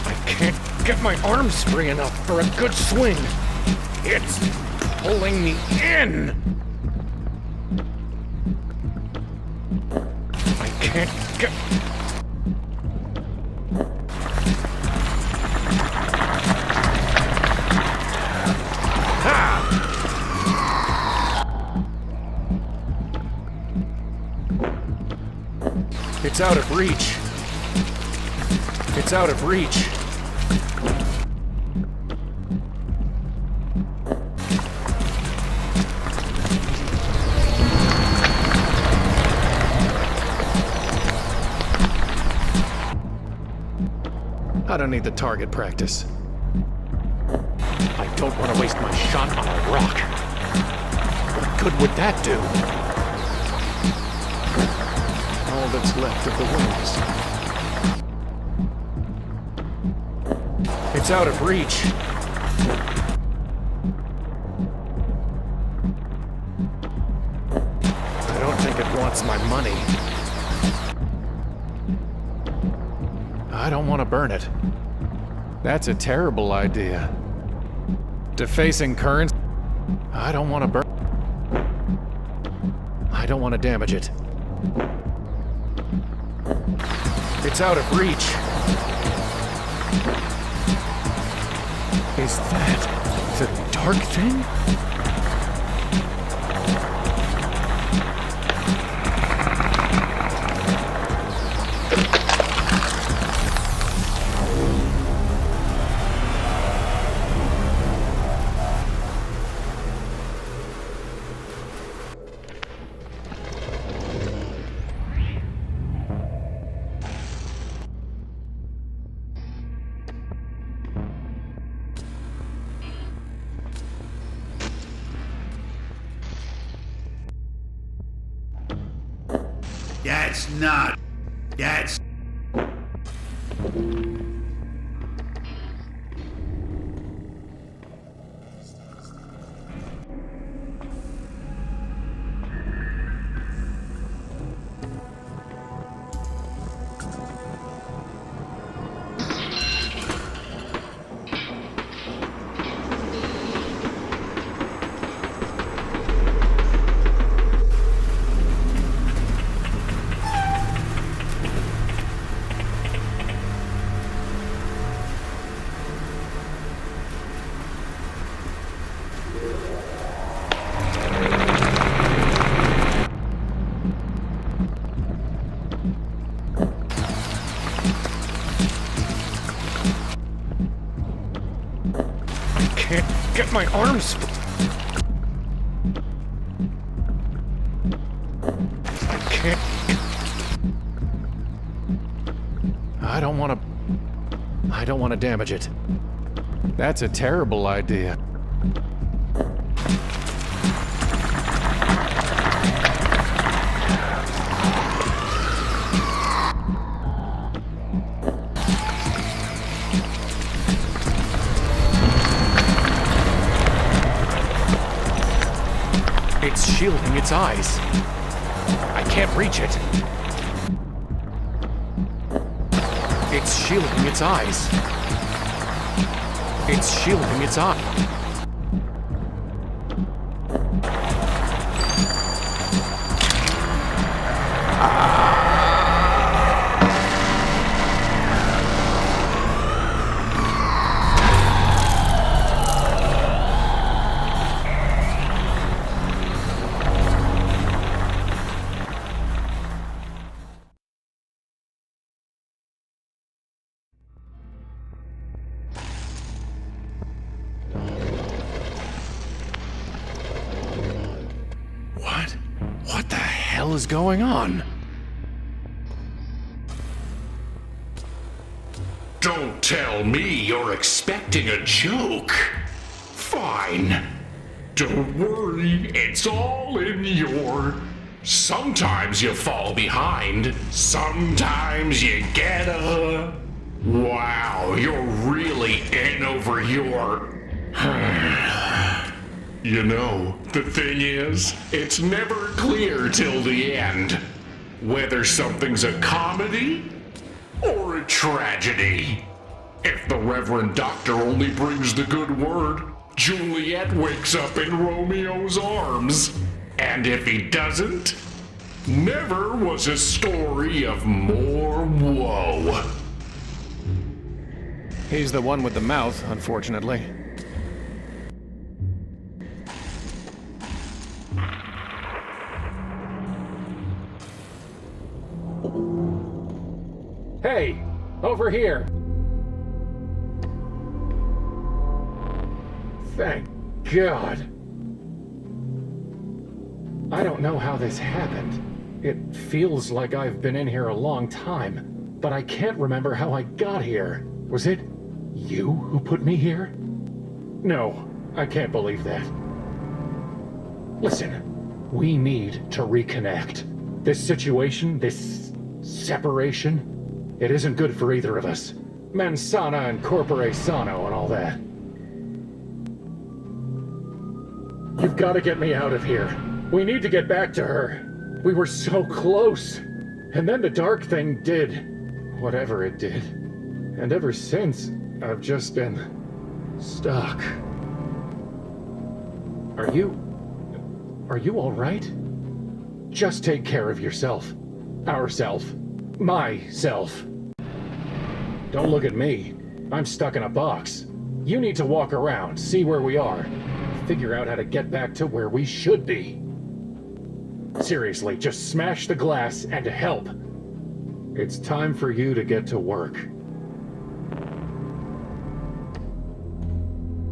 I can't get my arms free enough for a good swing. It's pulling me in. I can't get... It's out of reach. It's out of reach. I don't need the target practice. I don't want to waste my shot on a rock. What good would that do? All that's left of the wings. It's out of reach. I don't think it wants my money. I don't want to burn it. That's a terrible idea. Defacing currents. I don't want to burn. I don't want to damage it. It's out of reach. Is that the dark thing? That's not. That's... My arms... I can't... I don't want to damage it. That's a terrible idea. It's shielding its eyes. I can't reach it. It's shielding its eyes. It's shielding its eye. What the hell is going on? Don't tell me you're expecting a joke. Fine. Don't worry, it's all in your... Sometimes you fall behind, sometimes you get a... Wow, you're really in over your... You know, the thing is, it's never clear till the end whether something's a comedy or a tragedy. If the Reverend Doctor only brings the good word, Juliet wakes up in Romeo's arms. And if he doesn't, never was a story of more woe. He's the one with the mouth, unfortunately. Hey, over here. Thank God. I don't know how this happened. It feels like I've been in here a long time, but I can't remember how I got here. Was it you who put me here? No, I can't believe that. Listen, we need to reconnect. This situation, this separation, it isn't good for either of us. Mens sana and corpore sano and all that. You've got to get me out of here. We need to get back to her. We were so close. And then the dark thing did whatever it did. And ever since, I've just been stuck. Are you all right? Just take care of yourself. Ourself. Myself. Don't look at me. I'm stuck in a box. You need to walk around, see where we are, figure out how to get back to where we should be. Seriously, just smash the glass and help. It's time for you to get to work.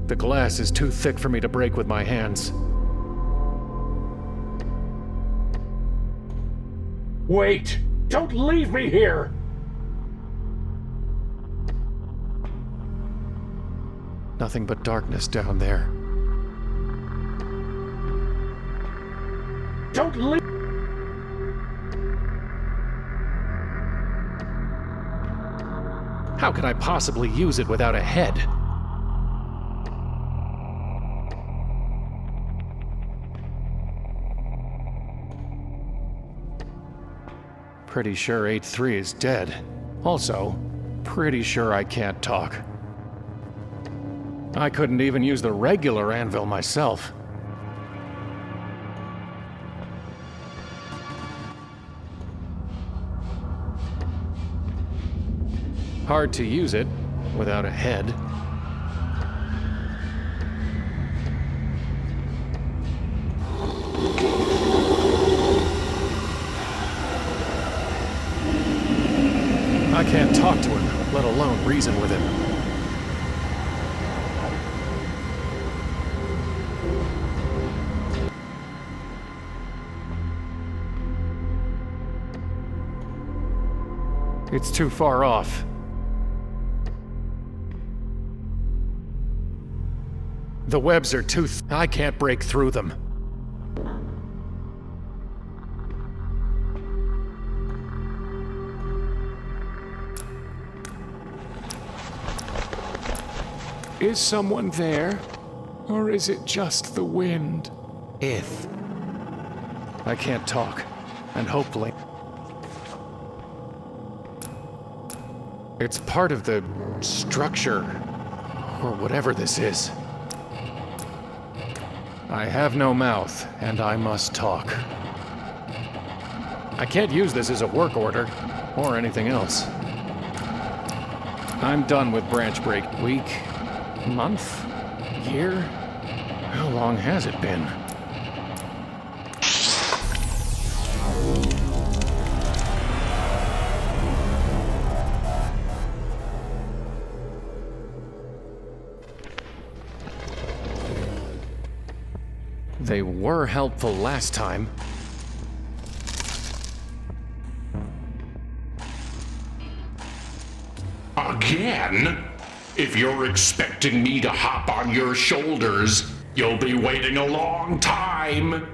The glass is too thick for me to break with my hands. Wait! Don't leave me here! Nothing but darkness down there. Don't leave! How can I possibly use it without a head? Pretty sure 8-3 is dead. Also, pretty sure I can't talk. I couldn't even use the regular anvil myself. Hard to use it without a head. I can't talk to him, let alone reason with him. It's too far off. The webs are too I can't break through them. Is someone there? Or is it just the wind? If. I can't talk. And hopefully. It's part of the structure. Or whatever this is. I have no mouth, and I must talk. I can't use this as a work order, or anything else. I'm done with branch break. Week? Month? Year? How long has it been? They were helpful last time. Again? If you're expecting me to hop on your shoulders, you'll be waiting a long time.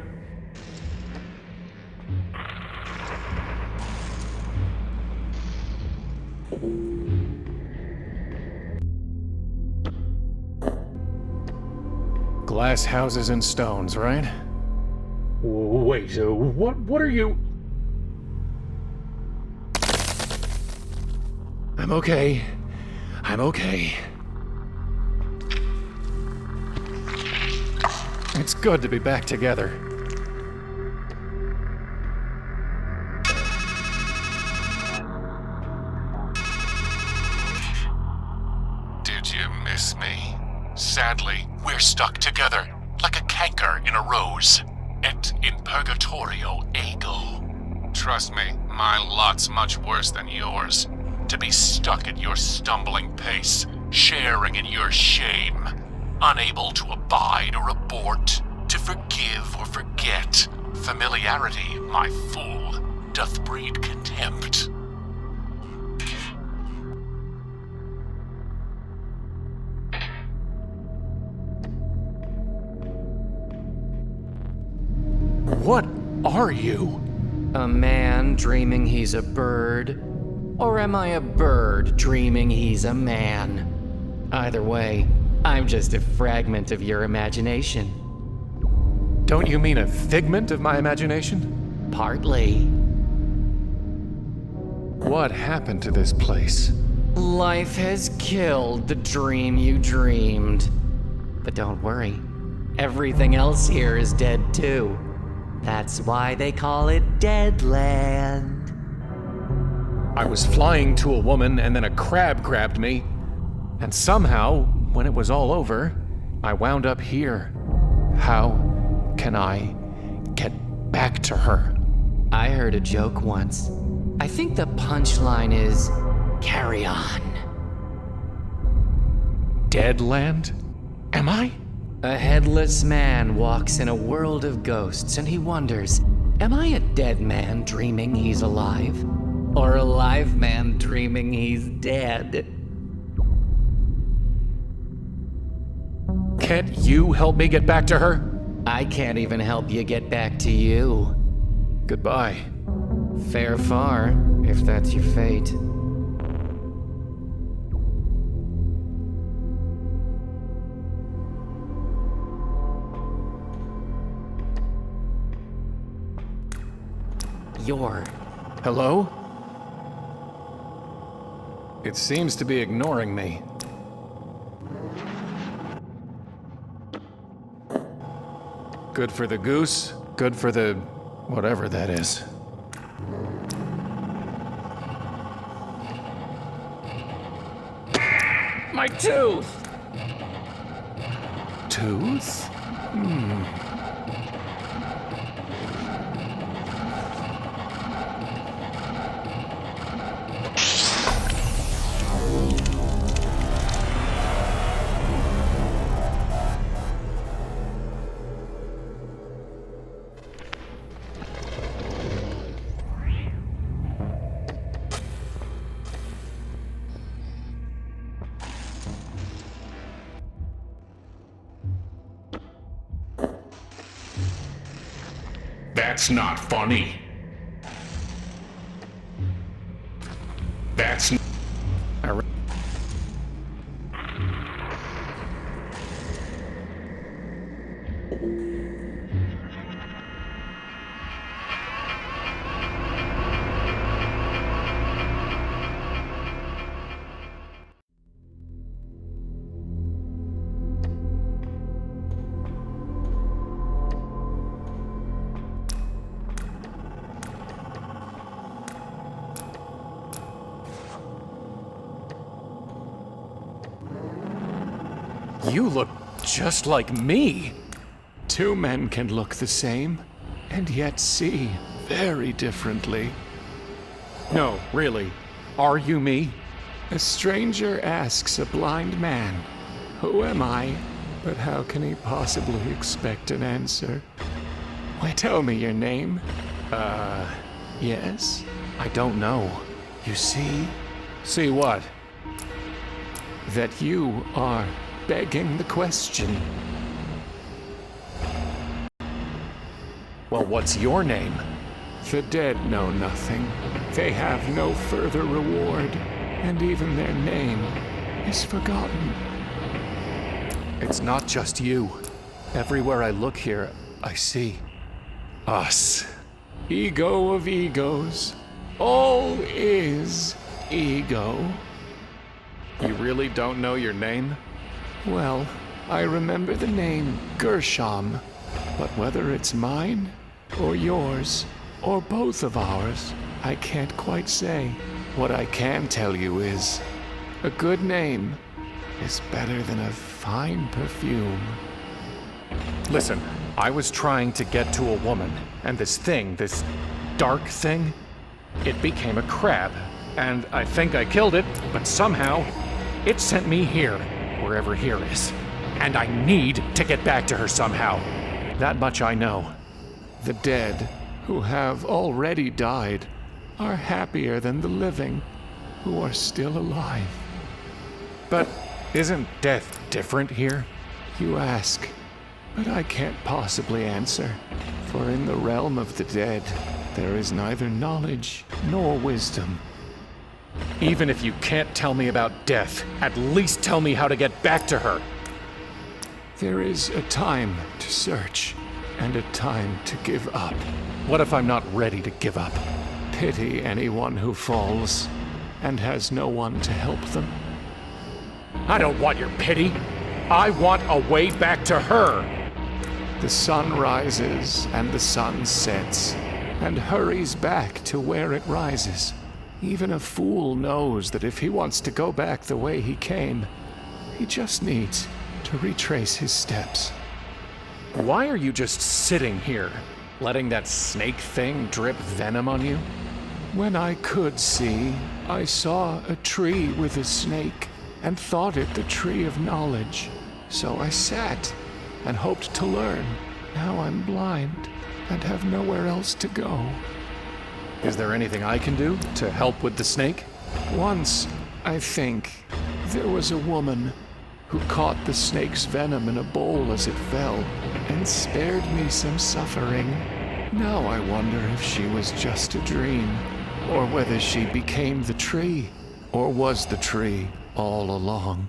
Glass houses and stones, right? Wait, what are you... I'm okay. I'm okay. It's good to be back together. Did you miss me? Sadly, we're stuck together, like a canker in a rose. Et in purgatorio ego. Trust me, my lot's much worse than yours. To be stuck at your stumbling pace, sharing in your shame, unable to abide or abort, to forgive or forget. Familiarity, my fool, doth breed contempt. What are you? A man dreaming he's a bird? Or am I a bird dreaming he's a man? Either way, I'm just a fragment of your imagination. Don't you mean a figment of my imagination? Partly. What happened to this place? Life has killed the dream you dreamed. But don't worry, everything else here is dead too. That's why they call it Deadland. I was flying to a woman and then a crab grabbed me. And somehow, when it was all over, I wound up here. How can I get back to her? I heard a joke once. I think the punchline is, carry on. Deadland? Am I? A headless man walks in a world of ghosts and he wonders, am I a dead man dreaming he's alive? Or a live man dreaming he's dead? Can't you help me get back to her? I can't even help you get back to you. Goodbye. Fare far, if that's your fate. You're... Hello? It seems to be ignoring me. Good for the goose, good for the... whatever that is. My tooth! Tooth? That's not funny. That's n- You look just like me. Two men can look the same, and yet see very differently. No, really. Are you me? A stranger asks a blind man, "Who am I?" But how can he possibly expect an answer? Why, tell me your name. Yes? I don't know. You see? See what? That you are begging the question. Well, what's your name? The dead know nothing. They have no further reward, and even their name is forgotten. It's not just you. Everywhere I look here, I see us. Ego of egos. All is ego. You really don't know your name? Well, I remember the name Gershom, but whether it's mine, or yours, or both of ours, I can't quite say. What I can tell you is, a good name is better than a fine perfume. Listen, I was trying to get to a woman, and this dark thing, it became a crab, and I think I killed it, but somehow, it sent me here. Wherever here is. And I need to get back to her somehow. That much I know. The dead, who have already died, are happier than the living, who are still alive. But isn't death different here? You ask, but I can't possibly answer. For in the realm of the dead, there is neither knowledge nor wisdom. Even if you can't tell me about death, at least tell me how to get back to her. There is a time to search, and a time to give up. What if I'm not ready to give up? Pity anyone who falls, and has no one to help them. I don't want your pity. I want a way back to her. The sun rises, and the sun sets, and hurries back to where it rises. Even a fool knows that if he wants to go back the way he came, he just needs to retrace his steps. Why are you just sitting here, letting that snake thing drip venom on you? When I could see, I saw a tree with a snake, and thought it the tree of knowledge. So I sat, and hoped to learn. Now I'm blind, and have nowhere else to go. Is there anything I can do to help with the snake? Once, I think, there was a woman who caught the snake's venom in a bowl as it fell, and spared me some suffering. Now I wonder if she was just a dream, or whether she became the tree, or was the tree all along.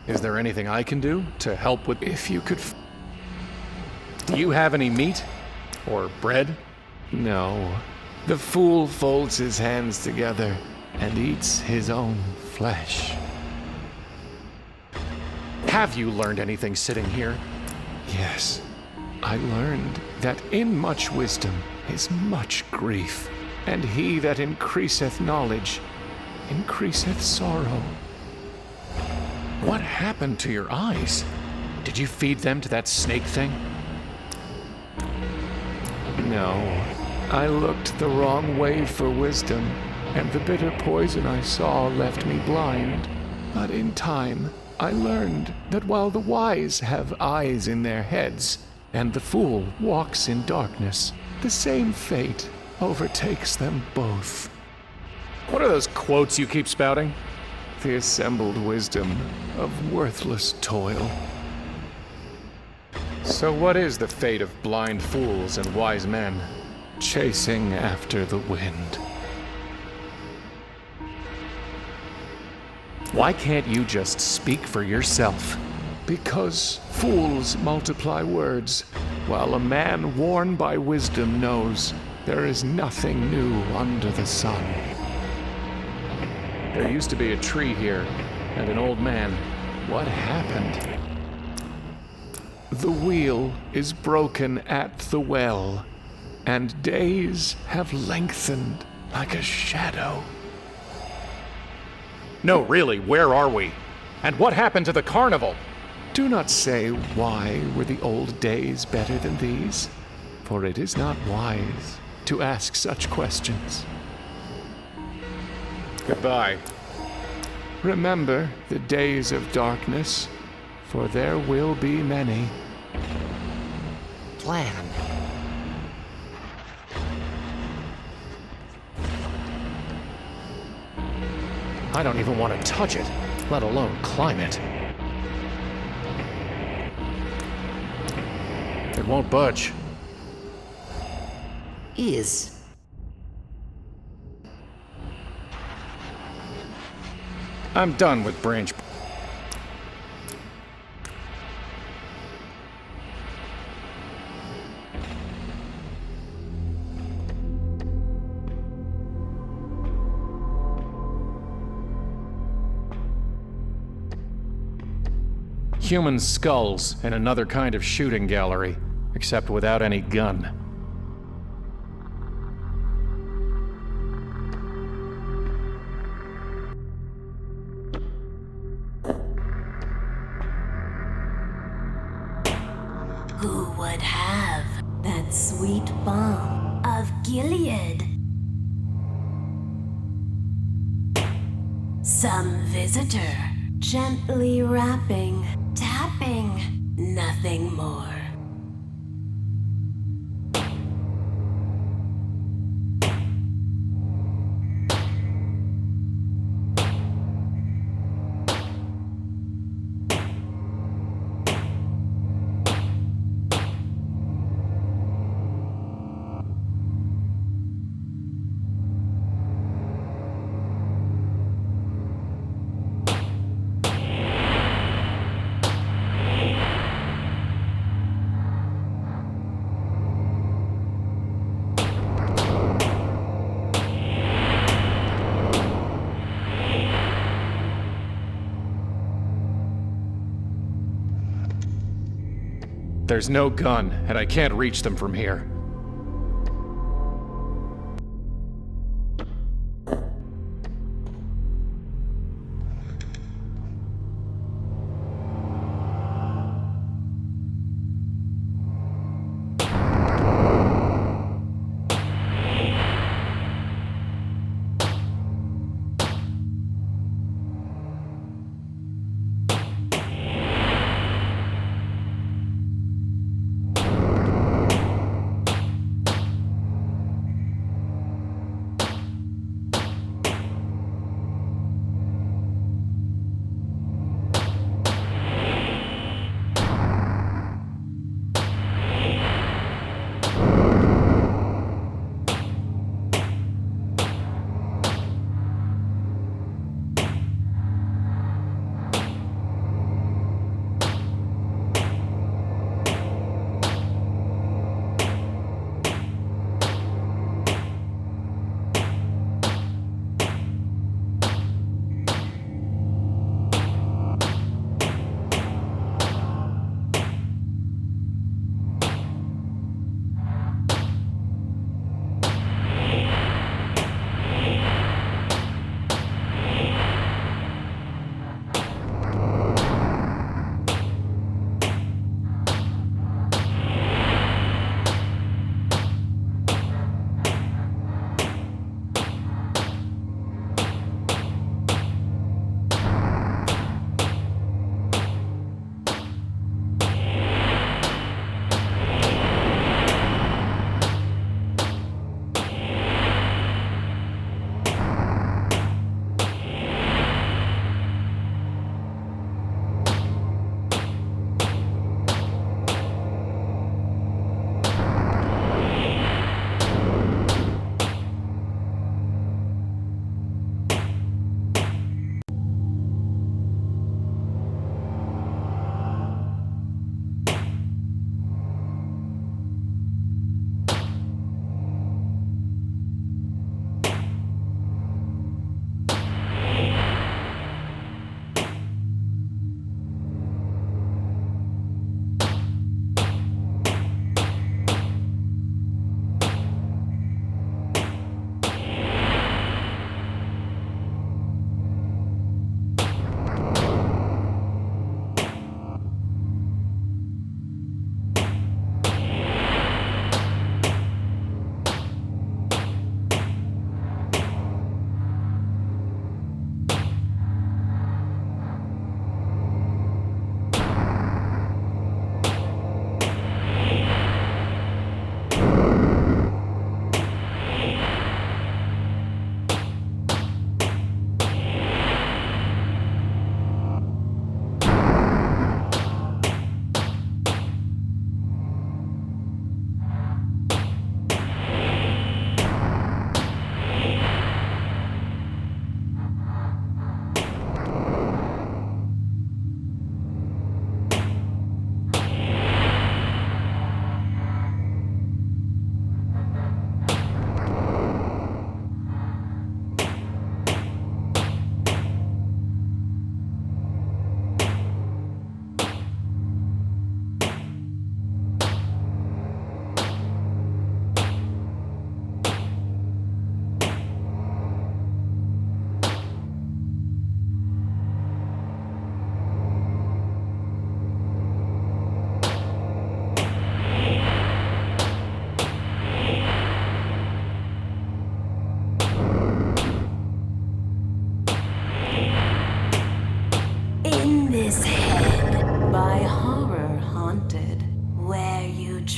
Is there anything I can do to help with... If you could... Do you have any meat? Or bread? No. The fool folds his hands together and eats his own flesh. Have you learned anything sitting here? Yes. I learned that in much wisdom is much grief, and he that increaseth knowledge increaseth sorrow. What happened to your eyes? Did you feed them to that snake thing? No. I looked the wrong way for wisdom, and the bitter poison I saw left me blind. But in time, I learned that while the wise have eyes in their heads, and the fool walks in darkness, the same fate overtakes them both. What are those quotes you keep spouting? The assembled wisdom of worthless toil. So what is the fate of blind fools and wise men, chasing after the wind? Why can't you just speak for yourself? Because fools multiply words, while a man worn by wisdom knows there is nothing new under the sun. There used to be a tree here, and an old man. What happened? The wheel is broken at the well, and days have lengthened like a shadow. No, really, where are we? And what happened to the carnival? Do not say why were the old days better than these, for it is not wise to ask such questions. Goodbye. Remember the days of darkness, for there will be many. Plan. I don't even want to touch it, let alone climb it. It won't budge. Is. I'm done with branch. Human skulls in another kind of shooting gallery, except without any gun. Who would have that sweet balm of Gilead? Some visitor, gently rapping, tapping, nothing more. There's no gun, and I can't reach them from here.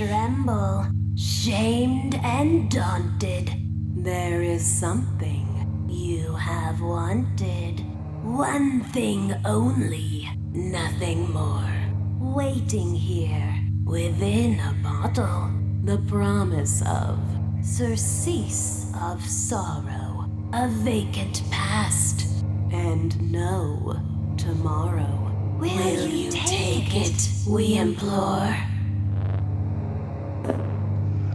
tremble, shamed and daunted. There is something you have wanted. One thing only, nothing more. Waiting here, within a bottle, the promise of surcease of sorrow, a vacant past, and no tomorrow. Will you take it, we implore?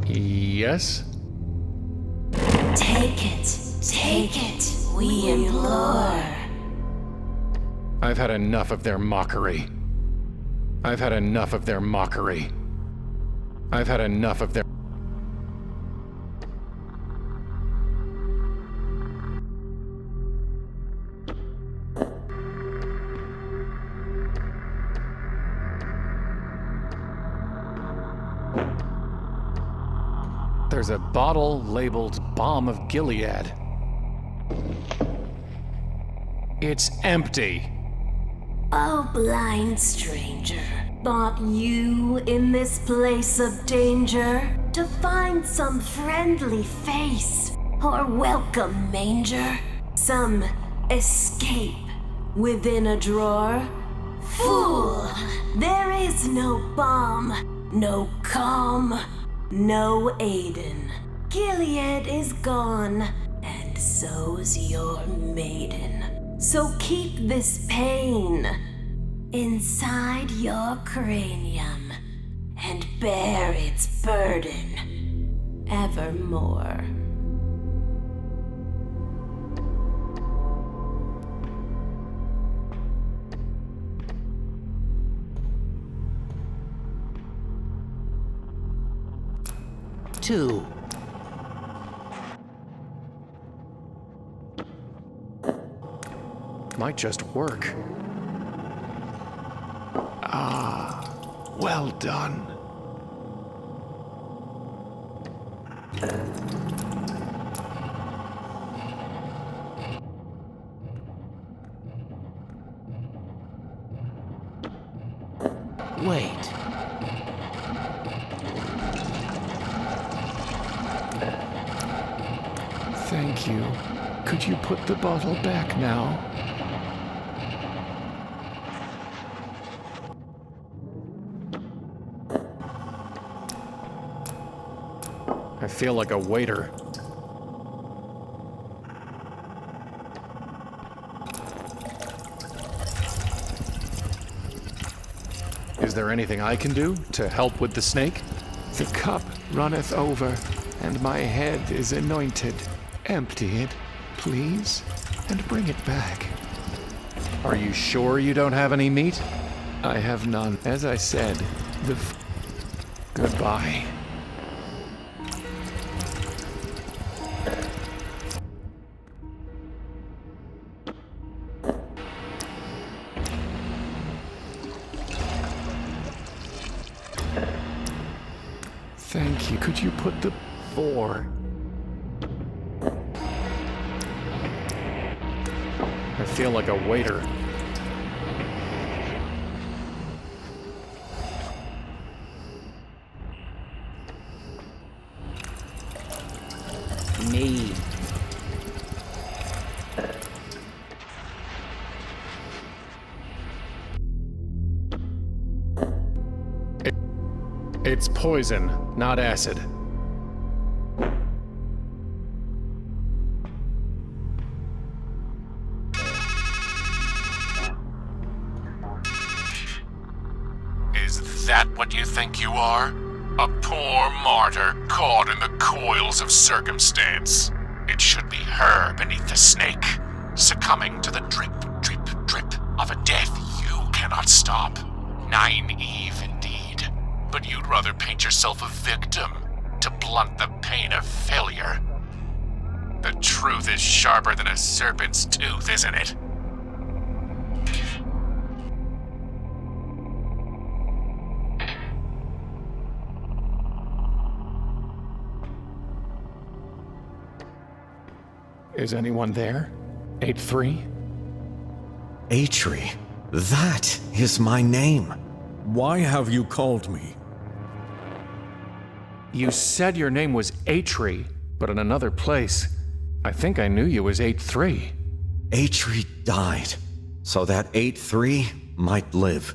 Yes? Take it, we implore. I've had enough of their mockery. I've had enough of their mockery. I've had enough of their... There's a bottle labeled Balm of Gilead. It's empty. Oh, blind stranger, thought you in this place of danger to find some friendly face or welcome manger, some escape within a drawer? Fool! There is no balm, no calm, no Aiden. Gilead is gone, and so's your maiden. So keep this pain inside your cranium and bear its burden evermore. Two. Might just work. Ah, well done. Wait. Thank you. Could you put the bottle back now? I feel like a waiter. Is there anything I can do to help with the snake? The cup runneth over, and my head is anointed. Empty it, please, and bring it back. Are you sure you don't have any meat? I have none. As I said, goodbye. Thank you. Could you put the 4? I feel like a waiter. Me. It's poison, not acid. Is that what you think you are? A poor martyr caught in the coils of circumstance. It should be her beneath the snake, succumbing to the drip, drip, drip of a death you cannot stop. Naive indeed. But you'd rather paint yourself a victim to blunt the pain of failure. The truth is sharper than a serpent's tooth, isn't it? Is anyone there? 8-3? Atri, that is my name. Why have you called me? You said your name was Atri, but in another place, I think I knew you as 8-3. Atri died, so that 8-3 might live.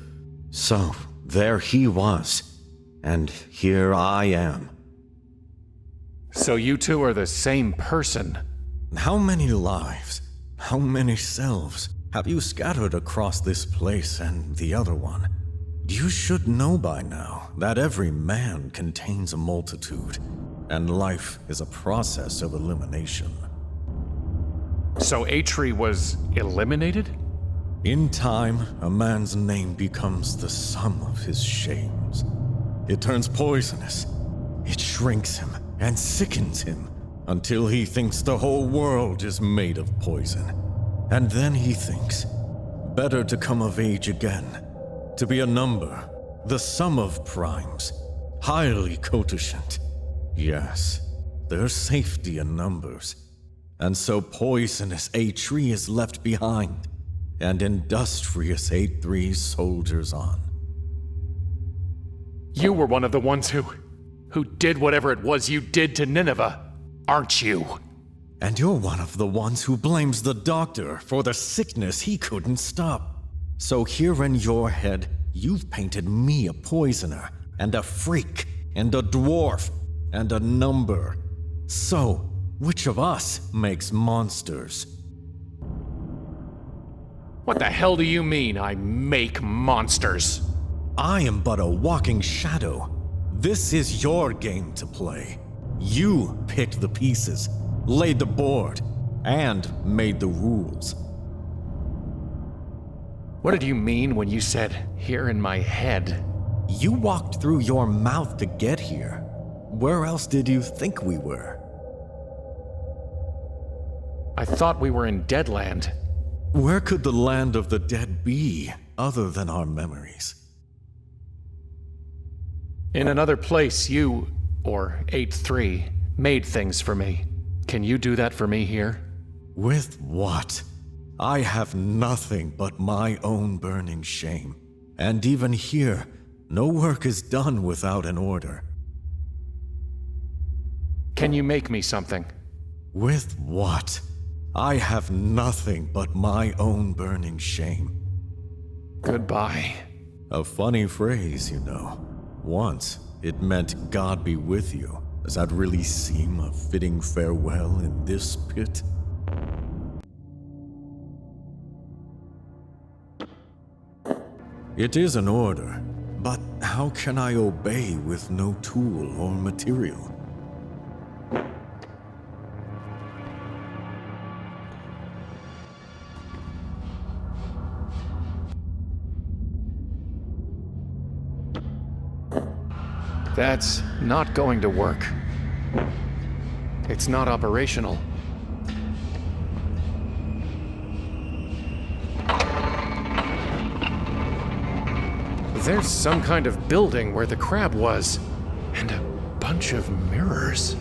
So, there he was, and here I am. So you two are the same person? How many lives, how many selves have you scattered across this place and the other one? You should know by now that every man contains a multitude, and life is a process of elimination. So Atri was eliminated? In time, a man's name becomes the sum of his shames. It turns poisonous. It shrinks him and sickens him until he thinks the whole world is made of poison. And then he thinks, better to come of age again, to be a number, the sum of primes, highly cototient. Yes, there's safety in numbers. And so poisonous Atri is left behind, and industrious 8-3 soldiers on. You were one of the ones who did whatever it was you did to Nineveh, aren't you? And you're one of the ones who blames the doctor for the sickness he couldn't stop. So here in your head, you've painted me a poisoner, and a freak, and a dwarf, and a number. So, which of us makes monsters? What the hell do you mean, I make monsters? I am but a walking shadow. This is your game to play. You picked the pieces, laid the board, and made the rules. What did you mean when you said, here in my head? You walked through your mouth to get here. Where else did you think we were? I thought we were in Deadland. Where could the land of the dead be, other than our memories? In another place, you, or 8-3, made things for me. Can you do that for me here? With what? I have nothing but my own burning shame. And even here, no work is done without an order. Can you make me something? With what? I have nothing but my own burning shame. Goodbye. A funny phrase, you know. Once, it meant God be with you. Does that really seem a fitting farewell in this pit? It is an order, but how can I obey with no tool or material? That's not going to work. It's not operational. There's some kind of building where the crab was, and a bunch of mirrors.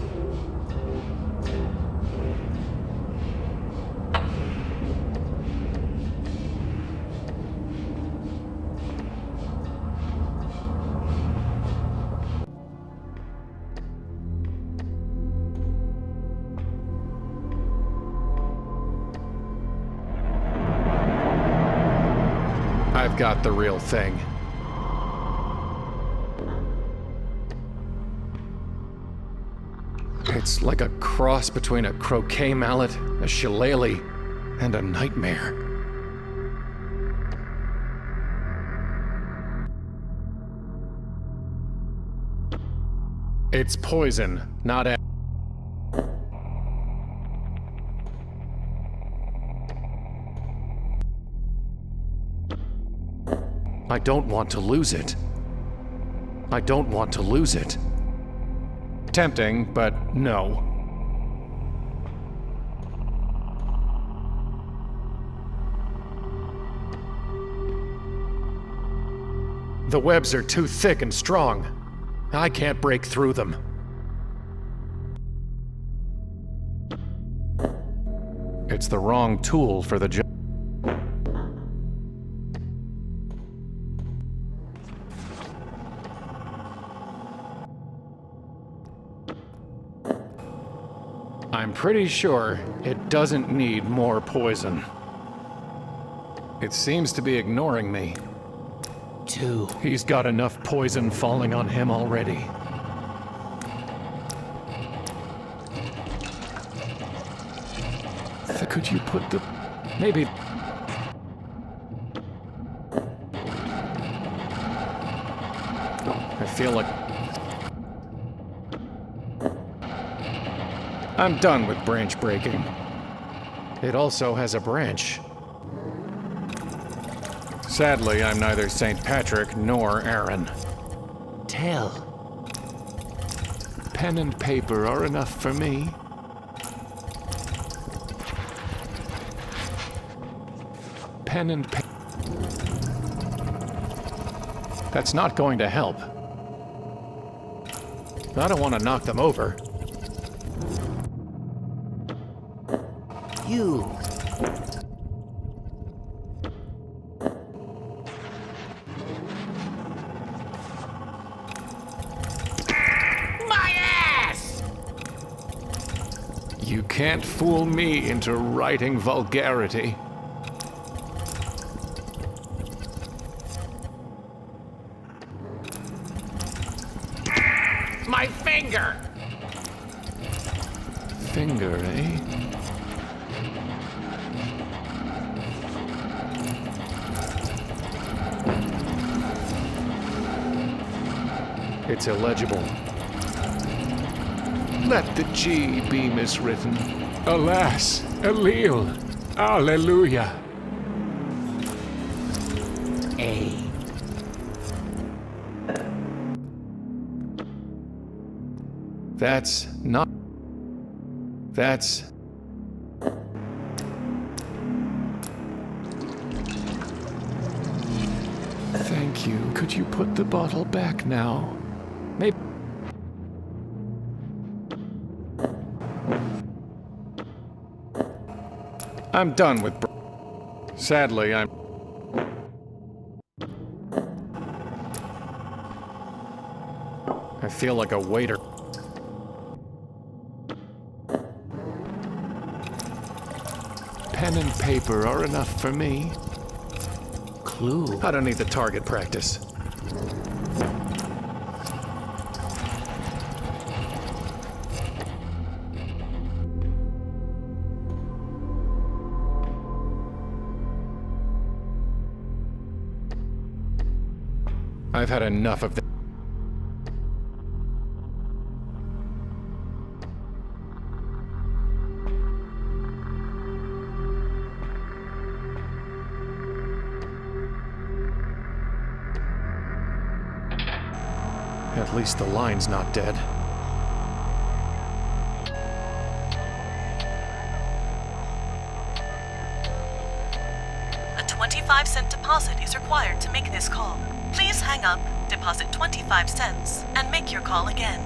I've got the real thing. It's like a cross between a croquet mallet, a shillelagh, and a nightmare. It's poison, not a... I don't want to lose it. I don't want to lose it. Tempting, but no. The webs are too thick and strong. I can't break through them. It's the wrong tool for the job. I'm pretty sure it doesn't need more poison. It seems to be ignoring me. 2. He's got enough poison falling on him already. Could you put the... maybe... I feel like... I'm done with branch breaking. It also has a branch. Sadly, I'm neither St. Patrick nor Aaron. Tell. Pen and paper are enough for me. Pen and paper. That's not going to help. I don't want to knock them over. You. My ass! You can't fool me into writing vulgarity. My finger! Finger, eh? It's illegible. Let the G be miswritten. Alas, Allele, Alleluia. A. That's not... That's... Thank you. Could you put the bottle back now? Maybe... I'm done with... Sadly, I'm... I feel like a waiter. Pen and paper are enough for me. Clue. I don't need the target practice. I've had enough of this. At least the line's not dead. A 25-cent deposit is required to make this call. Please hang up, deposit 25 cents, and make your call again.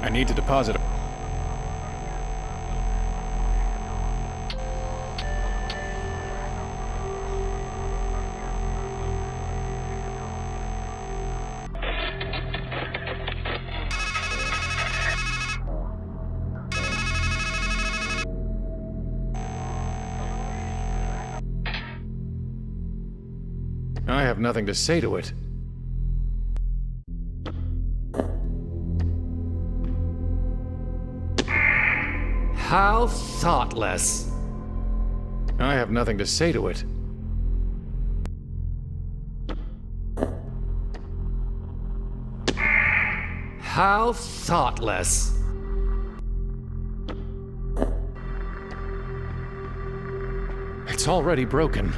I need to deposit. I have nothing to say to it. How thoughtless. I have nothing to say to it. How thoughtless. It's already broken.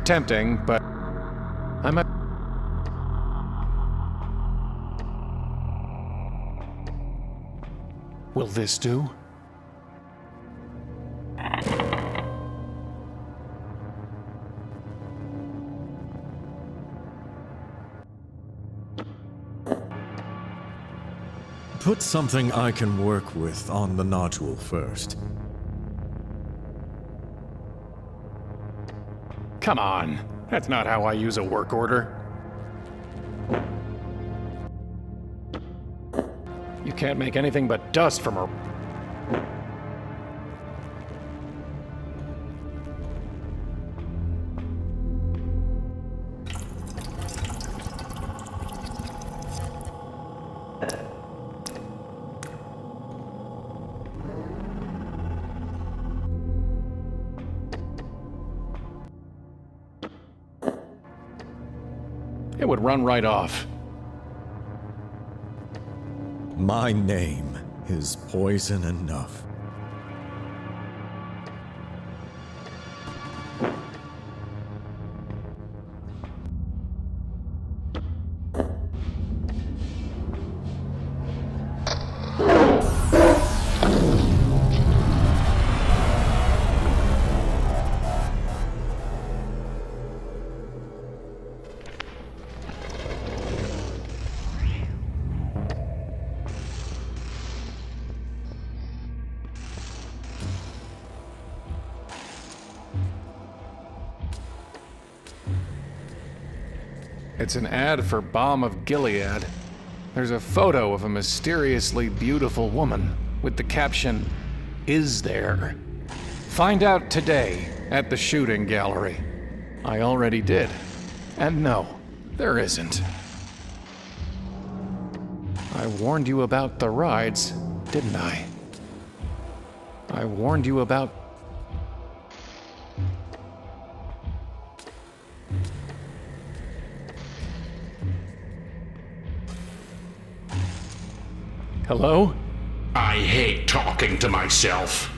Tempting, but I might... Will this do? Put something I can work with on the nodule first. Come on, that's not how I use a work order. You can't make anything but dust from her. It would run right off. My name is poison enough. It's an ad for Balm of Gilead. There's a photo of a mysteriously beautiful woman with the caption, "Is there?" Find out today at the shooting gallery. I already did. And no, there isn't. I warned you about the rides, didn't I? I warned you about... Hello? I hate talking to myself.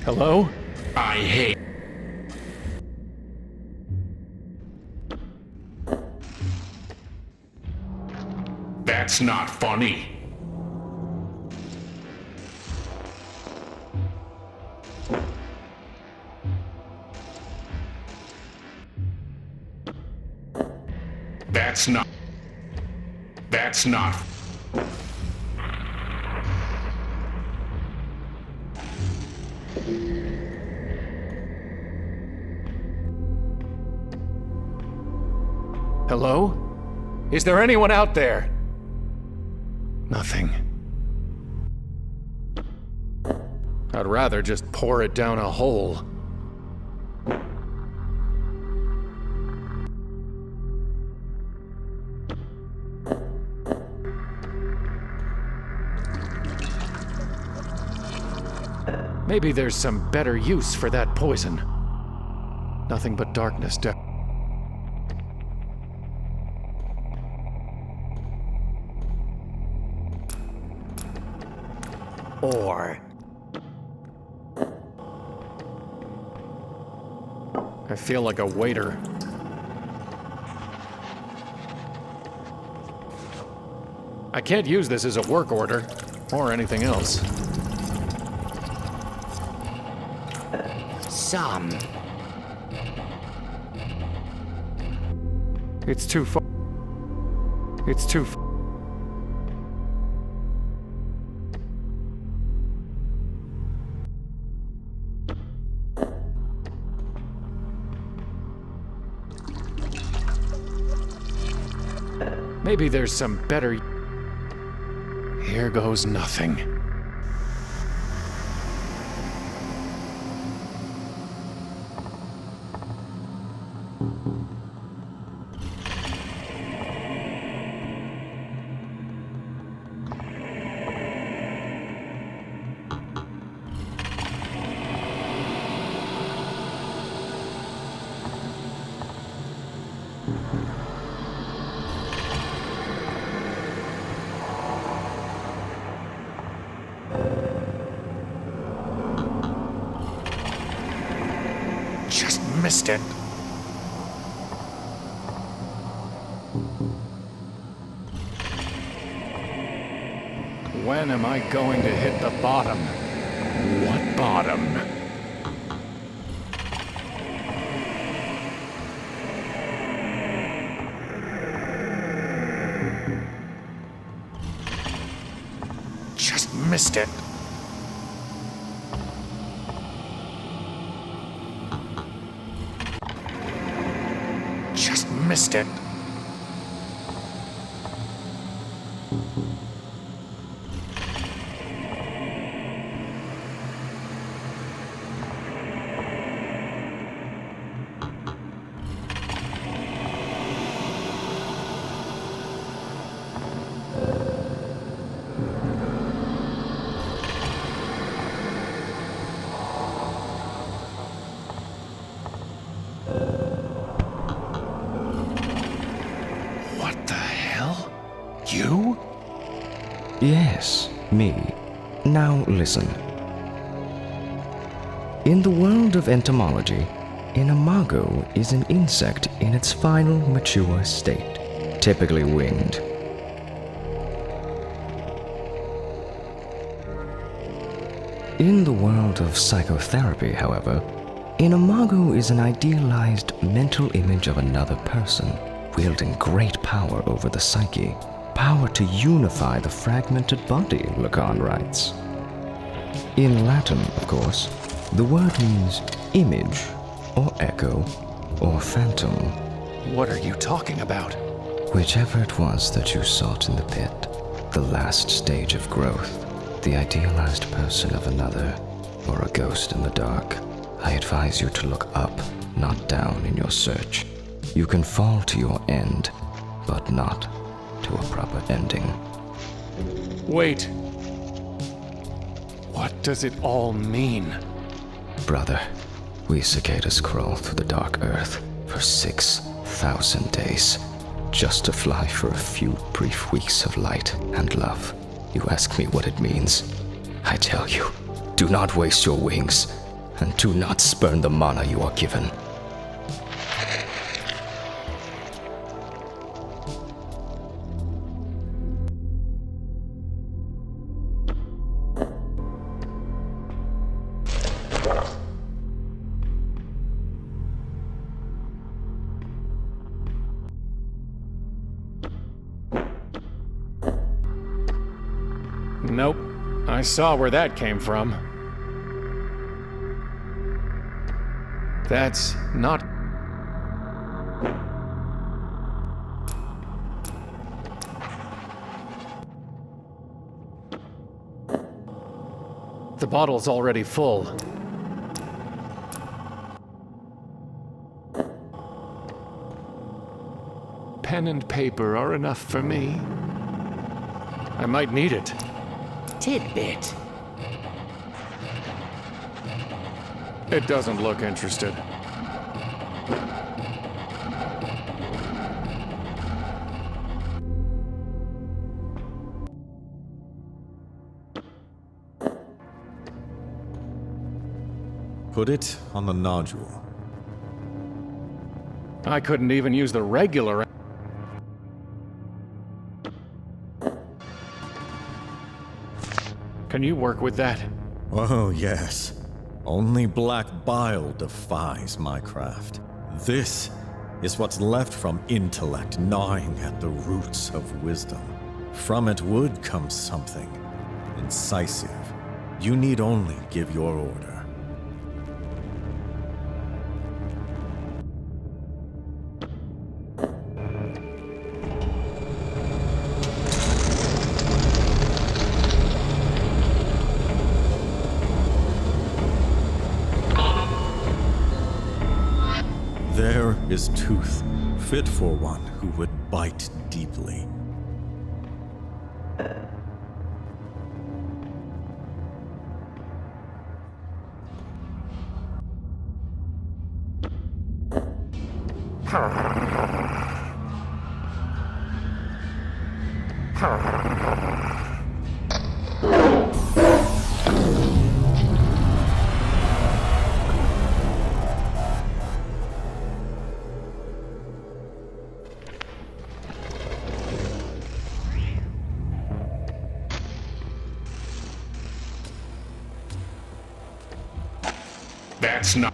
Hello? I hate... That's not funny. That's not... That's not... Hello? Is there anyone out there? Nothing. I'd rather just pour it down a hole. Maybe there's some better use for that poison. Nothing but darkness down. Or... I feel like a waiter. I can't use this as a work order, or anything else. Some. It's too far. It's too far. Maybe there's some better... Here goes nothing. Missed it. When am I going to hit the bottom? What bottom? Just missed it. Missed it. hell? You? Yes, me. Now listen. In the world of entomology, an imago is an insect in its final mature state, typically winged. In the world of psychotherapy, however, an imago is an idealized mental image of another person, wielding great power over the psyche. Power to unify the fragmented body, Lacan writes. In Latin, of course, the word means image, or echo, or phantom. What are you talking about? Whichever it was that you sought in the pit, the last stage of growth, the idealized person of another, or a ghost in the dark, I advise you to look up, not down in your search. You can fall to your end, but not to a proper ending. Wait. What does it all mean? Brother, we cicadas crawl through the dark earth for 6,000 days, just to fly for a few brief weeks of light and love. You ask me what it means. I tell you, do not waste your wings, and do not spurn the mana you are given. Nope. I saw where that came from. That's not... The bottle's already full. Pen and paper are enough for me. I might need it. Tidbit. It doesn't look interested. Put it on the nodule. I couldn't even use the regular... Can you work with that? Oh, yes. Only black bile defies my craft. This is what's left from intellect gnawing at the roots of wisdom. From it would come something incisive. You need only give your order. There is tooth, fit for one who would bite deeply. That's not...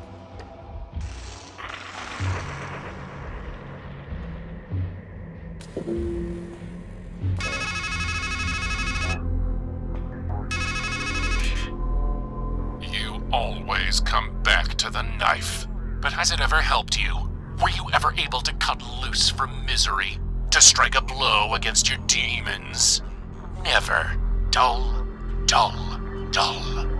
You always come back to the knife. But has it ever helped you? Were you ever able to cut loose from misery? To strike a blow against your demons? Never. Dull, dull, dull.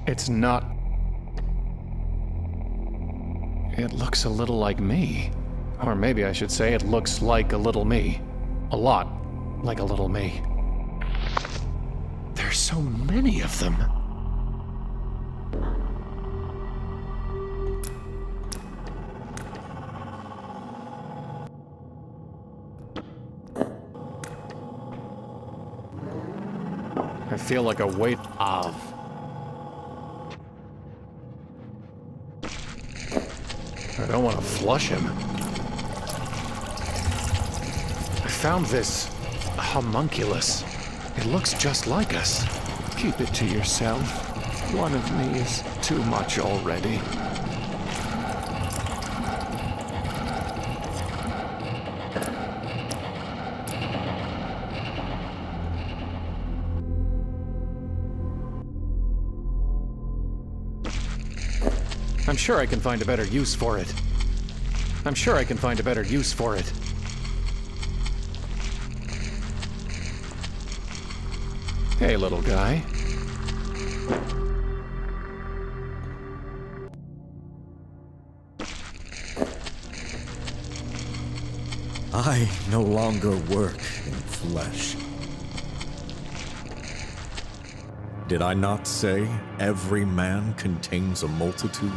It's not... It looks a little like me. Or maybe I should say it looks like a little me. A lot like a little me. There's so many of them. I feel like a weight of. I don't want to flush him. I found this homunculus. It looks just like us. Keep it to yourself. One of me is too much already. I'm sure I can find a better use for it. I'm sure I can find a better use for it. Hey, little guy. I no longer work in flesh. Did I not say every man contains a multitude?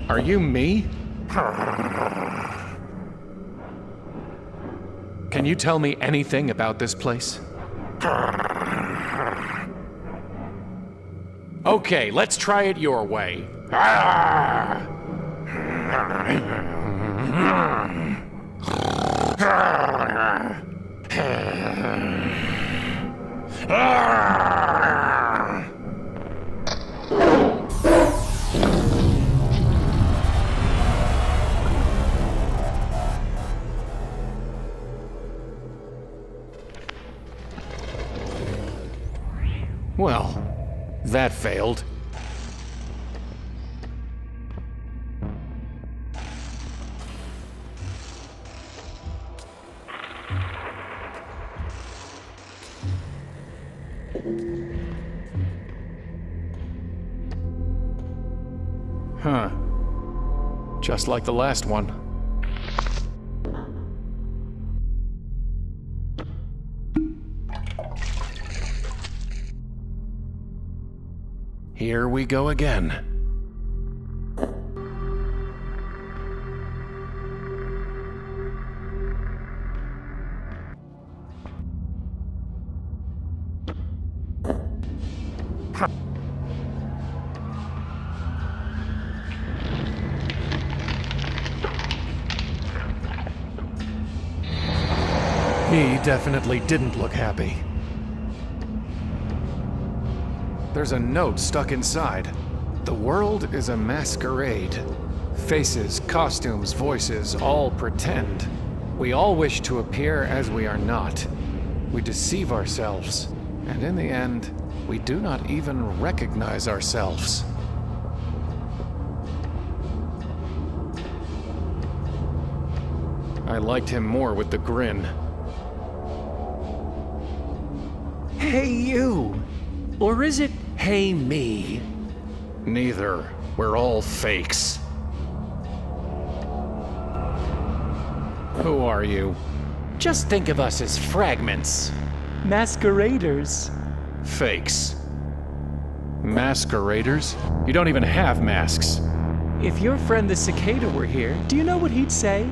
Are you me? Can you tell me anything about this place? Okay, let's try it your way. Well, that failed. Huh. Just like the last one. Here we go again. He definitely didn't look happy. There's a note stuck inside. The world is a masquerade. Faces, costumes, voices, all pretend. We all wish to appear as we are not. We deceive ourselves, and in the end, we do not even recognize ourselves. I liked him more with the grin. Hey, you! Or is it, hey, me? Neither. We're all fakes. Who are you? Just think of us as fragments. Masqueraders. Fakes. Masqueraders? You don't even have masks. If your friend the cicada were here, do you know what he'd say?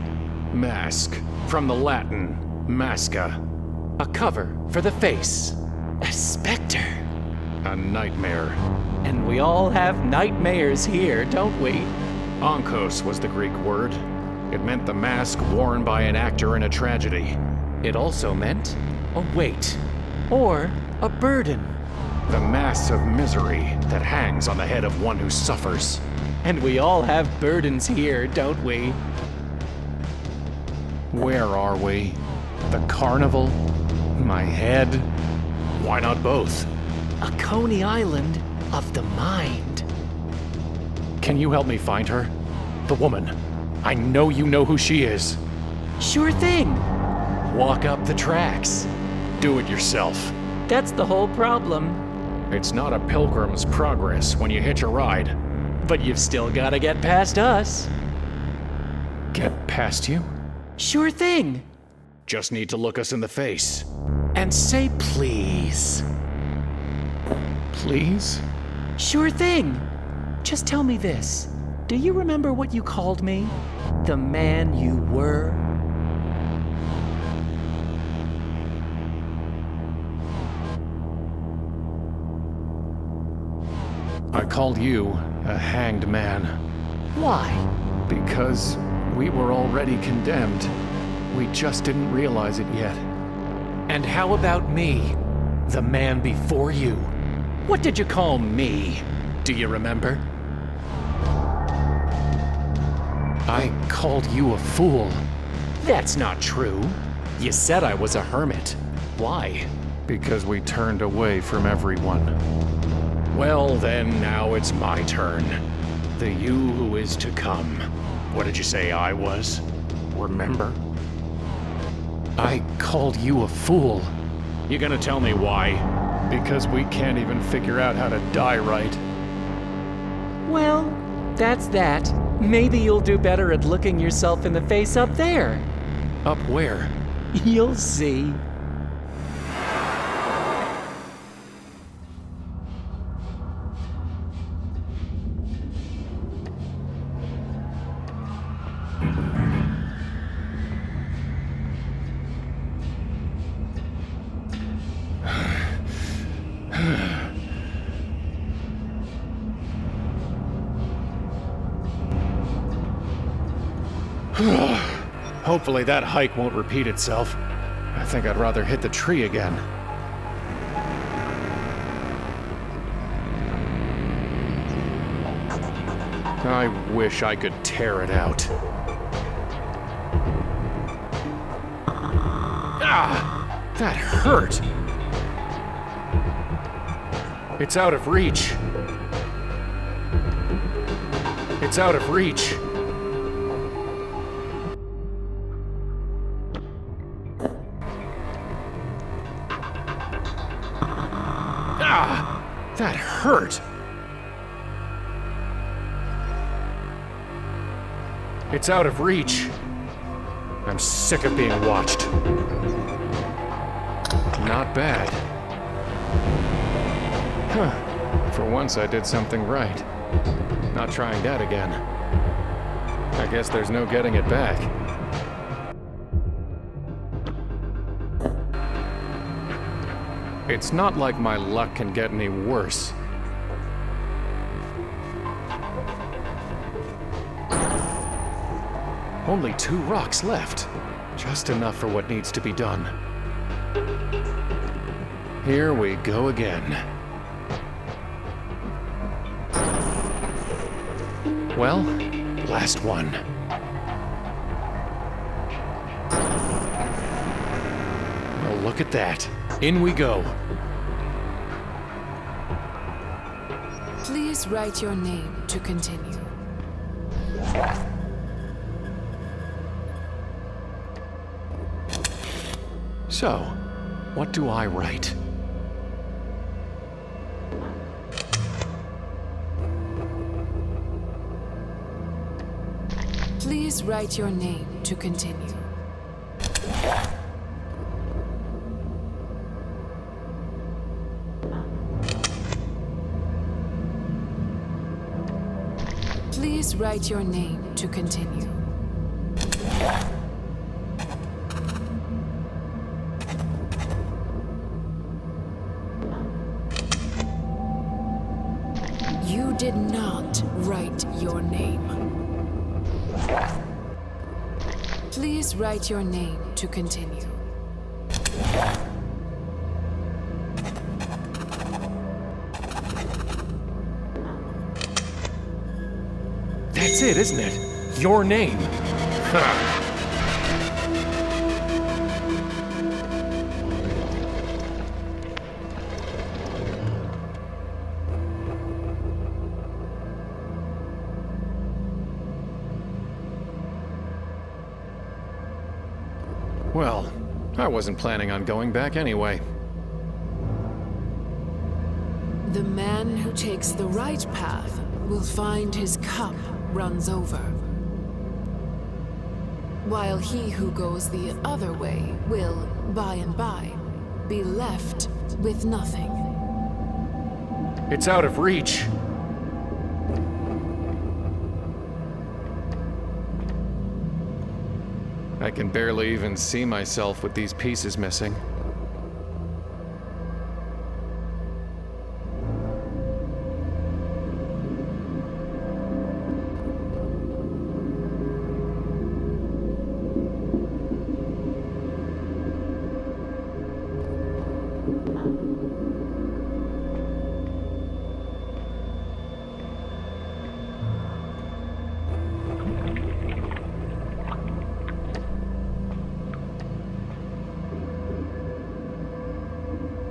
Mask. From the Latin, masca. A cover for the face. A specter. A nightmare. And we all have nightmares here, don't we? Onkos was the Greek word. It meant the mask worn by an actor in a tragedy. It also meant a weight. Or a burden. The mass of misery that hangs on the head of one who suffers. And we all have burdens here, don't we? Where are we? The carnival? My head? Why not both? A Coney Island of the mind. Can you help me find her? The woman. I know you know who she is. Sure thing. Walk up the tracks. Do it yourself. That's the whole problem. It's not a pilgrim's progress when you hitch a ride. But you've still gotta get past us. Get past you? Sure thing. Just need to look us in the face. And say please. Please? Sure thing. Just tell me this. Do you remember what you called me? The man you were? I called you a hanged man. Why? Because we were already condemned. We just didn't realize it yet. And how about me? The man before you? What did you call me? Do you remember? I called you a fool. That's not true. You said I was a hermit. Why? Because we turned away from everyone. Well, then now it's my turn. The you who is to come. What did you say I was? Remember? I called you a fool. You gonna tell me why? Because we can't even figure out how to die right. Well, that's that. Maybe you'll do better at looking yourself in the face up there. Up where? You'll see. Hopefully that hike won't repeat itself. I think I'd rather hit the tree again. I wish I could tear it out. Ah! That hurt! It's out of reach. It's out of reach. That hurt! It's out of reach. I'm sick of being watched. Not bad. Huh. For once I did something right. Not trying that again. I guess there's no getting it back. It's not like my luck can get any worse. Only 2 rocks left. Just enough for what needs to be done. Here we go again. Well, last one. Well, look at that. In we go. Please write your name to continue. So, what do I write? Please write your name to continue. Please write your name to continue. You did not write your name. Please write your name to continue. That's it, isn't it? Your name. Well, I wasn't planning on going back anyway. The man who takes the right path will find his cup runs over, while he who goes the other way will, by and by, be left with nothing. It's out of reach. I can barely even see myself with these pieces missing.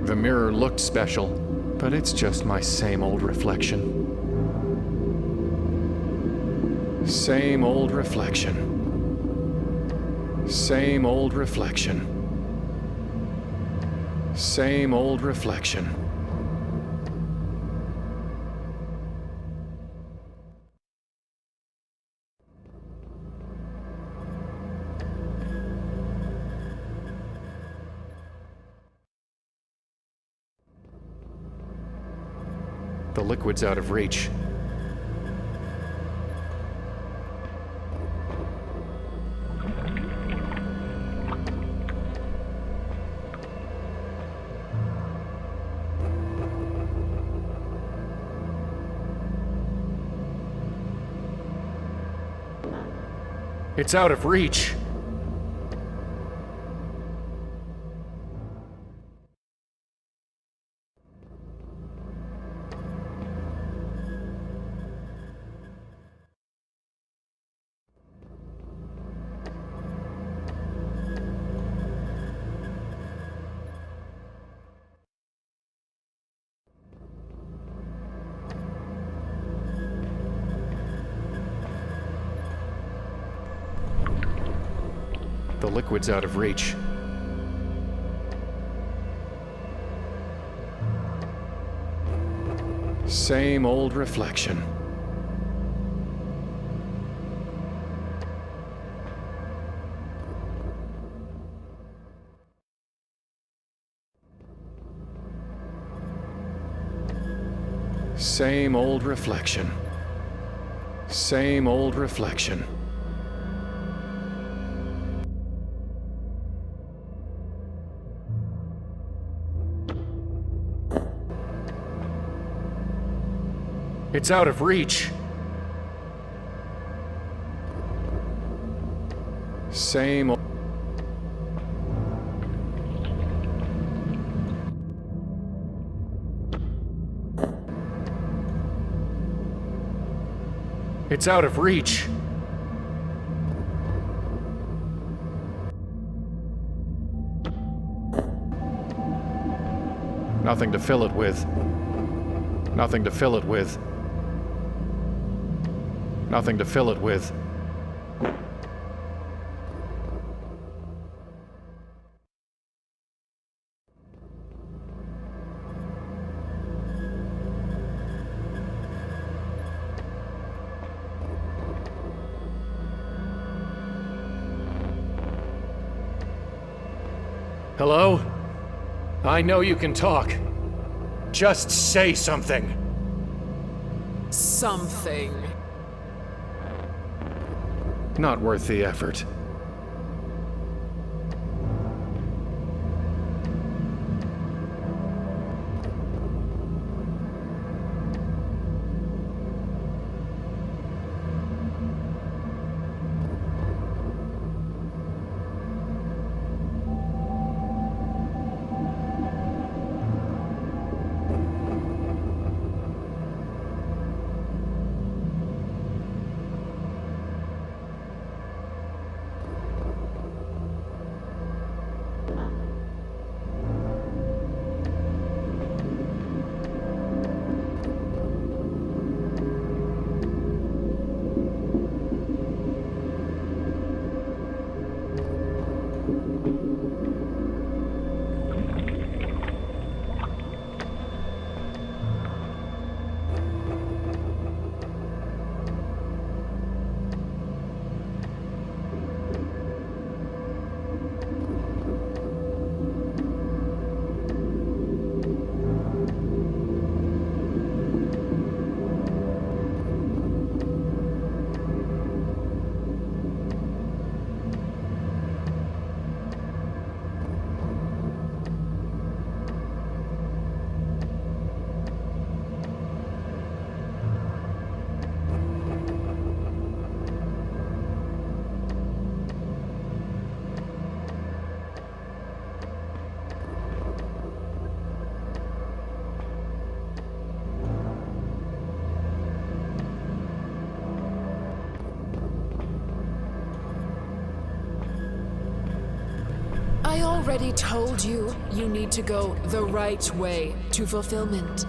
The mirror looked special, but it's just my same old reflection. Same old reflection. Same old reflection. Same old reflection. The liquid's out of reach. It's out of reach. The liquid's out of reach. Same old reflection. Same old reflection. Same old reflection. It's out of reach. Same old... It's out of reach. Nothing to fill it with. Nothing to fill it with. Nothing to fill it with. Hello? I know you can talk. Just say something. Something. Not worth the effort. already told you you need to go the right way to fulfillment.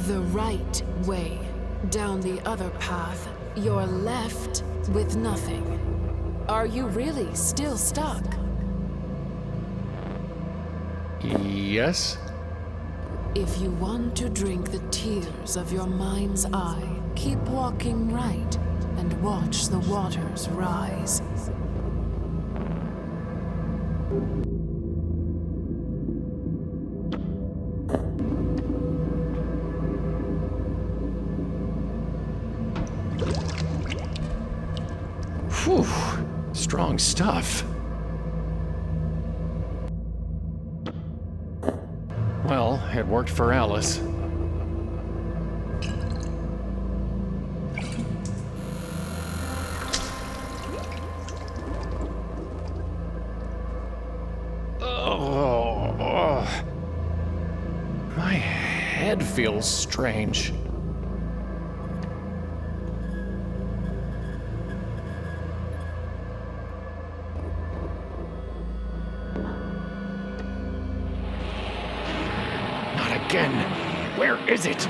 The right way. Down the other path, you're left with nothing. Are you really still stuck? Yes? If you want to drink the tears of your mind's eye, keep walking right and watch the waters rise. Whew, strong stuff. Well, it worked for Alice. Oh, my head feels strange. Again. Where is it?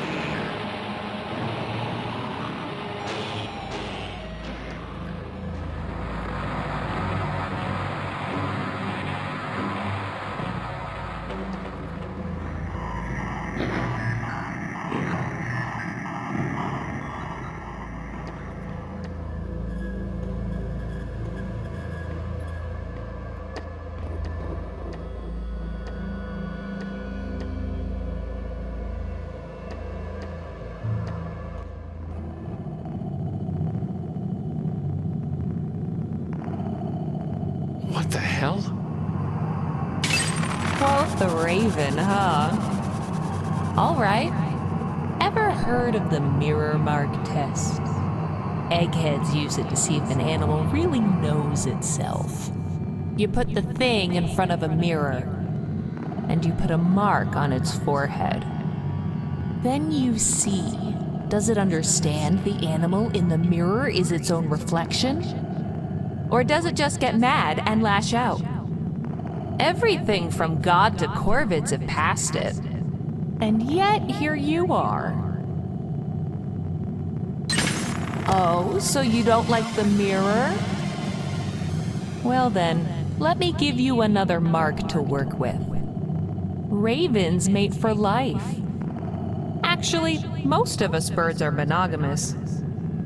What the hell? Quoth the raven, huh? All right. Ever heard of the mirror mark test? Eggheads use it to see if an animal really knows itself. You put the thing in front of a mirror, and you put a mark on its forehead. Then you see, does it understand the animal in the mirror is its own reflection? Or does it just get mad and lash out? Everything from God to corvids have passed it. And yet, here you are. Oh, so you don't like the mirror? Well then, let me give you another mark to work with. Ravens mate for life. Actually, most of us birds are monogamous,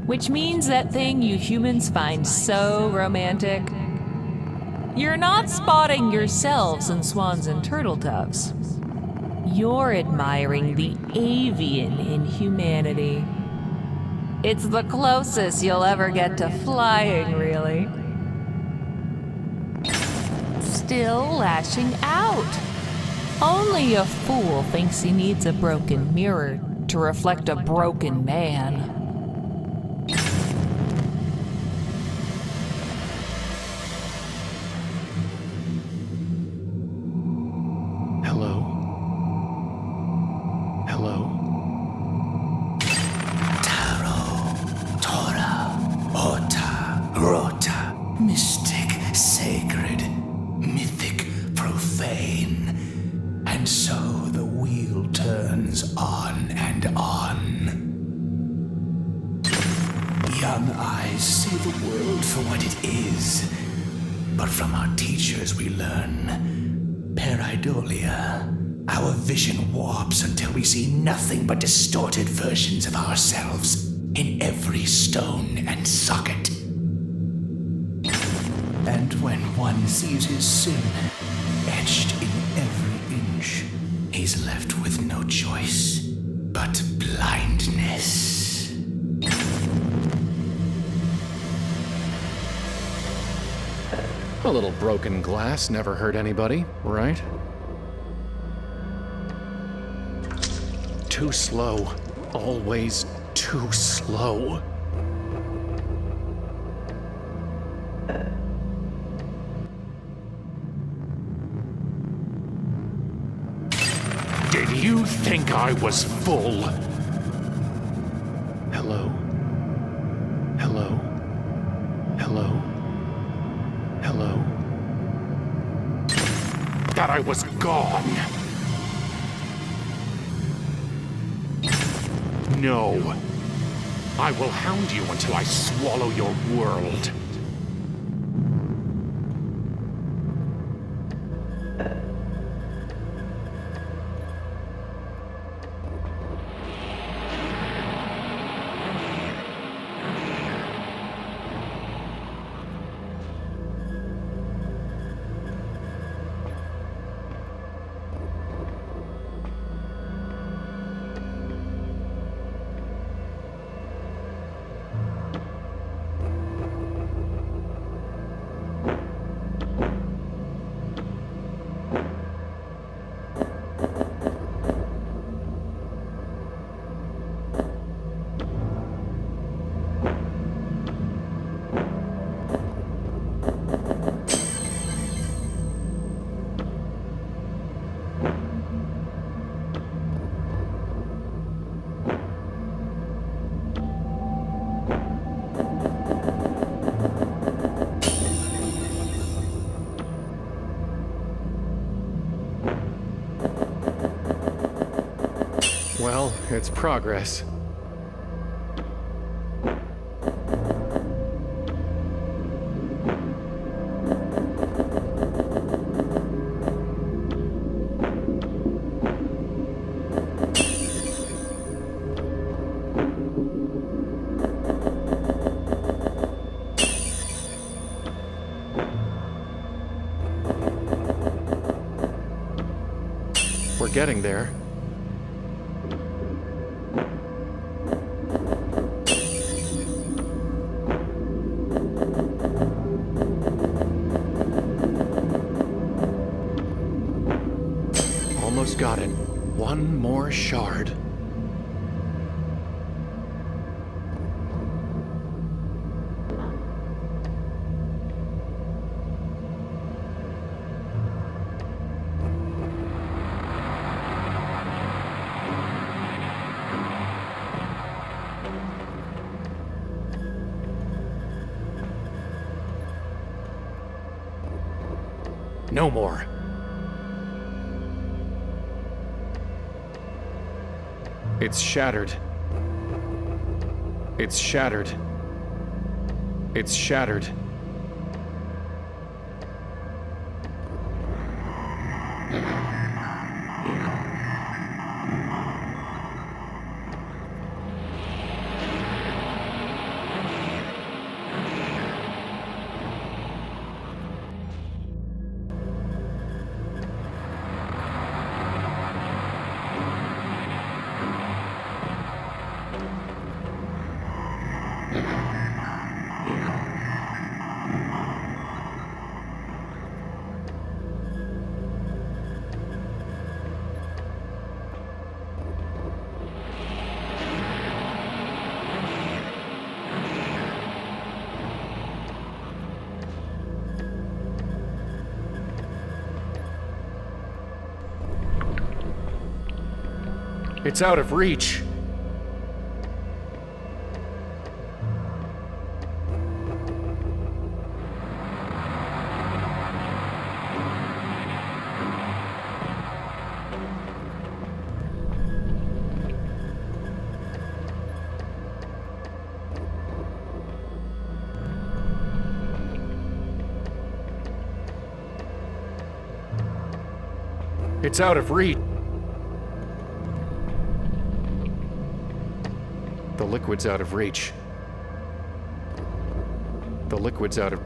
which means that thing you humans find so romantic. You're not spotting yourselves in swans and turtle doves. You're admiring the avian in humanity. It's the closest you'll ever get to flying, really. Still lashing out. Only a fool thinks he needs a broken mirror to reflect a broken man. Hello? Hello? Ota, Grota, mystic, sacred, mythic, profane. And so the wheel turns on and on. Young eyes see the world for what it is. But from our teachers we learn pareidolia. Our vision warps until we see nothing but distorted versions of ourselves in every stone and socket. And when one sees his sin etched in every inch, he's left with no choice but blindness. A little broken glass never hurt anybody, right? Too slow. Always too slow. Did you think I was full? Hello? Hello? Hello? Hello? That I was gone? No. I will hound you until I swallow your world. Well, it's progress. We're getting there. Almost got it. One more shard. No more. It's shattered. It's shattered. It's shattered. It's out of reach. It's out of reach. The liquid's out of reach. The liquid's out of...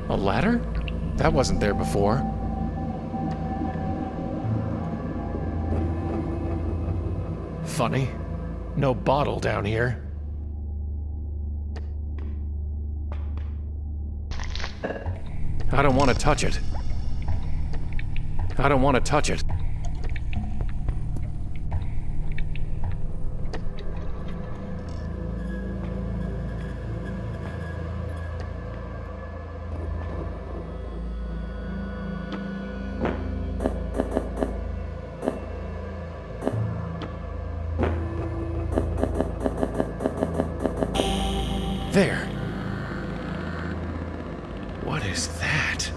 A ladder? That wasn't there before. Funny. No bottle down here. I don't want to touch it. I don't want to touch it. There. What is that?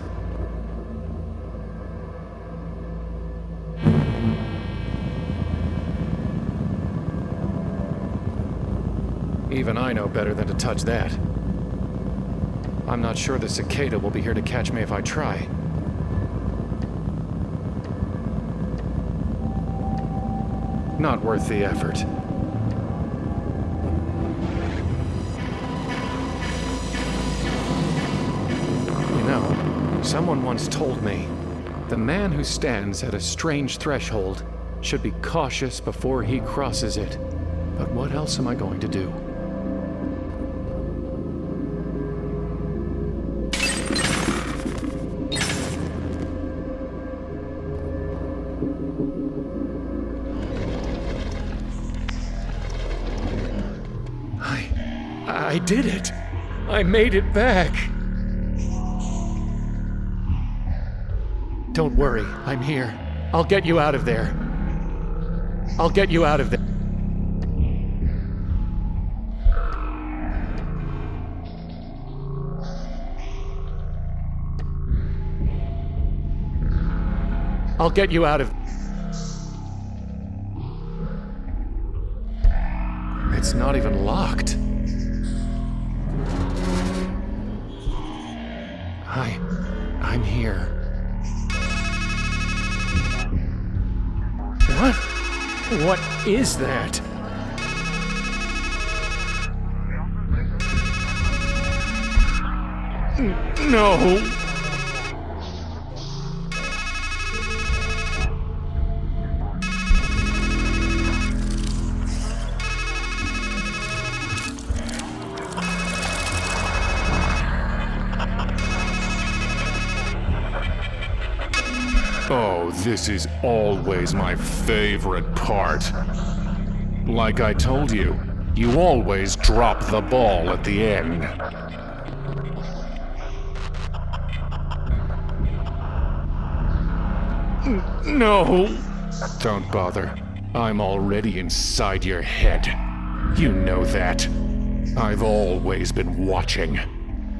Even I know better than to touch that. I'm not sure the cicada will be here to catch me if I try. Not worth the effort. Someone once told me, the man who stands at a strange threshold should be cautious before he crosses it. But what else am I going to do? I did it! I made it back! Don't worry, I'm here. I'll get you out of there. I'll get you out of there. I'll get you out of... It's not even locked. Hi, I'm here. What? What is that? No! Oh, this is always my favorite part. Like I told you, you always drop the ball at the end. No! Don't bother. I'm already inside your head. You know that. I've always been watching.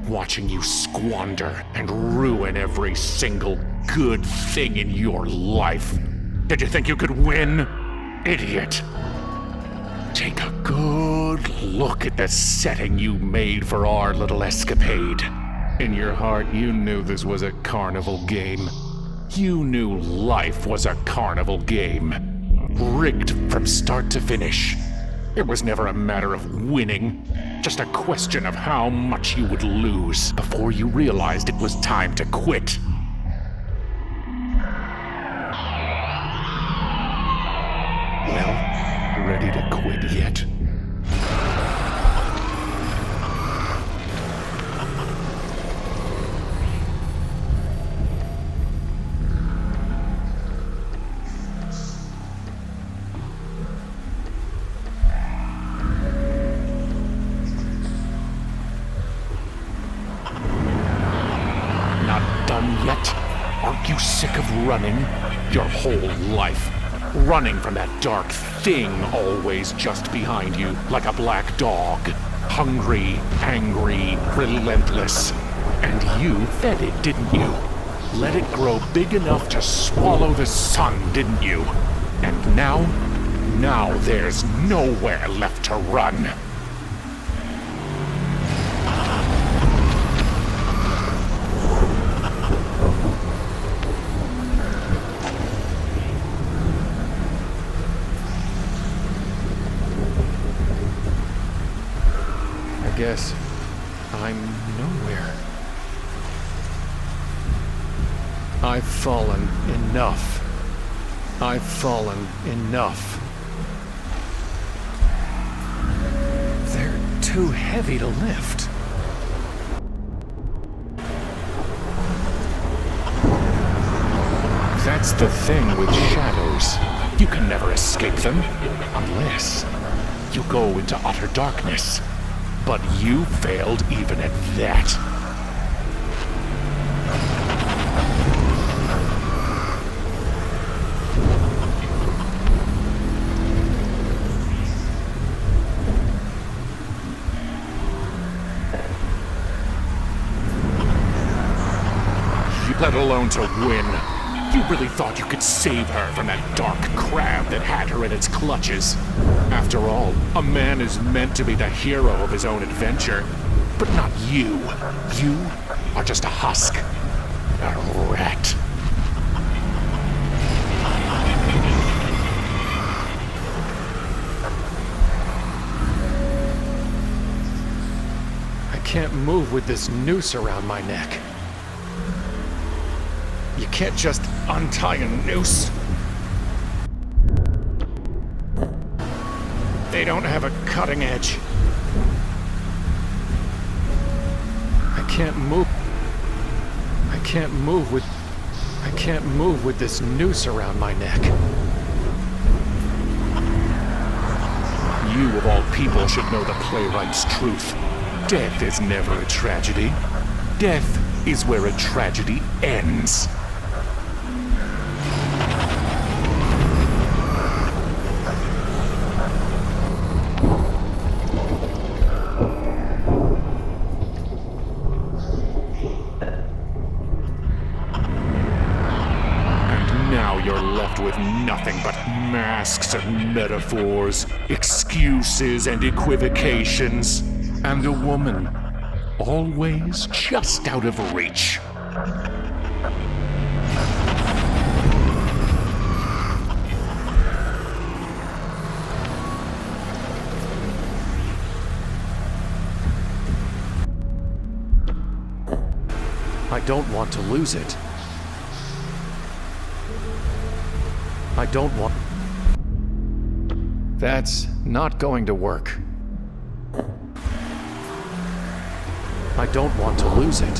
Watching you squander and ruin every single good thing in your life. Did you think you could win? Idiot. Take a good look at the setting you made for our little escapade. In your heart, you knew this was a carnival game. You knew life was a carnival game. Rigged from start to finish. It was never a matter of winning, just a question of how much you would lose before you realized it was time to quit. Well, ready to quit yet? running your whole life. Running from that dark thing always just behind you, like a black dog. Hungry, angry, relentless. And you fed it, didn't you? Let it grow big enough to swallow the sun, didn't you? And now there's nowhere left to run. I guess I'm nowhere. I've fallen enough. I've fallen enough. They're too heavy to lift. That's the thing with shadows. You can never escape them, unless you go into utter darkness. But you failed even at that. Let alone to win. You really thought you could save her from that dark crab that had her in its clutches. After all, a man is meant to be the hero of his own adventure. But not you. You are just a husk. A rat. I can't move with this noose around my neck. You can't just untie a noose. They don't have a cutting edge. I can't move with this noose around my neck. You of all people should know the playwright's truth. Death is never a tragedy. Death is where a tragedy ends. With nothing but masks and metaphors, excuses and equivocations, and a woman always just out of reach. I don't want to lose it. I don't want... That's not going to work. I don't want to lose it.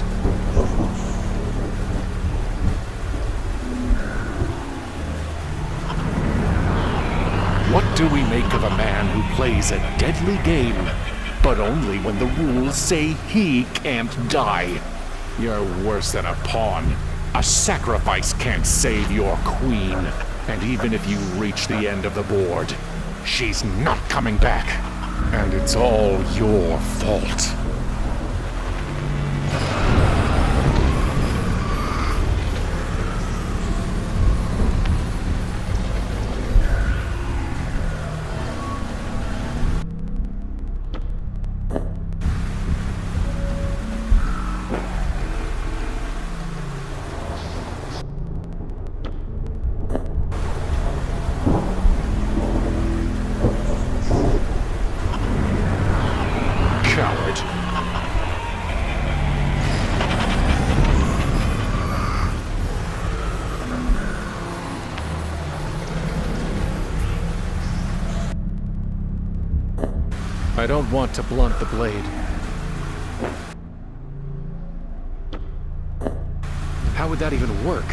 What do we make of a man who plays a deadly game, but only when the rules say he can't die? You're worse than a pawn. A sacrifice can't save your queen. And even if you reach the end of the board, she's not coming back. And it's all your fault. I don't want to blunt the blade. How would that even work?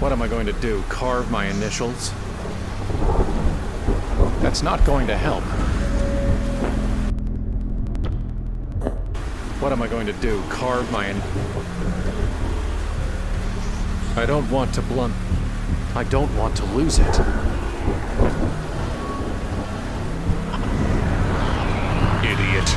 What am I going to do? Carve my initials? That's not going to help. What am I going to do? Carve my I don't want to blunt. I don't want to lose it. Idiot.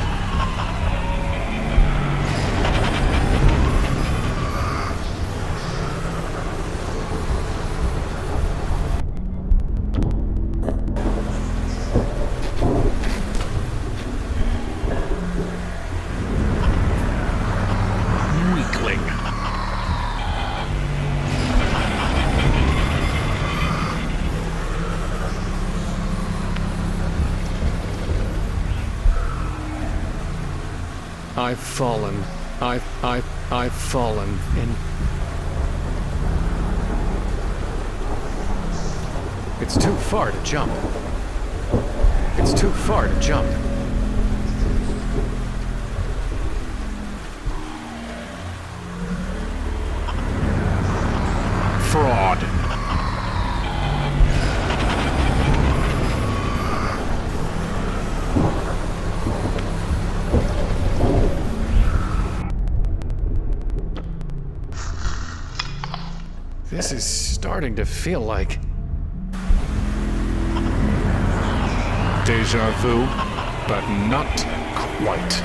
Weakling. I've fallen. I've fallen in. It's too far to jump. It's too far to jump. Fraud. This is starting to feel like déjà vu, but not quite.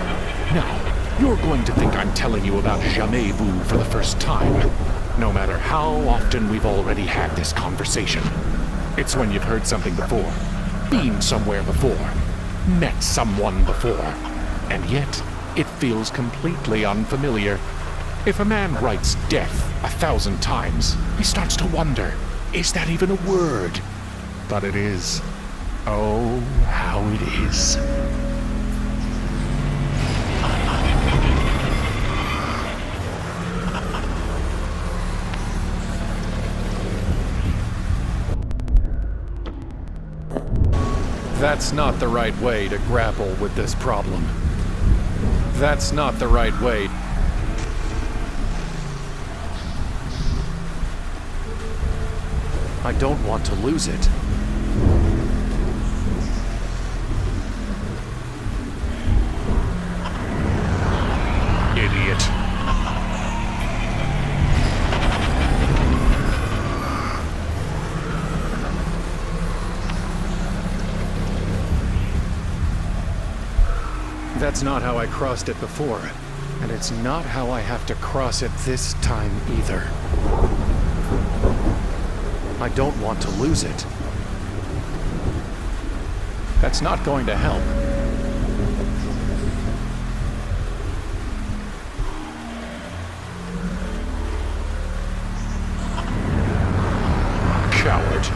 Now, you're going to think I'm telling you about jamais vu for the first time, no matter how often we've already had this conversation. It's when you've heard something before, been somewhere before, met someone before, and yet it feels completely unfamiliar. If a man writes death 1,000 times, he starts to wonder, is that even a word? But it is. Oh, how it is. That's not the right way to grapple with this problem. That's not the right way. I don't want to lose it. Idiot. That's not how I crossed it before, and it's not how I have to cross it this time either. I don't want to lose it. That's not going to help. Coward.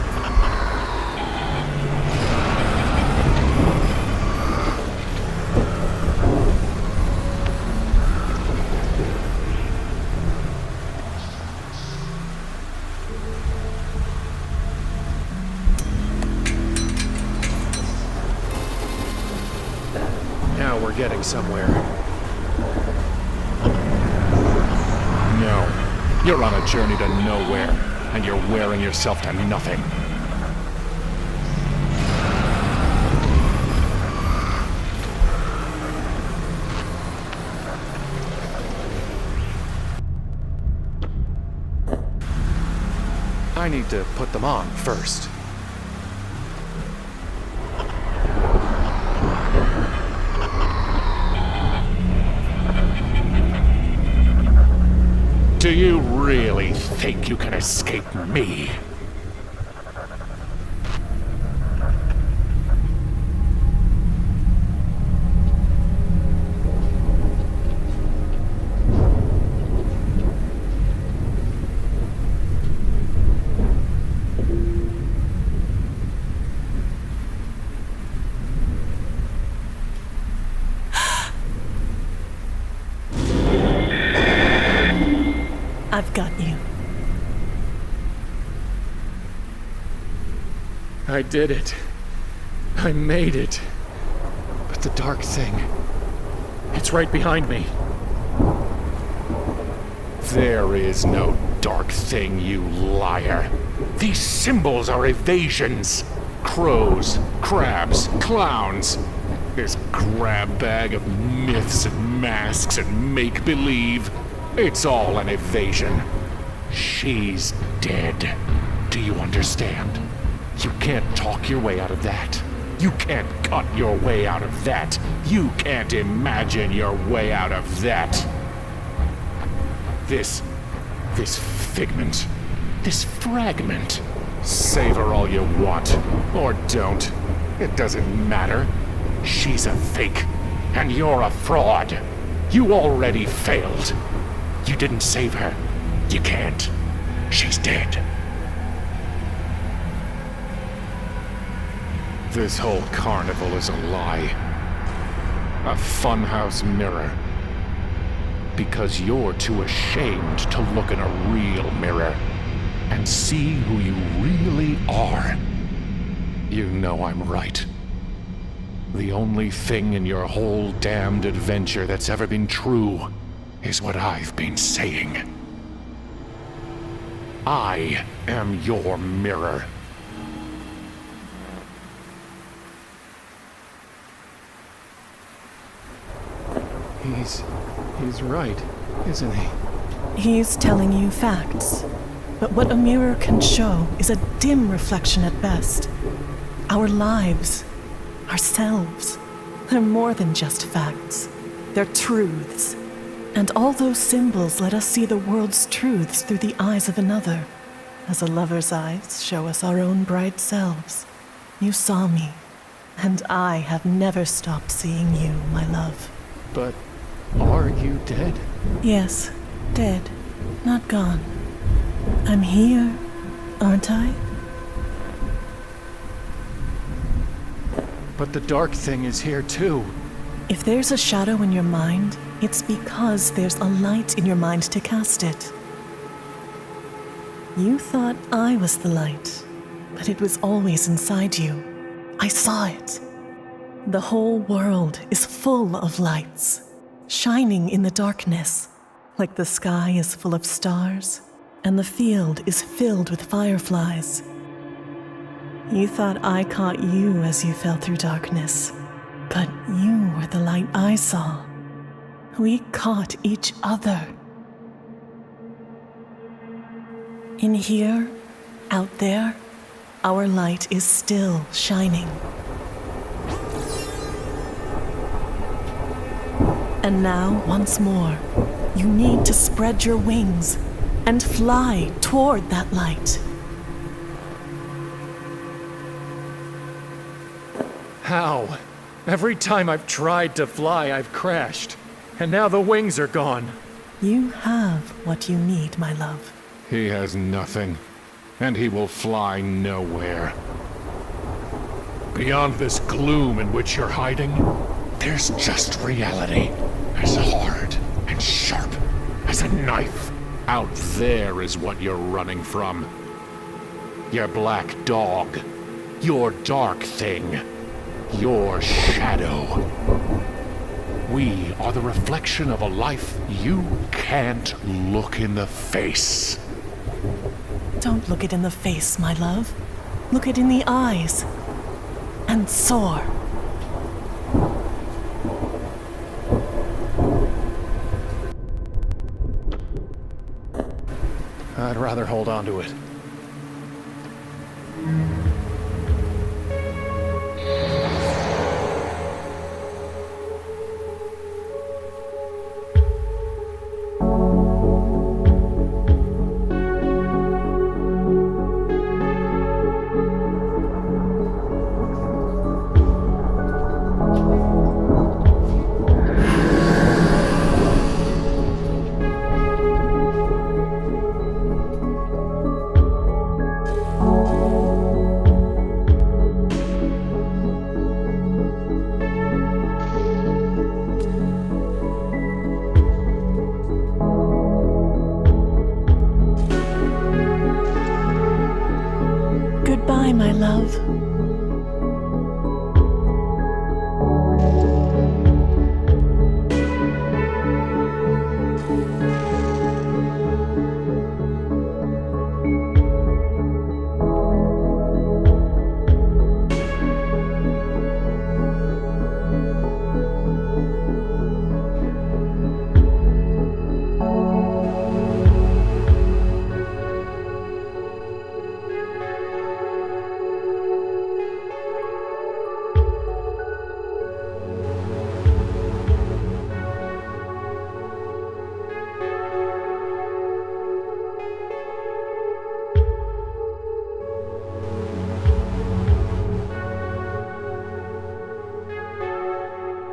We're getting somewhere. No. You're on a journey to nowhere, and you're wearing yourself to nothing. I need to put them on first. Do you really think you can escape me? I've got you. I did it. I made it. But the dark thing, it's right behind me. There is no dark thing, you liar. These symbols are evasions. Crows, crabs, clowns. This grab bag of myths and masks and make-believe. It's all an evasion. She's dead. Do you understand? You can't talk your way out of that. You can't cut your way out of that. You can't imagine your way out of that. This figment, this fragment. Savor all you want, or don't. It doesn't matter. She's a fake, and you're a fraud. You already failed. You didn't save her. You can't. She's dead. This whole carnival is a lie. A funhouse mirror. Because you're too ashamed to look in a real mirror and see who you really are. You know I'm right. The only thing in your whole damned adventure that's ever been true is what I've been saying. I am your mirror. He's right, isn't he? He's telling you facts. But what a mirror can show is a dim reflection at best. Our lives, ourselves, they're more than just facts. They're truths. And all those symbols let us see the world's truths through the eyes of another, as a lover's eyes show us our own bright selves. You saw me, and I have never stopped seeing you, my love. But are you dead? Yes, dead, not gone. I'm here, aren't I? But the dark thing is here too. If there's a shadow in your mind, it's because there's a light in your mind to cast it. You thought I was the light, but it was always inside you. I saw it. The whole world is full of lights, shining in the darkness, like the sky is full of stars, and the field is filled with fireflies. You thought I caught you as you fell through darkness, but you were the light I saw. We caught each other. In here, out there, our light is still shining. And now, once more, you need to spread your wings and fly toward that light. How? Every time I've tried to fly, I've crashed. And now the wings are gone. You have what you need, my love. He has nothing, and he will fly nowhere. Beyond this gloom in which you're hiding, there's just reality, as hard and sharp as a knife. Out there is what you're running from. Your black dog, your dark thing, your shadow. We are the reflection of a life you can't look in the face. Don't look it in the face, my love. Look it in the eyes. And soar. I'd rather hold on to it. Goodbye, my love.